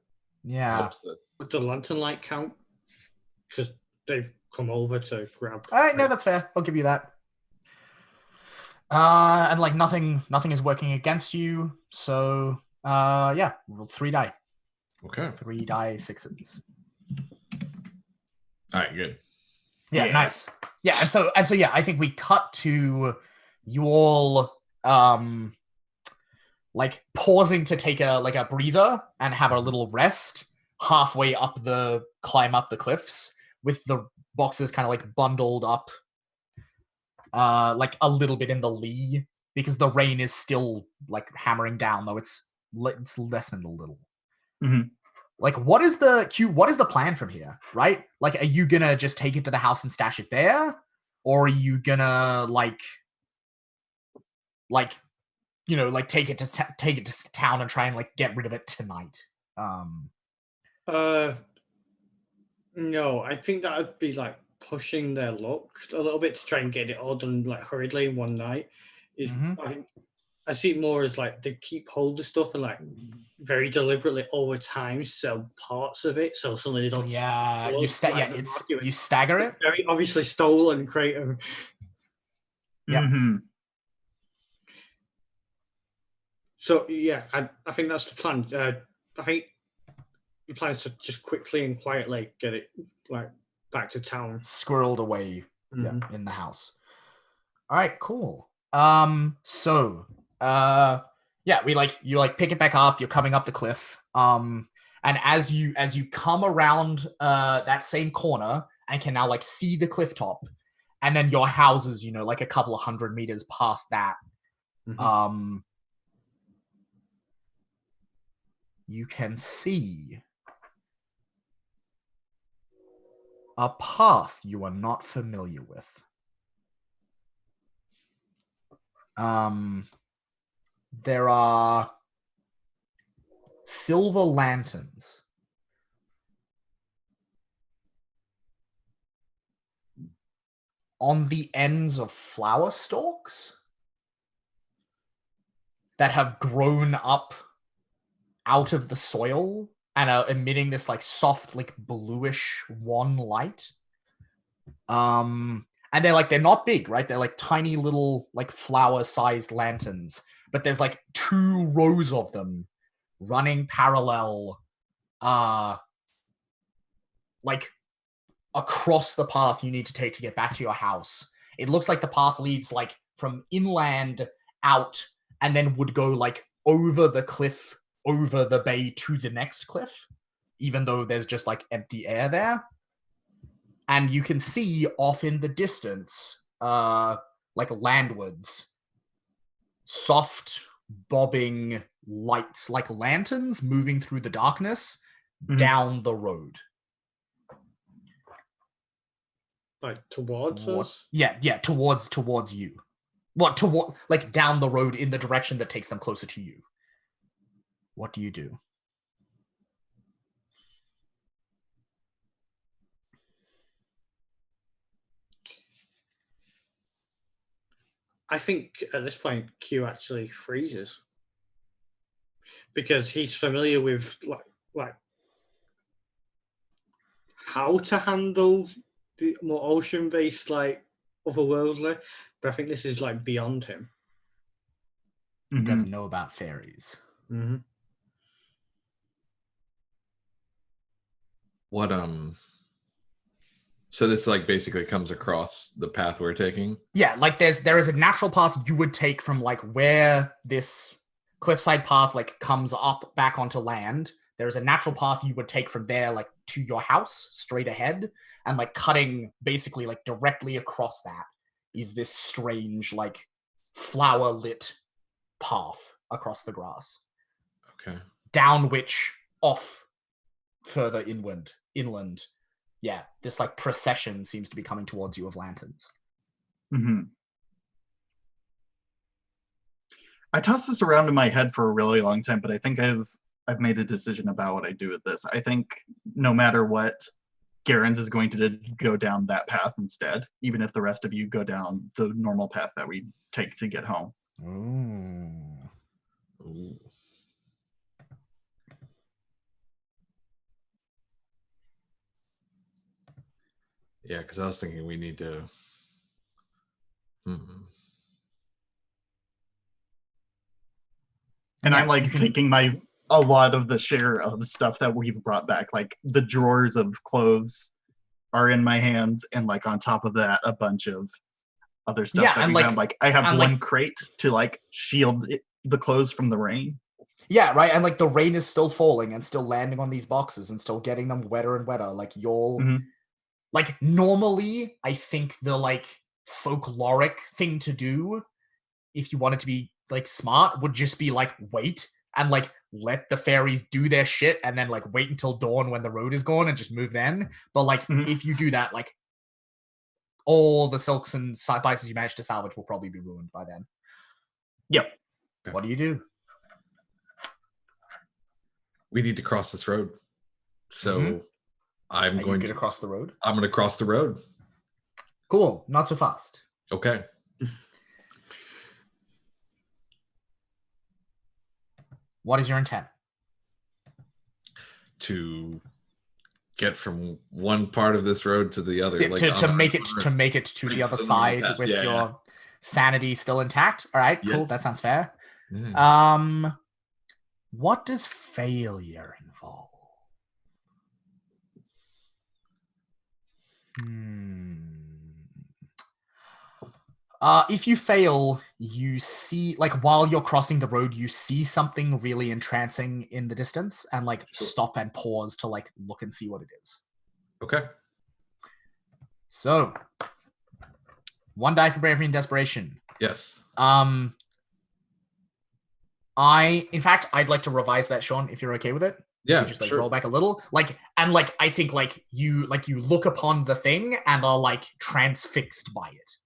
Yeah. helps this. Would the lantern light count? Because they've come over to grab. All right, no, that's fair. I'll give you that. And like nothing is working against you. So yeah, roll 3 die. Okay. 3 die 6s. All right, good. Yeah, Yeah. nice. Yeah, and so yeah, I think we cut to you all like pausing to take a breather and have a little rest halfway up the climb up the cliffs with the boxes kind of like bundled up like a little bit in the lee because the rain is still like hammering down, though it's lessened a little. Mhm. Like, what is the plan from here, right? Like, are you gonna just take it to the house and stash it there? Or are you gonna like take it to town and try and like get rid of it tonight? No, I think that would be like pushing their luck a little bit to try and get it all done like hurriedly in one night. I think I see it more as like they keep hold of stuff and like very deliberately over time sell parts of it, so suddenly they don't. Yeah, look you like the it's market. you stagger it. Very obviously stolen crate of. Yep. Mhm. So yeah, I think that's the plan. I think the plan is to just quickly and quietly get it like back to town. Squirreled away Mhm. in the house. All right, cool. So yeah, you pick it back up, you're coming up the cliff. And as you come around that same corner and can now like see the cliff top, and then your houses, like a couple of 100 meters past that. Mhm. You can see a path you are not familiar with. There are silver lanterns on the ends of flower stalks that have grown up out of the soil and are emitting this like soft, like bluish wan light. And they're not big, right? They're like tiny little like flower-sized lanterns, but there's like 2 rows of them running parallel, like across the path you need to take to get back to your house. It looks like the path leads like from inland out and then would go like over the cliff, over the bay to the next cliff, even though there's just like empty air there. And you can see off in the distance like landwards, soft bobbing lights like lanterns moving through the darkness down the road. Like towards us? Yeah, towards you. What toward like down the road in the direction that takes them closer to you. What do you do? I think at this point Q actually freezes. Because he's familiar with like how to handle the more ocean-based, like otherworldly, but I think this is like beyond him. He doesn't know about fairies. Mm-hmm. What so this like basically comes across the path we're taking? Yeah, like there is a natural path you would take from like where this cliffside path like comes up back onto land. There's a natural path you would take from there like to your house straight ahead, and like cutting basically like directly across that is this strange like flower lit path across the grass. Okay. Down which off further inland, yeah, this like procession seems to be coming towards you of lanterns. I tossed this around in my head for a really long time, but I think I've made a decision about what I do with this. I think no matter what, Garen's is going to go down that path instead, even if the rest of you go down the normal path that we take to get home. Ooh. Yeah, because I was thinking we need to. And I'm like taking a lot of the share of stuff that we've brought back. Like the drawers of clothes are in my hands, and like on top of that, a bunch of other stuff that we found. Like I have one crate to like shield the clothes from the rain. Yeah, right. And like the rain is still falling and still landing on these boxes and still getting them wetter and wetter. Like like normally, I think the like folkloric thing to do, if you wanted to be like smart, would just be like wait and like let the fairies do their shit and then like wait until dawn when the road is gone and just move then. But like if you do that, like all the silks and spices you manage to salvage will probably be ruined by then. Yep. What do you do? We need to cross this road. So I'm going to cross the road. I'm going to cross the road. Cool. Not so fast. Okay. What is your intent? To get from one part of this road to the other. Yeah, like to make it to the other side with your sanity still intact. All right, cool. That sounds fair. What does failure involve? If you fail, you see, like, while you're crossing the road, you see something really entrancing in the distance and, like, stop and pause to, like, look and see what it is. Okay. So, 1 die for bravery and desperation. Yes. In fact, I'd like to revise that, Sean, if you're okay with it. Yeah, just like roll back a little, like, and like I think like you look upon the thing and are like transfixed by it.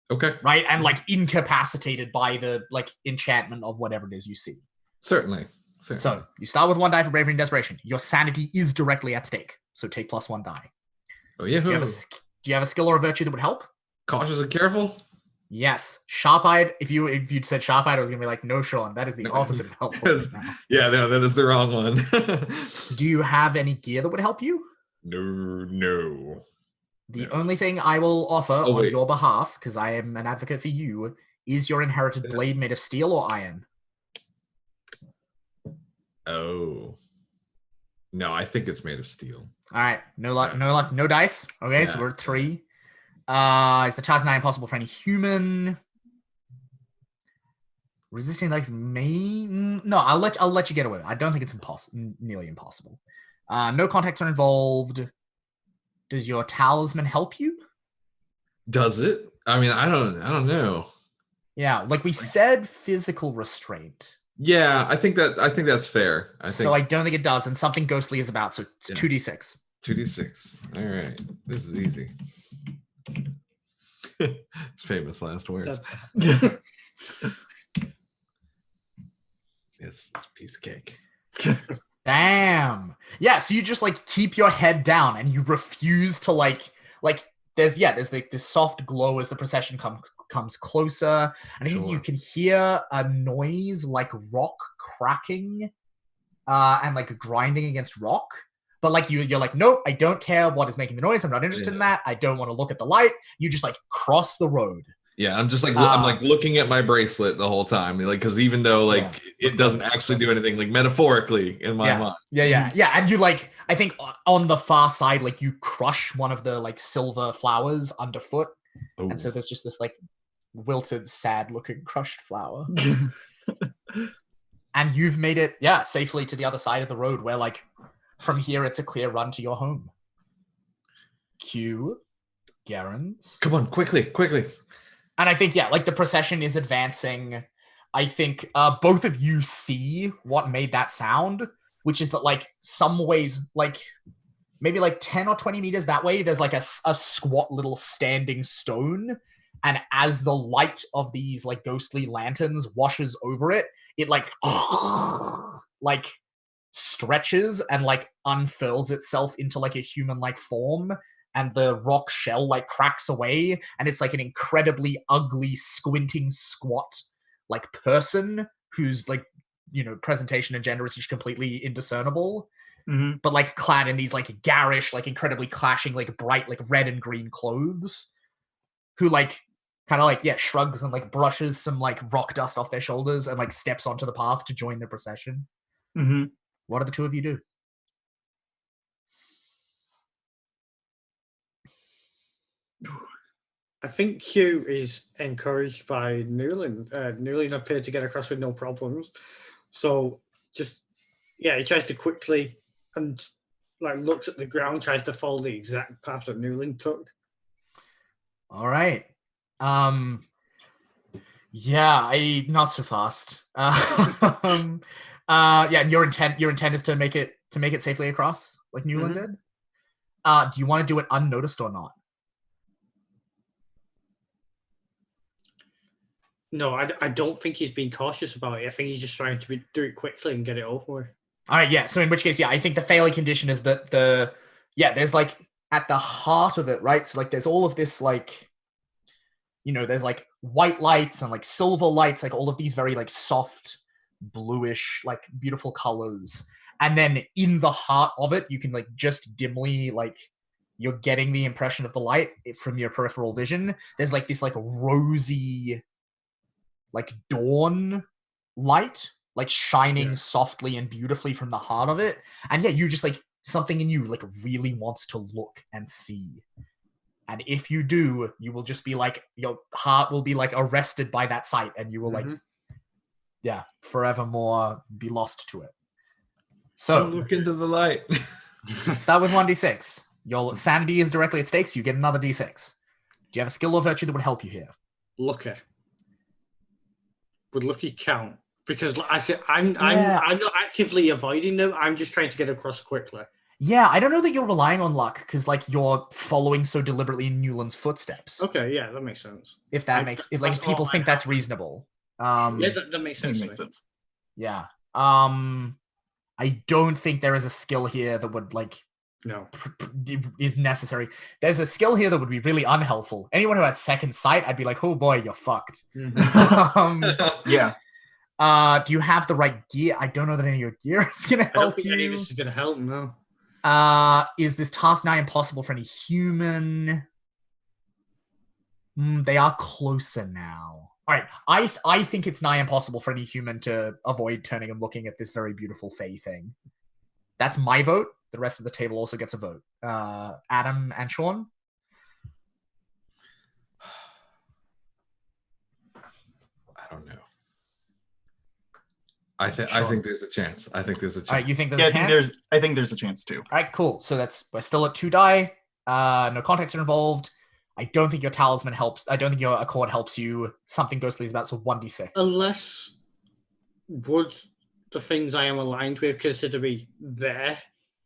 Okay. Right, and like incapacitated by the like enchantment of whatever it is you see. Certainly. So you start with 1 die for bravery and desperation. Your sanity is directly at stake, so take +1 die. Oh yeah. Do you have a skill or a virtue that would help? Cautious and careful. Yes, sharp-eyed. If you'd said sharp-eyed, I was gonna be like, no, Sean, that is the opposite of helpful. Yeah, no, that is the wrong one. Do you have any gear that would help you? No. The only thing I will offer on your behalf, because I am an advocate for you, is your inherited blade made of steel or iron. Oh. No, I think it's made of steel. All right, no luck, no dice. Okay, so we're at 3. Is the task not impossible for any human? Resisting legs may... No, I'll let you get away with it. I don't think it's nearly impossible. No contacts are involved. Does your talisman help you? Does it? I mean, I don't know. Yeah, like we said, physical restraint. Yeah, I think that's fair. I So think I don't think it does, and something ghostly is about. So it's Yeah. 2d6. 2d6. All right, this is easy. Famous last words. Yeah. This is a piece of cake. Damn. Yeah, so you just like keep your head down and you refuse to like there's like this soft glow as the procession comes closer. And I think you Sure. can hear a noise like rock cracking and like grinding against rock. But like you're like, nope, I don't care what is making the noise. I'm not interested in that. I don't want to look at the light. You just like cross the road. Yeah, I'm just like I'm like looking at my bracelet the whole time, like because even though like it doesn't actually do anything, like metaphorically in my mind. Yeah, and you like I think on the far side, like you crush one of the like silver flowers underfoot, and so there's just this like wilted, sad-looking crushed flower. And you've made it, safely to the other side of the road, where like from here it's a clear run to your home. Q, Garens. Come on, quickly. And I think, like the procession is advancing. I think both of you see what made that sound, which is that like some ways, like maybe like 10 or 20 meters that way, there's like a squat little standing stone. And as the light of these like ghostly lanterns washes over it, it like like stretches and like unfurls itself into like a human-like form. And the rock shell like cracks away, and it's like an incredibly ugly, squinting, squat like person whose like presentation and gender is just completely indiscernible, but like clad in these like garish, like incredibly clashing, like bright, like red and green clothes, who like kind of like shrugs and like brushes some like rock dust off their shoulders and like steps onto the path to join the procession. What do the two of you do? I think Hugh is encouraged by Newland. Newland appeared to get across with no problems. So just, he tries to quickly and like looks at the ground, tries to follow the exact path that Newland took. All right. Not so fast. And your intent is to make it safely across like Newland did. Do you want to do it unnoticed or not? No, I don't think he's being cautious about it. I think he's just trying to do it quickly and get it over with. All right, so in which case, I think the failing condition is that there's like at the heart of it, right? So like there's all of this like, there's like white lights and like silver lights, like all of these very like soft, bluish, like beautiful colors. And then in the heart of it, you can like just dimly like you're getting the impression of the light from your peripheral vision. There's like this like rosy like dawn light, like shining softly and beautifully from the heart of it. And you just like something in you like really wants to look and see. And if you do, you will just be like, your heart will be like arrested by that sight, and you will like, forevermore be lost to it. So don't look into the light. Start with 1d6. Your sanity is directly at stake, so you get another d6. Do you have a skill or virtue that would help you here? Lucky. Would lucky count? Because I'm not actively avoiding them. I'm just trying to get across quickly. Yeah, I don't know that you're relying on luck because like you're following so deliberately in Newland's footsteps. Okay, yeah, that makes sense. If people think that's reasonable. That makes sense. Makes sense. Yeah. I don't think there is a skill here that would like is necessary. There's a skill here that would be really unhelpful. Anyone who had second sight, I'd be like, oh boy, you're fucked. Yeah. Do you have the right gear? I don't know that any of your gear is gonna help I don't think you. any of this is gonna help, no. Is this task nigh impossible for any human? They are closer now. All right, I think it's nigh impossible for any human to avoid turning and looking at this very beautiful Fae thing. That's my vote. The rest of the table also gets a vote. Adam and Sean? I don't know. I think there's a chance. All right, you think there's a chance? I think there's a chance too. All right, cool. So we're still at 2 die. No contacts are involved. I don't think your talisman helps. I don't think your accord helps you. Something ghostly is about, so 1d6. Unless would the things I am aligned with consider me their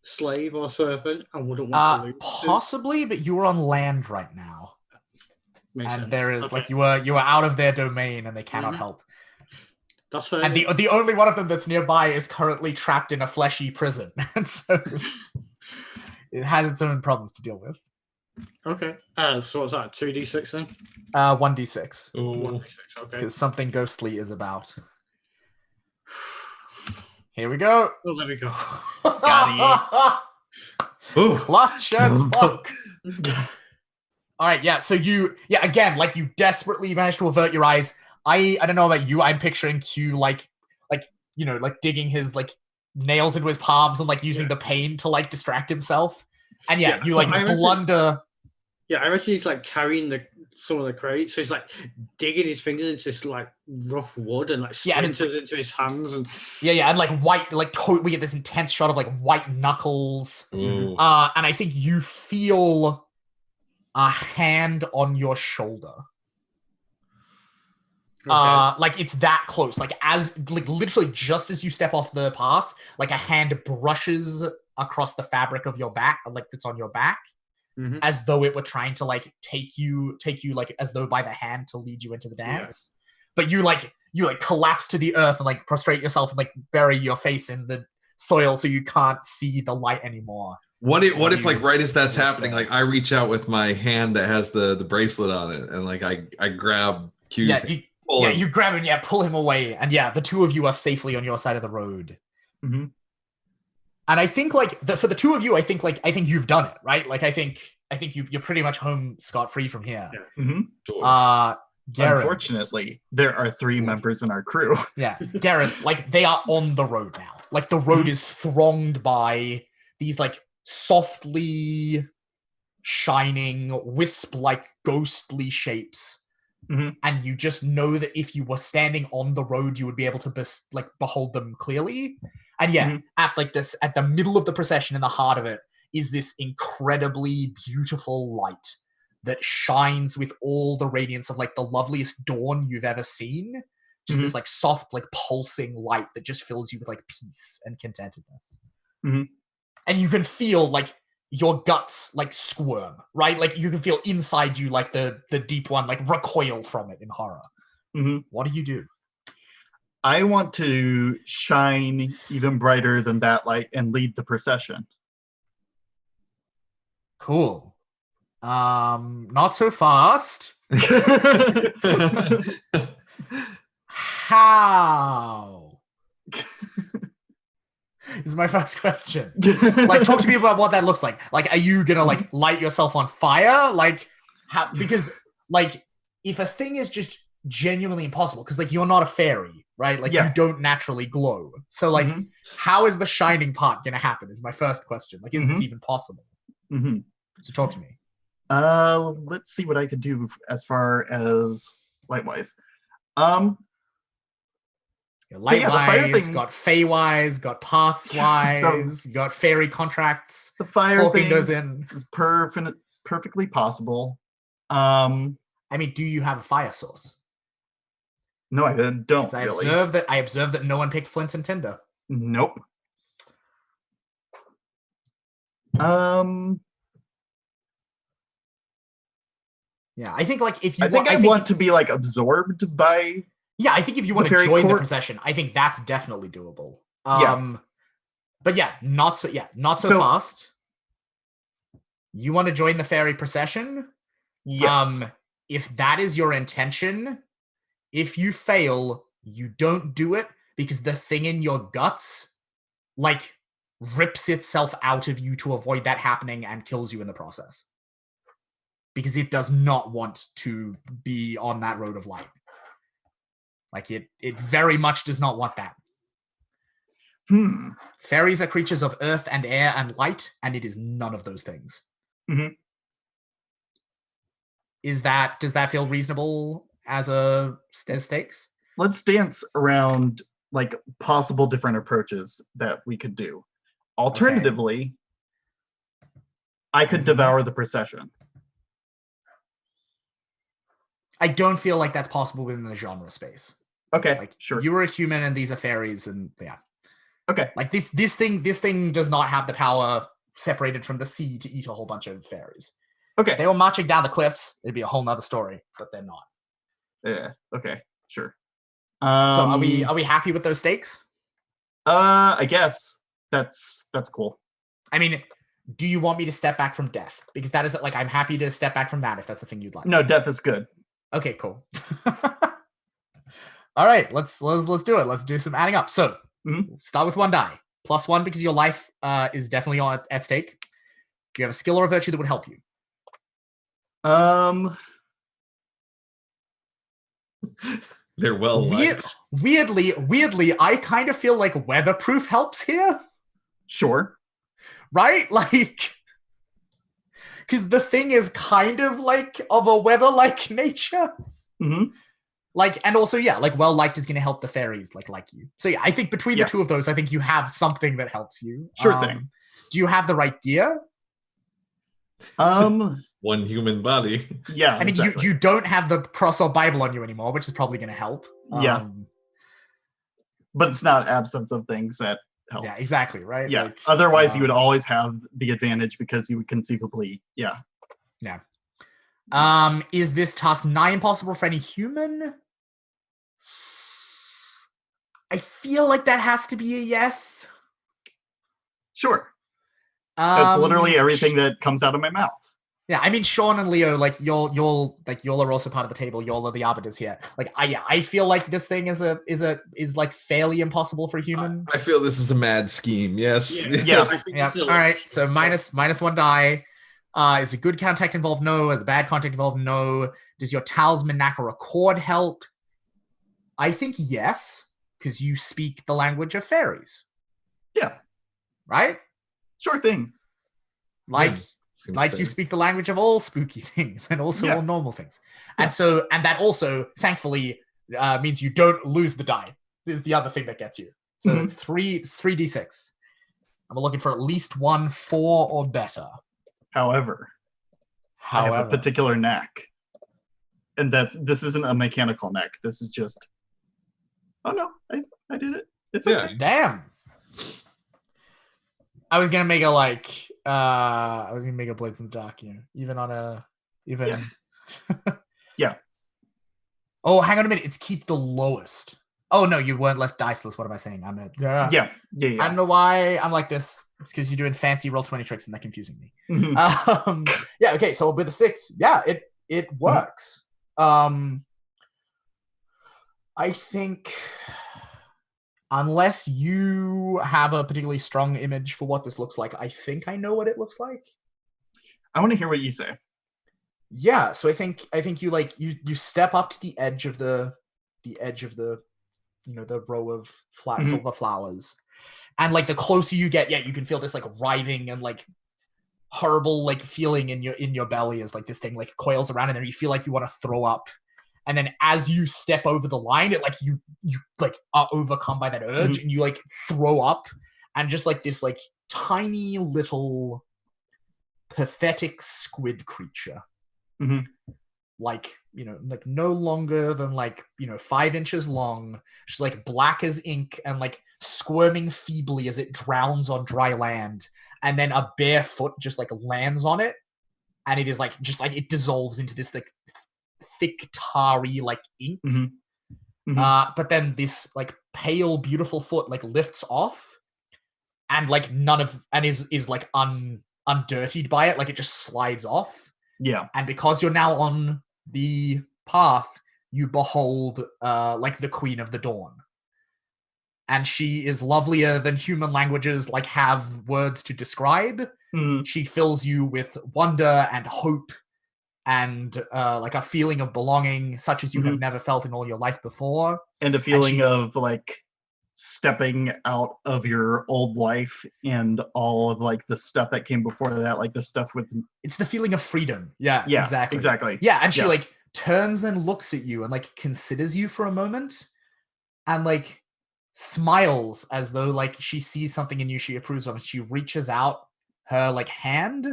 slave or servant and wouldn't want to lose? Possibly, but you are on land right now. Makes and sense. there is Okay. like you are out of their domain and they cannot help. That's fair. And the only one of them that's nearby is currently trapped in a fleshy prison. And so it has its own problems to deal with. Okay. So what's that? 2d6 then? 1d6. Ooh. 1d6. Okay. Because something ghostly is about. Here we go. Oh, there we go. Ooh. Clutch as fuck. All right, yeah. So again, like you desperately managed to avert your eyes. I don't know about you. I'm picturing Q like digging his like nails into his palms and like using the pain to like distract himself. And you like blunder. Yeah, I reckon he's like carrying some of the crates. So he's like digging his fingers into this like rough wood and like splinters into his hands and and like white, like we get this intense shot of like white knuckles. Ooh. And I think you feel a hand on your shoulder. Okay. Like it's that close. Like literally just as you step off the path, like a hand brushes across the fabric of your back, like that's on your back, as though it were trying to like take you like as though by the hand to lead you into the dance. But you collapse to the earth and like prostrate yourself and like bury your face in the soil so you can't see the light anymore. What if like right as that's happening, like I reach out with my hand that has the bracelet on it, and like I grab Q's hand, you grab him, pull him away, and the two of you are safely on your side of the road. Mm-hmm. And I think like for the two of you, I think you've done it, right? Like I think you're pretty much home scot-free from here. Yeah. Mm-hmm. Sure. Unfortunately, there are 3 members in our crew. Yeah, Garrett, like they are on the road now. Like the road is thronged by these like softly shining, wisp-like ghostly shapes. And you just know that if you were standing on the road, you would be able to behold them clearly. And at the middle of the procession, in the heart of it, is this incredibly beautiful light that shines with all the radiance of like the loveliest dawn you've ever seen. Just this like soft, like pulsing light that just fills you with like peace and contentedness. And you can feel like your guts like squirm, right? Like you can feel inside you like the deep one like recoil from it in horror. What do you do? I want to shine even brighter than that light and lead the procession. Cool. Not so fast. How? Is my first question. Like, talk to me about what that looks like. Like, are you gonna like light yourself on fire? Like, how? Because like, if a thing is just genuinely impossible, because like you're not a fairy, right? Like you don't naturally glow. So like, how is the shining part gonna happen? Is my first question. Like, is this even possible? So talk to me. Let's see what I could do as far as light-wise. Light-wise, got fey-wise, got paths-wise, you got fairy contracts. The fire thing goes in. Is perfectly possible. I mean, do you have a fire source? No, I don't I really. I observed that no one picked flint and tinder. Nope. Yeah, I think like if you I want to be like absorbed by. Yeah, I think if you want to join the procession, I think that's definitely doable. But not so fast. You want to join the fairy procession? Yes. If that is your intention, if you fail, you don't do it because the thing in your guts like rips itself out of you to avoid that happening and kills you in the process. Because it does not want to be on that road of light. Like it very much does not want that. Fairies are creatures of earth and air and light, and it is none of those things. Does that feel reasonable as stakes? Let's dance around like possible different approaches that we could do. Alternatively, I could devour the procession. I don't feel like that's possible within the genre space. Okay, Like sure. you are a human and these are fairies, and yeah. Okay. Like this thing does not have the power separated from the sea to eat a whole bunch of fairies. Okay. If they were marching down the cliffs, it'd be a whole nother story, but they're not. Yeah. Okay. Sure. So are we happy with those stakes? I guess that's cool. I mean, do you want me to step back from death? Because that is like, I'm happy to step back from that if that's the thing you'd like. No, death is good. Okay, cool. All right, let's do it. Let's do some adding up. So start with 1 die. +1 because your life is definitely at stake. Do you have a skill or a virtue that would help you? They're well liked. Weirdly, I kind of feel like weatherproof helps here. Sure. Right? Like, because the thing is kind of like of a weather-like nature. Like, and also, yeah, like well-liked is going to help the fairies like you. So yeah, I think between the two of those, I think you have something that helps you. Sure thing. Do you have the right gear? One human body. Yeah. I mean, exactly. you don't have the cross or Bible on you anymore, which is probably going to help. Yeah. But it's not absence of things that helps. Yeah, exactly, right? Yeah. Like, otherwise, you would always have the advantage because you would conceivably, yeah. Yeah. Is this task nigh impossible for any human? I feel like that has to be a yes. Sure. That's literally everything that comes out of my mouth. Yeah, I mean, Sean and Leo, like y'all are also part of the table. Y'all are the arbiters here. Like, I feel like this thing is like fairly impossible for a human. I feel this is a mad scheme. Yes. Yes. Yeah. All right. So minus 1 die. Is a good contact involved? No. Is the bad contact involved? No. Does your talisman knack or accord help? I think yes, because you speak the language of fairies. Yeah. Right? Sure thing. Like you speak the language of all spooky things and also all normal things. And that also, thankfully, means you don't lose the die. This is the other thing that gets you. So it's 3d6. And we're looking for at least 1 4 or better. However, I have a particular knack. And this isn't a mechanical knack. This is just, oh no, I did it. It's okay. Damn. I was gonna make a Blades in the Dark, even on a Yeah. Oh, hang on a minute. It's keep the lowest. Oh no, you weren't left diceless. What am I saying? Yeah. I don't know why I'm like this. It's because you're doing fancy Roll20 tricks and they're confusing me. Yeah. Okay. So with a 6, yeah, it works. I think. Unless you have a particularly strong image for what this looks like, I think I know what it looks like. I want to hear what you say. Yeah, so I think you step up to the edge of the the row of silver flowers, and like the closer you get, you can feel this like writhing and like horrible like feeling in your belly as like this thing like coils around in there. You feel like you want to throw up. And then as you step over the line, it like you like are overcome by that urge and you like throw up, and just like this like tiny little pathetic squid creature. Like, like no longer than like, 5 inches long, just like black as ink and like squirming feebly as it drowns on dry land. And then a bare foot just like lands on it. And it is like, just like it dissolves into this like thick tarry like ink. But then this like pale beautiful foot like lifts off and like is like undirtied by it, like it just slides off. And because you're now on the path, you behold like the Queen of the Dawn, and she is lovelier than human languages like have words to describe. She fills you with wonder and hope and like a feeling of belonging such as you have never felt in all your life before. And a feeling of like stepping out of your old life and all of like the stuff that came before that, like the stuff with... It's the feeling of freedom. Yeah, exactly. Yeah, and she like turns and looks at you and like considers you for a moment and like smiles as though like she sees something in you she approves of, and she reaches out her like hand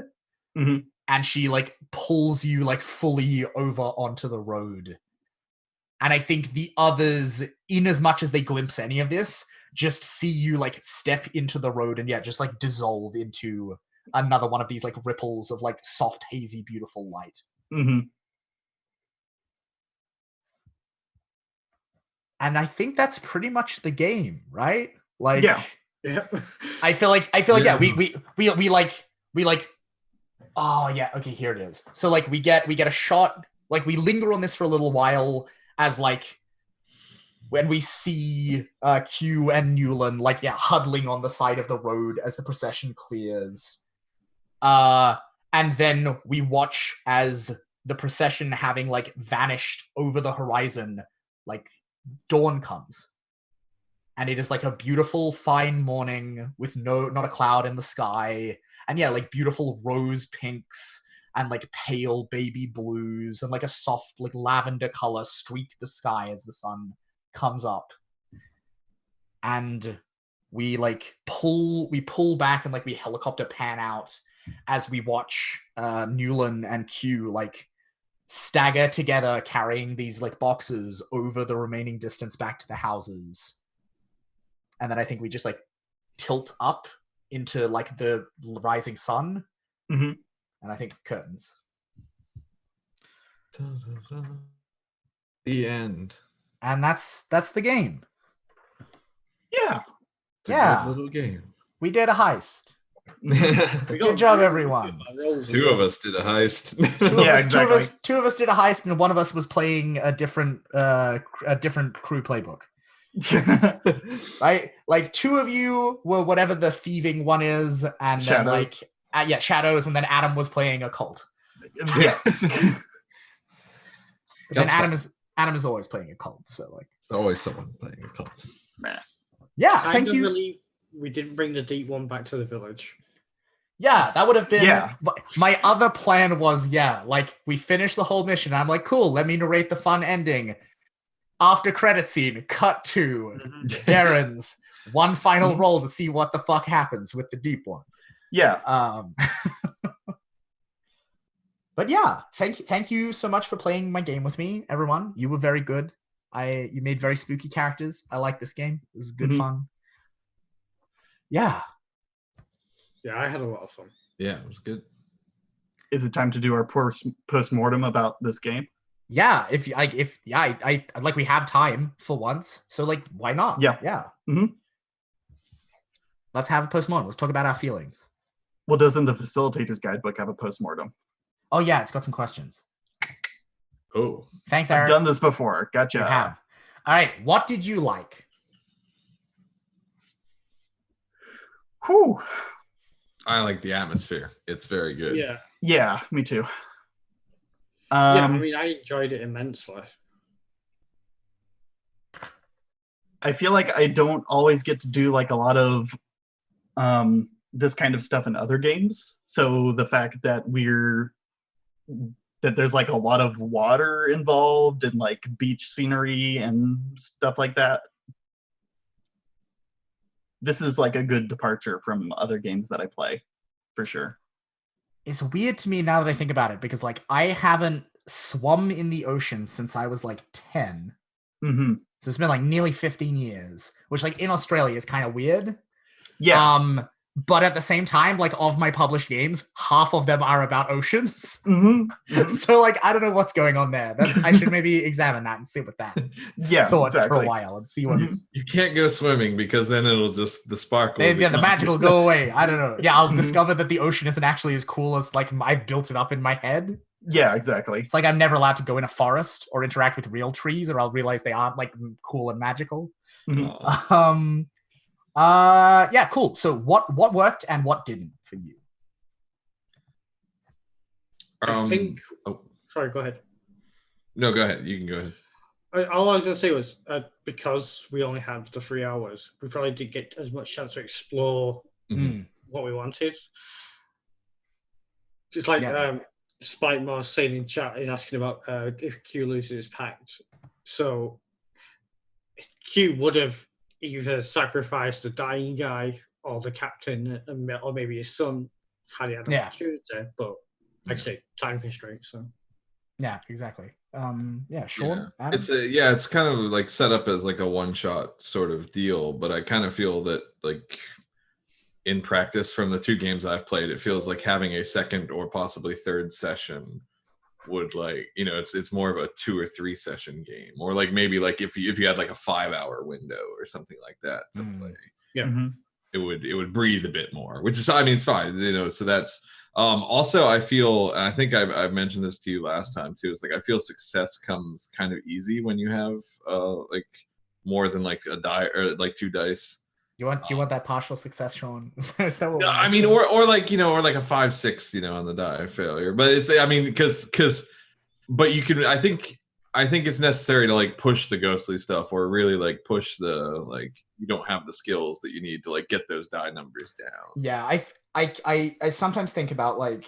and she like pulls you like fully over onto the road. And I think the others, in as much as they glimpse any of this, just see you like step into the road and just like dissolve into another one of these like ripples of like soft, hazy, beautiful light. Mm-hmm. And I think that's pretty much the game, right? Like, Yeah. I feel like we like. Oh yeah, okay, here it is. So like we get a shot. Like we linger on this for a little while as like when we see Q and Newland like huddling on the side of the road as the procession clears. And then we watch as the procession having like vanished over the horizon, like dawn comes. And it is like a beautiful fine morning with not a cloud in the sky. And like beautiful rose pinks and like pale baby blues and like a soft like lavender color streak the sky as the sun comes up. And we like pull back and like we helicopter pan out as we watch Newland and Q like stagger together carrying these like boxes over the remaining distance back to the houses. And then I think we just like tilt up into like the rising sun. Mm-hmm. And I think curtains. The end. And that's the game. Yeah. It's a good little game. We did a heist. Two Good job, everyone. of us did a heist. Exactly. Two of us did a heist, and one of us was playing a different crew playbook. Right? Like two of you were whatever the thieving one is, and Shadows. then like Shadows, and then Adam was playing a cult. Yeah. But then Adam is always playing a cult, so like There's always someone playing a cult. Yeah, I thank you. Believe we didn't bring the deep one back to the village. Yeah, that would have been. Yeah. My other plan was, like we finish the whole mission. I'm like, cool. Let me narrate the fun ending. After credit scene, cut to Darren's one final roll to see what the fuck happens with the deep one. Yeah. But yeah, thank you so much for playing my game with me, everyone. You were very good. You made very spooky characters. I like this game. This is good fun. Yeah. Yeah, I had a lot of fun. Yeah, it was good. Is it time to do our post-mortem about this game? Yeah, I like we have time for once, so like why not? Yeah. Mm-hmm. Let's have a postmortem. Let's talk about our feelings. Well, doesn't the Facilitator's Guidebook have a postmortem? Oh yeah, it's got some questions. Oh, thanks, Eric. I've done this before. Gotcha. You have. All right, what did you like? Whew. I like the atmosphere. It's very good. Yeah, me too. I mean, I enjoyed it immensely. I feel like I don't always get to do like a lot of this kind of stuff in other games. So the fact that there's like a lot of water involved and like beach scenery and stuff like that. This is like a good departure from other games that I play, for sure. It's weird to me now that I think about it, because like I haven't swum in the ocean since I was like 10. Mm-hmm. So it's been like nearly 15 years, which like in Australia is kind of weird. Yeah. But at the same time, like of my published games, half of them are about oceans. Mm-hmm. So like I don't know what's going on there. I should maybe examine that and sit with that. Thought for a while and see what's. You can't go swimming because then it'll just the spark will the magic will go away. I don't know. Yeah, I'll discover that the ocean isn't actually as cool as like I've built it up in my head. Yeah, exactly. It's like I'm never allowed to go in a forest or interact with real trees, or I'll realize they aren't like cool and magical. Mm-hmm. Yeah, cool. So what worked and what didn't for you? I think. Sorry, go ahead. No, go ahead. You can go ahead. All I was going to say was because we only had the 3 hours, we probably didn't get as much chance to explore what we wanted. Just like Spike Moore saying in chat, is asking about if Q loses his pact. So Q would have either sacrificed the dying guy or the captain, or maybe his son had he had an opportunity. But like I say, time constraints. So Yeah, exactly. Sean, Yeah. Adam? It's kind of like set up as like a one-shot sort of deal, but I kind of feel that like in practice from the 2 games I've played, it feels like having a second or possibly third session would like, it's more of a 2 or 3 session game, or like maybe like if you had like a 5-hour window or something like that to play. Yeah. Mhm. It would breathe a bit more, which is, I mean, it's fine, so that's also I feel, and I think I've mentioned this to you last time too, it's like I feel success comes kind of easy when you have like more than like a die or like 2 dice. Do you want that partial success, Sean? Is that what No, we're I mean, missing? or like or like a 5-6 on the die failure, but it's, I mean, because but you can, I think it's necessary to like push the ghostly stuff, or really like push the, like, you don't have the skills that you need to like get those die numbers down. Yeah, I sometimes think about like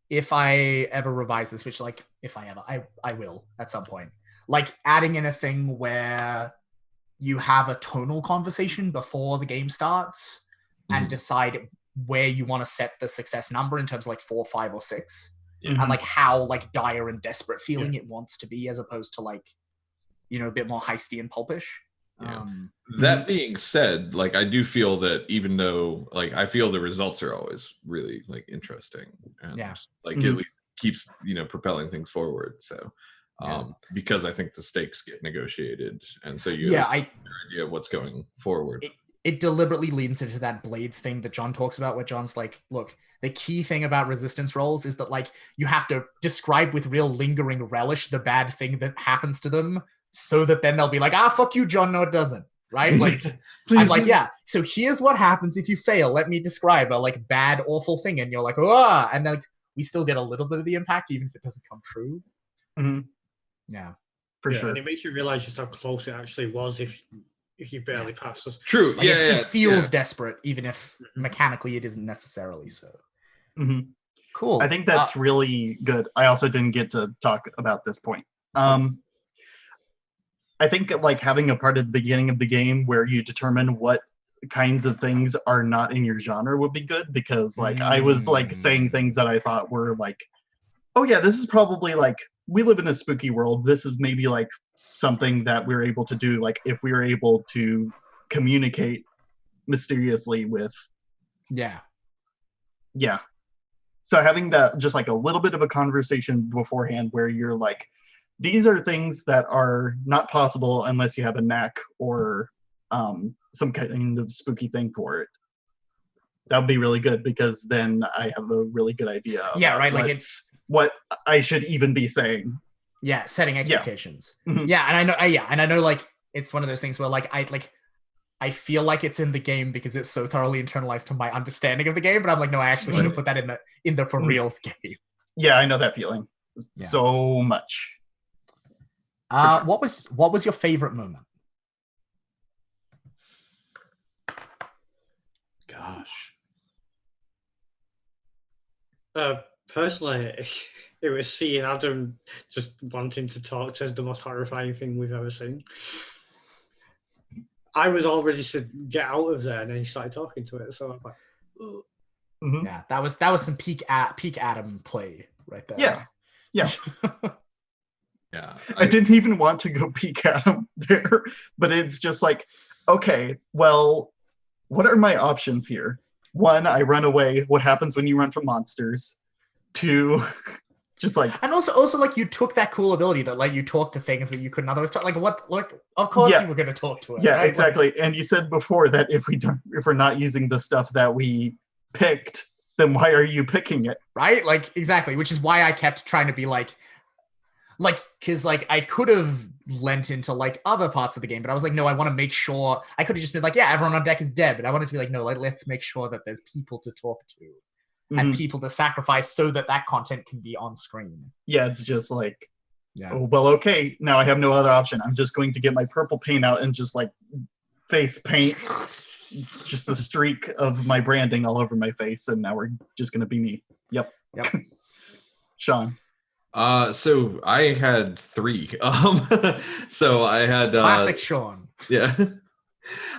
if I ever revise this, which like if I ever I will at some point, like adding in a thing where you have a tonal conversation before the game starts and decide where you want to set the success number in terms of like 4, 5, or 6. Yeah. And like how like dire and desperate feeling it wants to be, as opposed to like, a bit more heisty and pulpish. Yeah. That being said, like I do feel that even though like I feel the results are always really like interesting, and like it at least keeps propelling things forward. So because I think the stakes get negotiated, and so you have an idea of what's going forward. It deliberately leans into that blades thing that John talks about, where John's like, look, the key thing about resistance rolls is that like you have to describe with real lingering relish the bad thing that happens to them, so that then they'll be like, fuck you, John, no it doesn't. Right? Like I'm like, yeah, so here's what happens if you fail. Let me describe a like bad, awful thing, and you're like, and then like, we still get a little bit of the impact, even if it doesn't come true. Yeah. For sure. And it makes you realize just how close it actually was if you barely pass us. True. Like it feels desperate, even if mechanically it isn't necessarily so. Cool. I think that's really good. I also didn't get to talk about this point. I think like having a part at the beginning of the game where you determine what kinds of things are not in your genre would be good, because like I was like saying things that I thought were like, oh yeah, this is probably like, we live in a spooky world. This is maybe like something that we're able to do, like if we were able to communicate mysteriously with. Yeah. So having that, just like a little bit of a conversation beforehand where you're like, these are things that are not possible unless you have a knack or some kind of spooky thing for it. That would be really good, because then I have a really good idea. Like it's what I should even be saying. Yeah, setting expectations. Yeah, and I know like it's one of those things where like I feel like it's in the game because it's so thoroughly internalized to my understanding of the game, but I'm like, no, I actually should have put that in the for reals game. Yeah, I know that feeling so much. Sure. What was your favorite moment? Gosh. Personally, it was seeing Adam just wanting to talk to us, the most horrifying thing we've ever seen. I was all ready to get out of there, and then he started talking to it. So I'm like, yeah, that was some peak Adam play right there. Yeah. Yeah, I didn't even want to go peek at him there, but it's just like, okay, well, what are my options here? 1, I run away. What happens when you run from monsters? 2, just like, and also like you took that cool ability that let you talk to things that you couldn't otherwise talk. Like what? Like of course you were going to talk to it. Yeah, right? exactly. Like, and you said before that if we're not using the stuff that we picked, then why are you picking it? Right? Like exactly, which is why I kept trying to be like, because like I could have lent into like other parts of the game, but I was like, no, I want to make sure. I could have just been like, yeah, everyone on deck is dead, but I wanted to be like, no, like let's make sure that there's people to talk to and people to sacrifice so that content can be on screen. Yeah, it's just like, oh, well, okay, now I have no other option. I'm just going to get my purple paint out and just like face paint just the streak of my branding all over my face, and now we're just going to be me. Yep. Sean. So I had 3. So I had classic Sean. Yeah.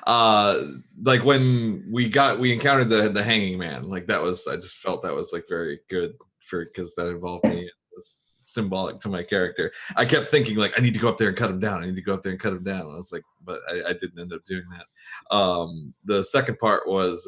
Like when we encountered the hanging man, like that was, I just felt that was like very good because that involved me. It was symbolic to my character. I kept thinking like, I need to go up there and cut him down. I need to go up there and cut him down. I was like, but I didn't end up doing that. The second part was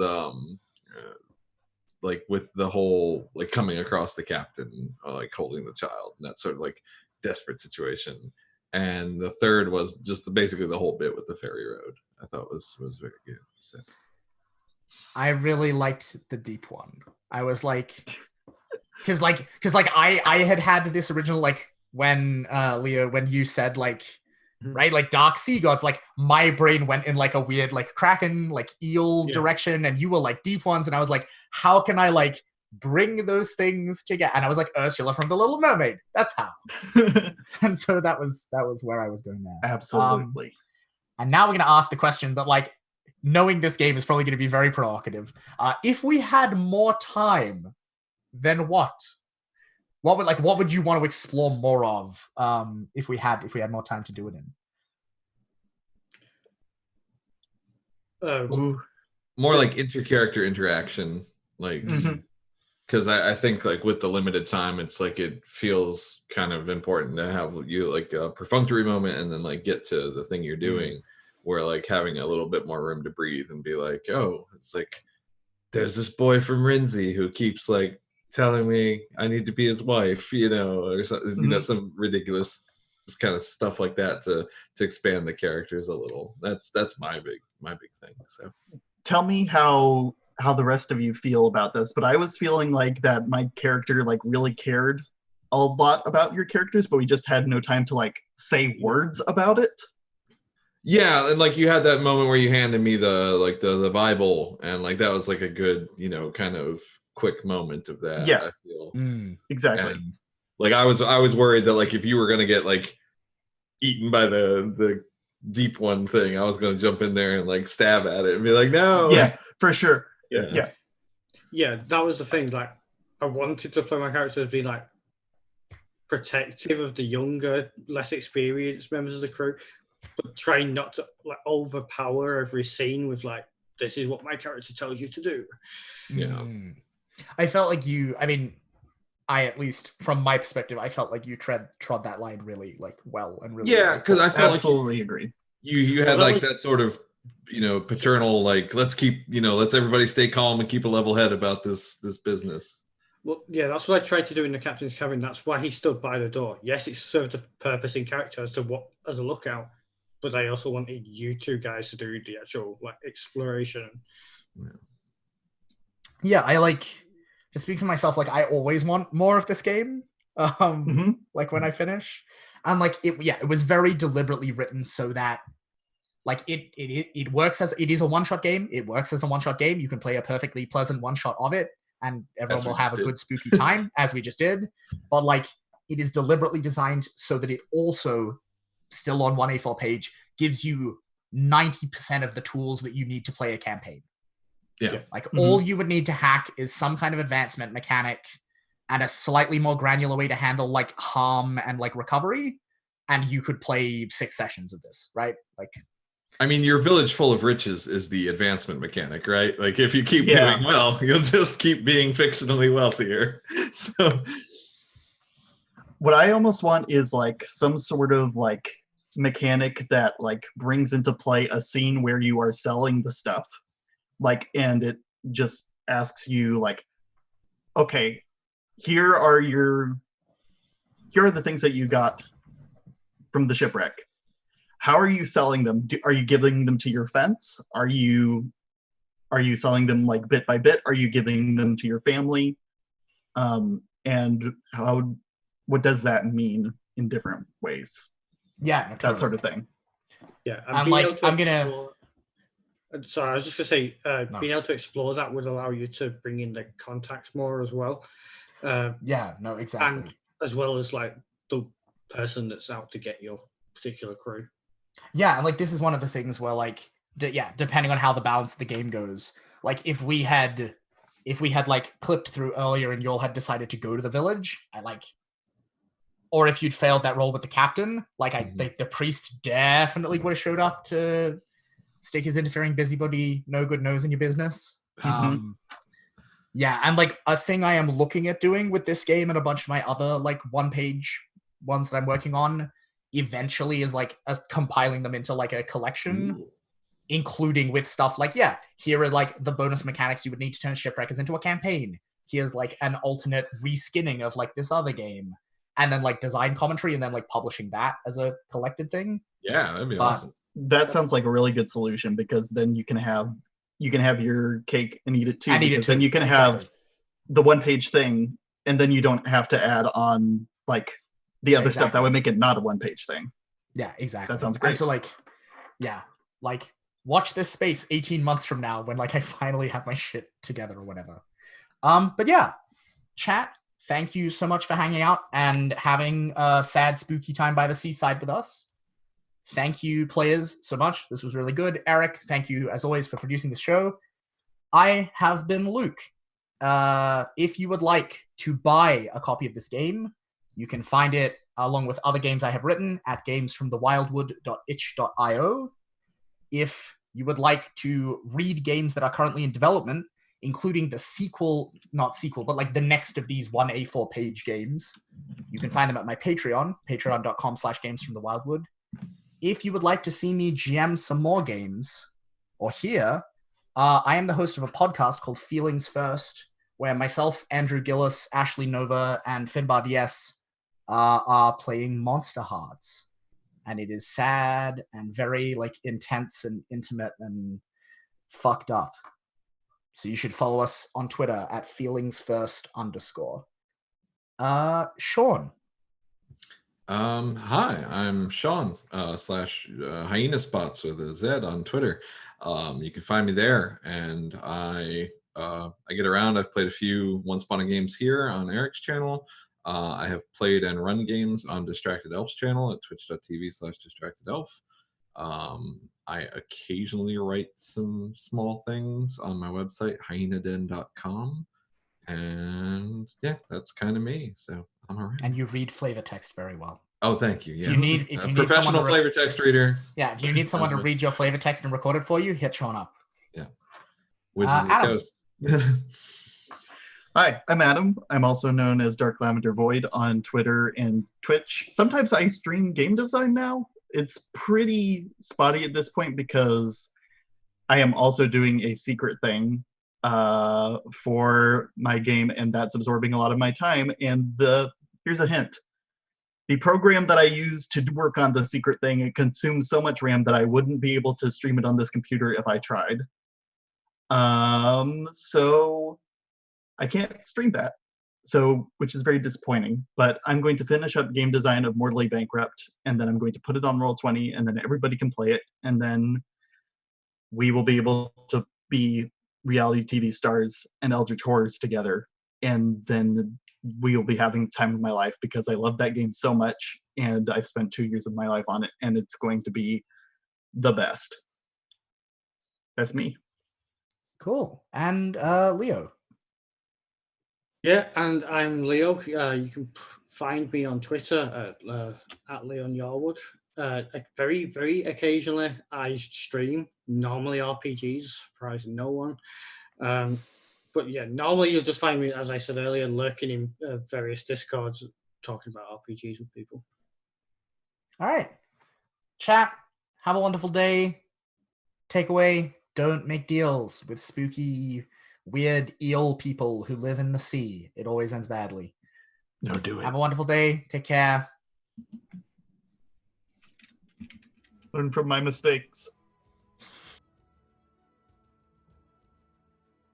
like with the whole like coming across the captain, like holding the child, and that sort of like desperate situation. And the third was just basically the whole bit with the ferry road. I thought was very good. So. I really liked the deep one. I was like, because I had this original, like when Leo, when you said like, right, like dark sea gods, like my brain went in like a weird like kraken like eel direction, and you were like deep ones, and I was like, how can I like bring those things together? And I was like, Ursula from The Little Mermaid. That's how. And so that was where I was going there. Absolutely. And now we're going to ask the question that, like, knowing this game is probably going to be very provocative. If we had more time, then what? What would you want to explore more of if we had more time to do it in? More like inter-character interaction, like. Because I think like with the limited time, it's like it feels kind of important to have you like a perfunctory moment and then like get to the thing you're doing, where like having a little bit more room to breathe and be like, oh, it's like there's this boy from Rinzi who keeps like telling me I need to be his wife, you know, or something, you know, some ridiculous kind of stuff like that to expand the characters a little. That's my big thing. So tell me how the rest of you feel about this, but I was feeling like that my character like really cared a lot about your characters, but we just had no time to like say words about it. Yeah, and like you had that moment where you handed me the Bible, and like that was like a good, you know, kind of quick moment of that. Yeah, I feel. Exactly. And, like I was worried that like if you were gonna get like eaten by the deep one thing, I was gonna jump in there and like stab at it and be like, no. Yeah, for sure. Yeah, that was the thing. Like, I wanted to play my character as being like protective of the younger, less experienced members of the crew, but trying not to like overpower every scene with like, this is what my character tells you to do. Yeah. I felt like I, at least from my perspective, I felt like you trod that line really like well and really. Yeah, because I felt absolutely agree. You had like that sort of, you know, paternal, like let's everybody stay calm and keep a level head about this business. Well, yeah, that's what I tried to do in the captain's cabin. That's why he stood by the door. Yes, it served a purpose in character as a lookout, but I also wanted you two guys to do the actual like exploration. Yeah, I like to speak for myself. Like I always want more of this game. Like when I finish, and like it was very deliberately written so that. Like it works as it is a one-shot game. It works as a one-shot game. You can play a perfectly pleasant one-shot of it, and everyone will have a good spooky time, as we just did. But like it is deliberately designed so that it also, still on one A4 page, gives you 90% of the tools that you need to play a campaign. Yeah. Like all you would need to hack is some kind of advancement mechanic and a slightly more granular way to handle like harm and like recovery, and you could play 6 sessions of this, right? Like. I mean, your village full of riches is the advancement mechanic, right? Like, if you keep doing well, you'll just keep being fictionally wealthier. So, what I almost want is like some sort of like mechanic that like brings into play a scene where you are selling the stuff, like, and it just asks you like, okay, here are the things that you got from the shipwreck. How are you selling them? Are you giving them to your fence? Are you selling them like bit by bit? Are you giving them to your family? And what does that mean in different ways? Yeah, no, totally. That sort of thing. Yeah, Sorry, I was just gonna say, being able to explore that would allow you to bring in the contacts more as well. Exactly. And as well as like the person that's out to get your particular crew. Yeah, and like this is one of the things where like depending on how the balance of the game goes, like if we had like clipped through earlier and y'all had decided to go to the village, or if you'd failed that role with the captain, like the priest definitely would have showed up to stick his interfering busybody no good nose in your business. Mhm. Yeah, and like a thing I am looking at doing with this game and a bunch of my other like one-page ones that I'm working on eventually is like compiling them into like a collection, Ooh. including with stuff like, yeah, here are like the bonus mechanics you would need to turn Shipbreakers into a campaign. Here's like an alternate reskinning of like this other game, and then like design commentary, and then like publishing that as a collected thing. Yeah, that'd be But- awesome. That sounds like a really good solution, because then you can have your cake and eat it too. And eat it Because then too, you can have exactly. the one-page thing, and then you don't have to add on like the other stuff that Exactly. would make it not a one-page thing. Yeah, exactly. That sounds And great. so like, yeah, like watch this space 18 months from now when like I finally have my shit together or whatever. But yeah, chat, thank you so much for hanging out and having a sad, spooky time by the seaside with us. Thank you, players, so much. This was really good. Eric, thank you as always for producing the show. I have been Luke. If you would like to buy a copy of this game, you can find it along with other games I have written at gamesfromthewildwood.itch.io. If you would like to read games that are currently in development, including the sequel, not sequel, but like the next of these 1 A4 page games, you can find them at my Patreon, patreon.com/gamesfromthewildwood. If you would like to see me GM some more games, or hear, I am the host of a podcast called Feelings First, where myself, Andrew Gillis, Ashley Nova, and Finbar DS are playing Monster Hearts. And it is sad and very like intense and intimate and fucked up. So you should follow us on Twitter at feelingsfirst_. Sean. Hi, I'm Sean slash Hyena Spots with a Z on Twitter. You can find me there, and I get around. I've played a few One Spawn games here on Eric's channel. I have played and run games on Distracted Elf's channel at twitch.tv/distractedelf. I occasionally write some small things on my website, hyenaden.com. And yeah, that's kind of me. So I'm all right. And you read flavor text very well. Oh, thank you. If Yes. you need someone professional to flavor text reader. Yeah, if you need someone to That's read your flavor text and record it for you, hit Sean up. Wizards of the Adam. Coast. Hi, I'm Adam. I'm also known as Dark Lavender Void on Twitter and Twitch. Sometimes I stream game design now. It's pretty spotty at this point because I am also doing a secret thing for my game, and that's absorbing a lot of my time. And here's a hint. The program that I use to work on the secret thing, it consumes so much RAM that I wouldn't be able to stream it on this computer if I tried. So I can't stream that, which is very disappointing. But I'm going to finish up game design of Mortally Bankrupt, and then I'm going to put it on Roll20, and then everybody can play it, and then we will be able to be reality TV stars and Eldritch Horrors together, and then we'll be having the time of my life because I love that game so much, and I've spent 2 years of my life on it, and it's going to be the best. That's me. Cool. And Leo. Yeah, and I'm Leo. You can find me on Twitter at Leon Yarwood. Very, very occasionally I stream, normally RPGs, surprising no one. But yeah, normally you'll just find me, as I said earlier, lurking in various Discords talking about RPGs with people. All right. Chat, have a wonderful day. Takeaway, don't make deals with spooky, weird eel people who live in the sea. It always ends badly. No, do it. Have a wonderful day. Take care. Learn from my mistakes.